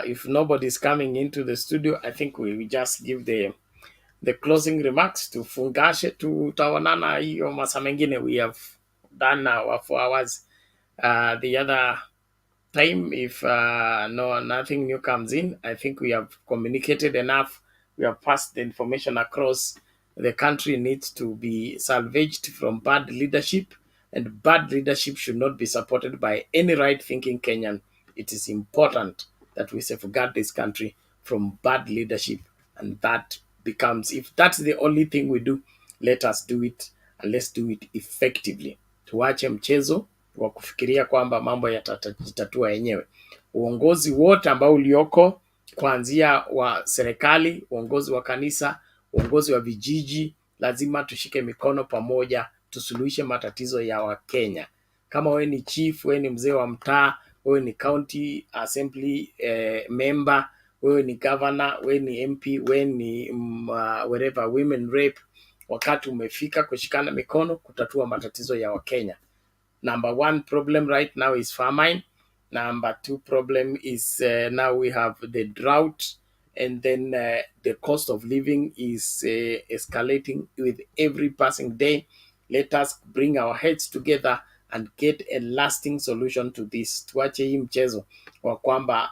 if nobody's coming into the studio, I think we just give the closing remarks to fungashe, tutaonana hiyo masaa mengine. We have done our 4 hours. The other time, if nothing new comes in, I think we have communicated enough. We have passed the information across. The country needs to be salvaged from bad leadership, and bad leadership should not be supported by any right-thinking Kenyan. It is important that we safeguard this country from bad leadership, and that becomes, if that's the only thing we do, let us do it, and let's do it effectively. Tuache mchezo wa kufikiria kwamba mambo yatajitatua yenyewe. Uongozi wote ambao ulioko, kuanzia wa serikali, uongozi wa kanisa, uongozi wa vijiji, lazima tushike mikono pamoja, tusuluhishe matatizo ya Wakenya. Kama wewe ni chief, wewe ni mzee wa mtaa, wewe ni county assembly member, wewe ni governor, wewe ni MP, wewe ni wherever women rep, wakati umefika kushikana mikono kutatua matatizo ya Wakenya. Number one problem right now is famine. Number two problem is now we have the drought, and then the cost of living is escalating with every passing day. Let us bring our heads together and get a lasting solution to this. Tuache hii mchezo wa kwamba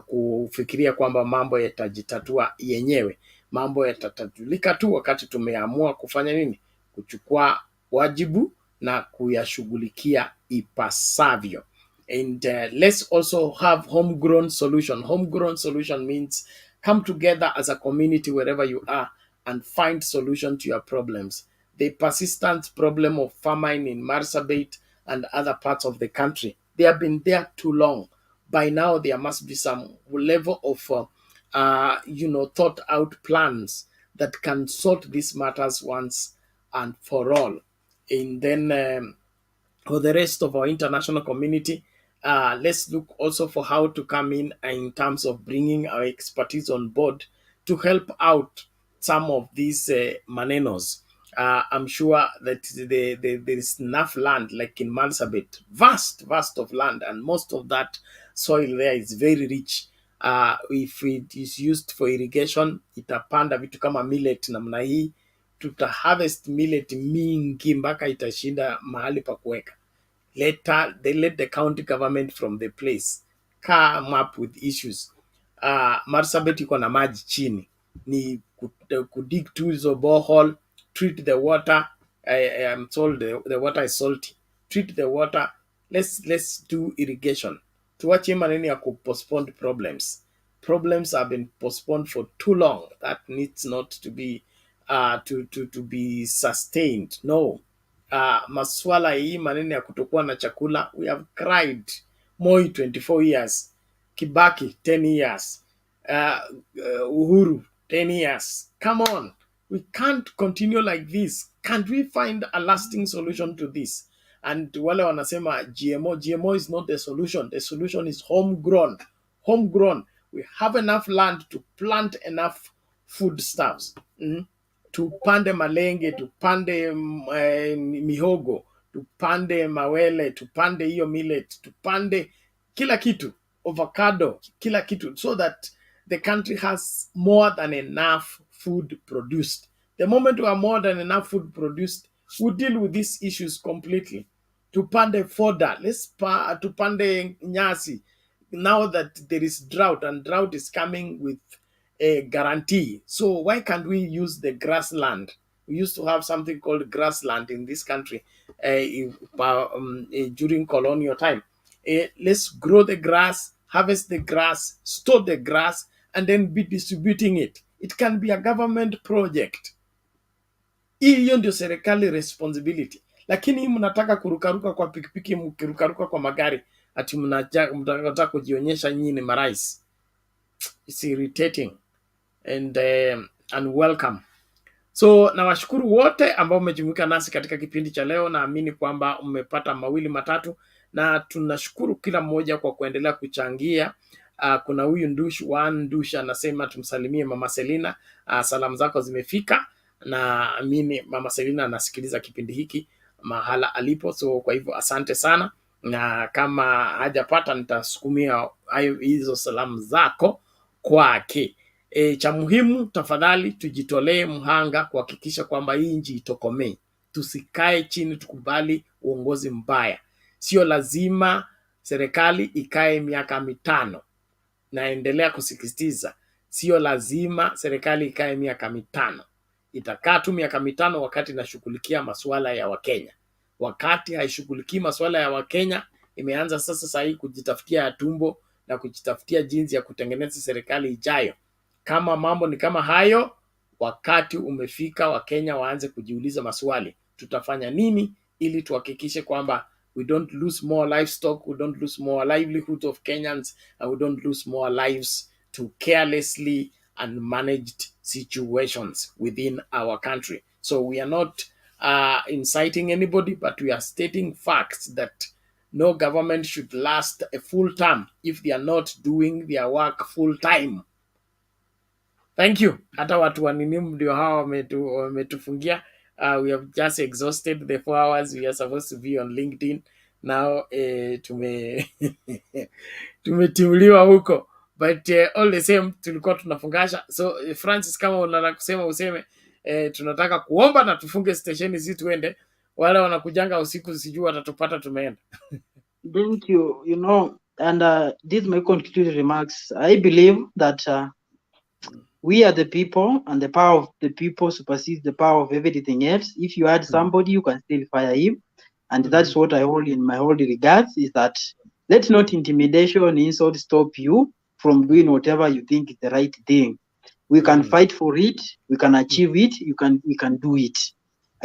kufikiria kwamba mambo yatajitatua yenyewe. Mambo yatatatulika tu wakati tumeamua kufanya nini? Kuchukua wajibu na kuyashughulikia ipasavyo. And let's also have homegrown solution. Homegrown solution means come together as a community wherever you are and find solution to your problems. The persistent problem of famine in Marsabit and other parts of the country, they have been there too long. By now, there must be some level of thought out plans that can sort these matters once and for all. And then for the rest of our international community, let's look also for how to come in terms of bringing our expertise on board to help out some of these manenos. I'm sure that there is enough land, like in Marsabit, vast of land, and most of that soil there is very rich. If it is used for irrigation, itapanda vitu kama millet namna hii, tuta harvest millet mingi mpaka itashinda mahali pa kuweka. Let the county government from the place come up with issues. Marsabit iko na maji chini, ni kudig tu hizo borehole, treat the water. I am told the water is salty. Treat the water. Let's do irrigation. Tuache maneno ya postpone problems. Problems have been postponed for too long. That needs not to be to be sustained. No. Maswala hii maneno ya kutokuwa na chakula, we have cried. Moi 24 years, Kibaki 10 years, Uhuru 10 years. Come on, we can't continue like this. Can't we find a lasting solution to this? And wale wanasema GMO is not the solution. The solution is homegrown. We have enough land to plant enough foodstuffs. Tupande malenge, tupande mihogo, tupande mawele, tupande hiyo millet, tupande kila kitu, avocado, kila kitu, so that the country has more than enough food produced. The moment we have more than enough food produced, we deal with these issues completely. Tupande fodder, tupande nyasi. Now that there is drought, and drought is coming with a guarantee. So why can't we use the grassland? We used to have something called grassland in this country during colonial time. Let's grow the grass, harvest the grass, store the grass, and then be distributing it. It can be a government project. Hiyo ndio serikali responsibility. Lakini hii mnataka kurukaruka kwa pikipiki, mkirukaruka kwa magari, ati mnataka kujionyesha nyinyi ni marais. It's irritating and unwelcome. So nawashukuru wote ambao umejumuika nasi katika kipindi cha leo. Naamini kwamba umepata mawili matatu, na tunashukuru kila mmoja kwa kuendelea kuchangia. Kuna huyu Ndush anasema tumsalimie Mama Selina. Salamu zako zimefika, na amini Mama Selina anasikiliza kipindi hiki mahala alipo. So kwa hivyo asante sana, na kama hajapata nitasukumia hizo salamu zako kwake. Cha muhimu, tafadhali tujitolee mhanga kuhakikisha kwamba hii nchi itokomee. Tusikae chini tukubali uongozi mbaya. Sio lazima serikali ikae miaka 5. Naendelea kusisitiza, sio lazima serikali ikae miaka 5. Itakaa tu miaka 5 wakati inashughulikia masuala ya Wakenya. Wakati haishughulikii masuala ya Wakenya, imeanza sasa hii kujitafutia tumbo na kujitafutia jinsi ya kutengeneza serikali ijayo. Kama mambo ni kama hayo, wakati umefika Wakenya waanze kujiuliza maswali. Tutafanya nini ili tuhakikishe kwamba we don't lose more livestock, we don't lose more livelihood of Kenyans, and we don't lose more lives to carelessly unmanaged situations within our country. So we are not inciting anybody, but we are stating facts that no government should last a full term if they are not doing their work full time. Thank you. Hata watu wa nini ndio hawa wametufungia. We have just exhausted the 4 hours we are supposed to be on LinkedIn. Now tumetimuliwa huko. But all the same tulikuwa tunafungasha. So Francis, kama unataka kusema useme, tunataka kuomba na tufunge stesheni sisi tuende. Wale wanakujanga usiku sijui watatupata tumeenda. Thank you. You know, and this is my concluding remarks. I believe that we are the people, and the power of the people supersedes the power of everything else. If you had somebody, you can still fire him. And that's what I hold in my holy regards, is that let not intimidation, insult stop you from doing whatever you think is the right thing. We can fight for it, we can achieve it, we can do it.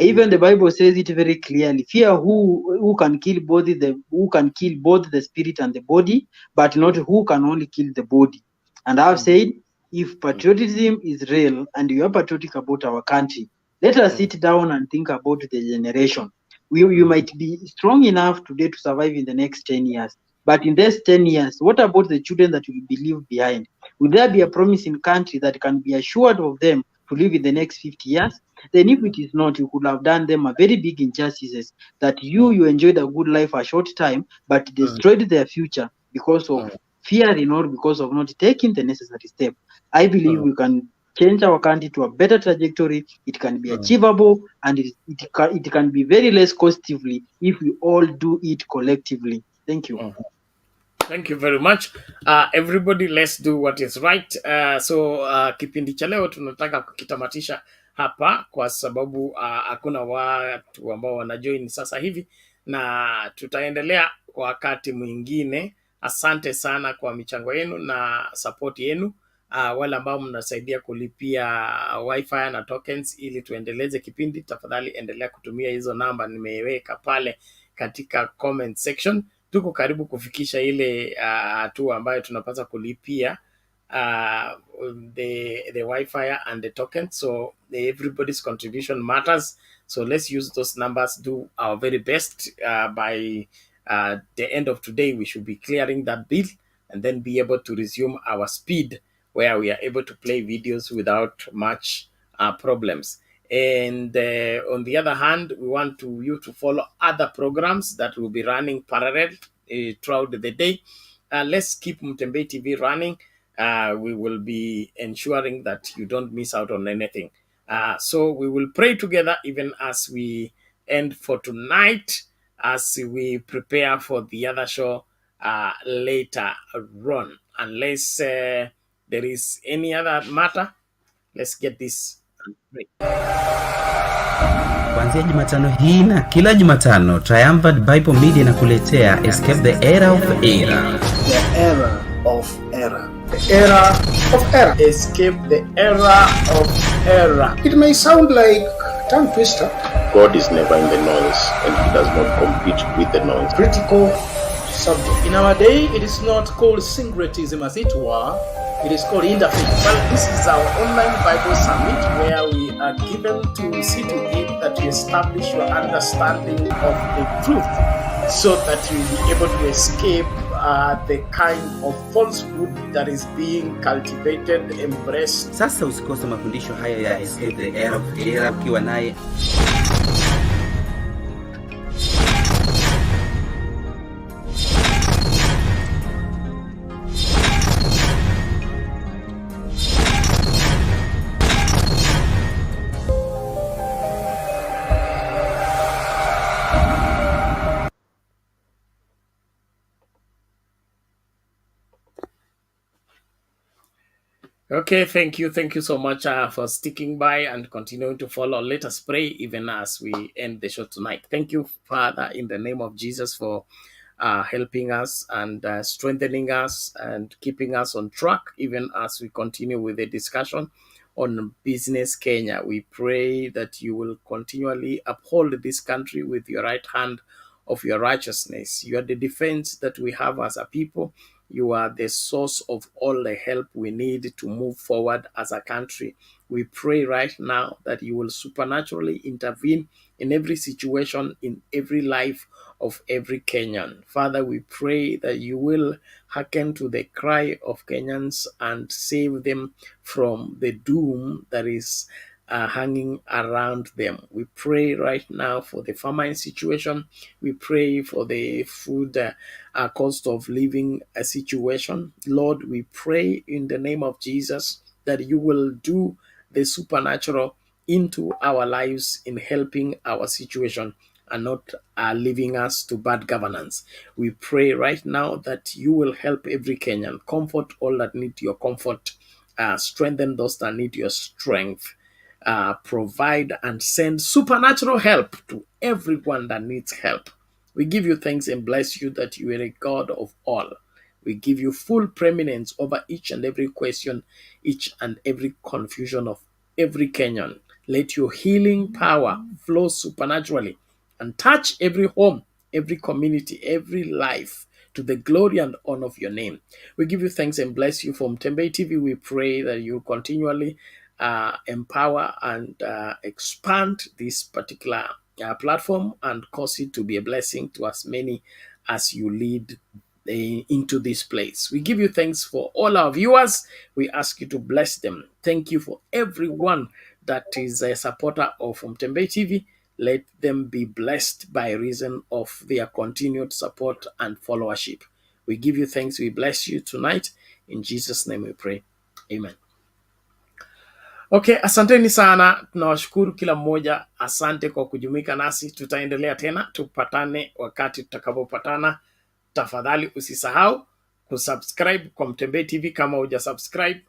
Even the Bible says it very clearly. Fear who can kill both the spirit and the body, but not who can only kill the body. And I've said, if patriotism is real and you are patriotic about our country, let us sit down and think about the generation. You might be strong enough today to survive in the next 10 years. But in these 10 years, what about the children that will be left behind? Will there be a promising country that can be assured of them to live in the next 50 years? Then if it is not, you could have done them a very big injustices, that you enjoyed a good life a short time, but destroyed their future because of fearing or because of not taking the necessary step. I believe we can change our country to a better trajectory. It can be achievable, and it can be very less costly if we all do it collectively. Thank you. Thank you very much. Everybody, let's do what is right. So kipindi cha leo tunataka kukitamatisha hapa kwa sababu hakuna watu ambao wanajoin sasa hivi, na tutaendelea kwa wakati mwingine. Asante sana kwa michango yenu na support yenu. Wale ambao mnasaidia kulipia wifi na tokens ili tuendeleze kipindi, tafadhali endelea kutumia hizo namba nimeweka pale katika comment section. Tuko karibu kufikisha ile hatua ambayo tunapaswa kulipia the wifi and the token. So everybody's contribution matters. So let's use those numbers, do our very best. By the end of today, we should be clearing that bill and then be able to resume our speed where we are able to play videos without much problems. And on the other hand, we want you to follow other programs that will be running parallel throughout the day. Let's keep Mtembei TV running. we will be ensuring that you don't miss out on anything. So we will pray together even as we end for tonight, as we prepare for the other show later on. Unless there is any other matter, let's get this and pray. Kuanzia Jumatano hii na kila Jumatano, Triumphant Bible Media inakuletea Escape the Era of Error. The era of error. The era of error. Escape the era of error. It may sound like tongue twister. God is never in the noise, and he does not compete with the noise. Critical subject. In our day, it is not called syncretism as it were, it is called interfaith. Well, this is our online Bible summit where we are given to see to it that you establish your understanding of the truth so that you will be able to escape the kind of falsehood that is being cultivated, embraced. Sasa usikose mafundisho haya ya Escape the Era of Error ukiwa naye Okay, thank you so much for sticking by and continuing to follow. Let us pray even as we end the show tonight. Thank you, Father, in the name of Jesus, for helping us and strengthening us and keeping us on track even as we continue with the discussion on Business Kenya. We pray that you will continually uphold this country with your right hand of your righteousness. You are the defense that we have as a people. You are the source of all the help we need to move forward as a country. We pray right now that you will supernaturally intervene in every situation, in every life of every Kenyan. Father, we pray that you will hearken to the cry of Kenyans and save them from the doom that is hanging around them. We pray right now for the famine situation. We pray for the food cost of living situation. Lord, we pray in the name of Jesus that you will do the supernatural into our lives in helping our situation and not leaving us to bad governance. We pray right now that you will help every Kenyan, comfort all that need your comfort, strengthen those that need your strength, provide and send supernatural help to everyone that needs help. We give you thanks and bless you that you are a God of all. We give you full preeminence over each and every question, each and every confusion of every Kenyan. Let your healing power flow supernaturally and touch every home, every community, every life to the glory and honor of your name. We give you thanks and bless you. From Tembe TV, we pray that you continually empower and expand this particular platform and cause it to be a blessing to as many as you lead into this place. We give you thanks for all our viewers. We ask you to bless them. Thank you for everyone that is a supporter of Tembe TV. Let them be blessed by reason of their continued support and followership. We give you thanks. We bless you tonight. In Jesus' name we pray. Amen. Okay, asanteni sana. Tunawashukuru kila mmoja. Asante kwa kujumuika nasi. Tutaendelea tena. Tupatane wakati tutakapopatana. Tafadhali usisahau kusubscribe kwa Mtembe TV kama huja subscribe.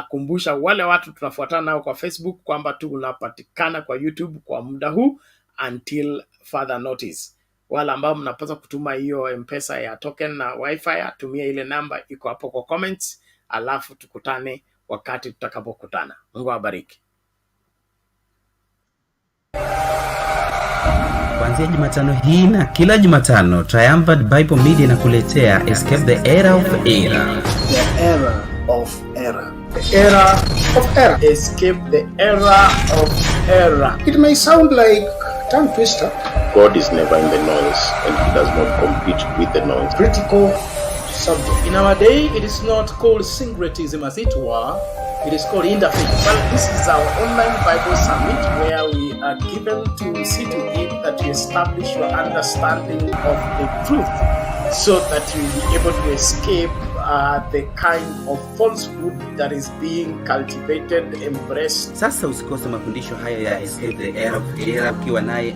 Kumbusha wale watu tunafuatana nao kwa Facebook kwamba tunapatikana kwa YouTube kwa muda huu until further notice. Wale ambao mnapaswa kutuma hiyo M-Pesa ya token na wifi, tumia ile namba iko hapo kwa comments, alafu tukutane wakati tutakapokutana. Mungu awabariki. Kuanzia Jumatano hii na kila Jumatano, Triumphant Bible Media inakuletea Escape the Era of Error. The era of error. The era of error. Escape the era of error. It may sound like tongue twister. God is never in the noise, and he does not compete with the noise. Critical subject. In our day, it is not called syncretism as it were, it is called interfaith. Well, this is our online Bible summit where we are given to see to it that you establish your understanding of the truth so that you will be able to escape the kind of falsehood that is being cultivated, embraced. Sasa usikose mafundisho haya ya Escape the Era of Era ukiwa naye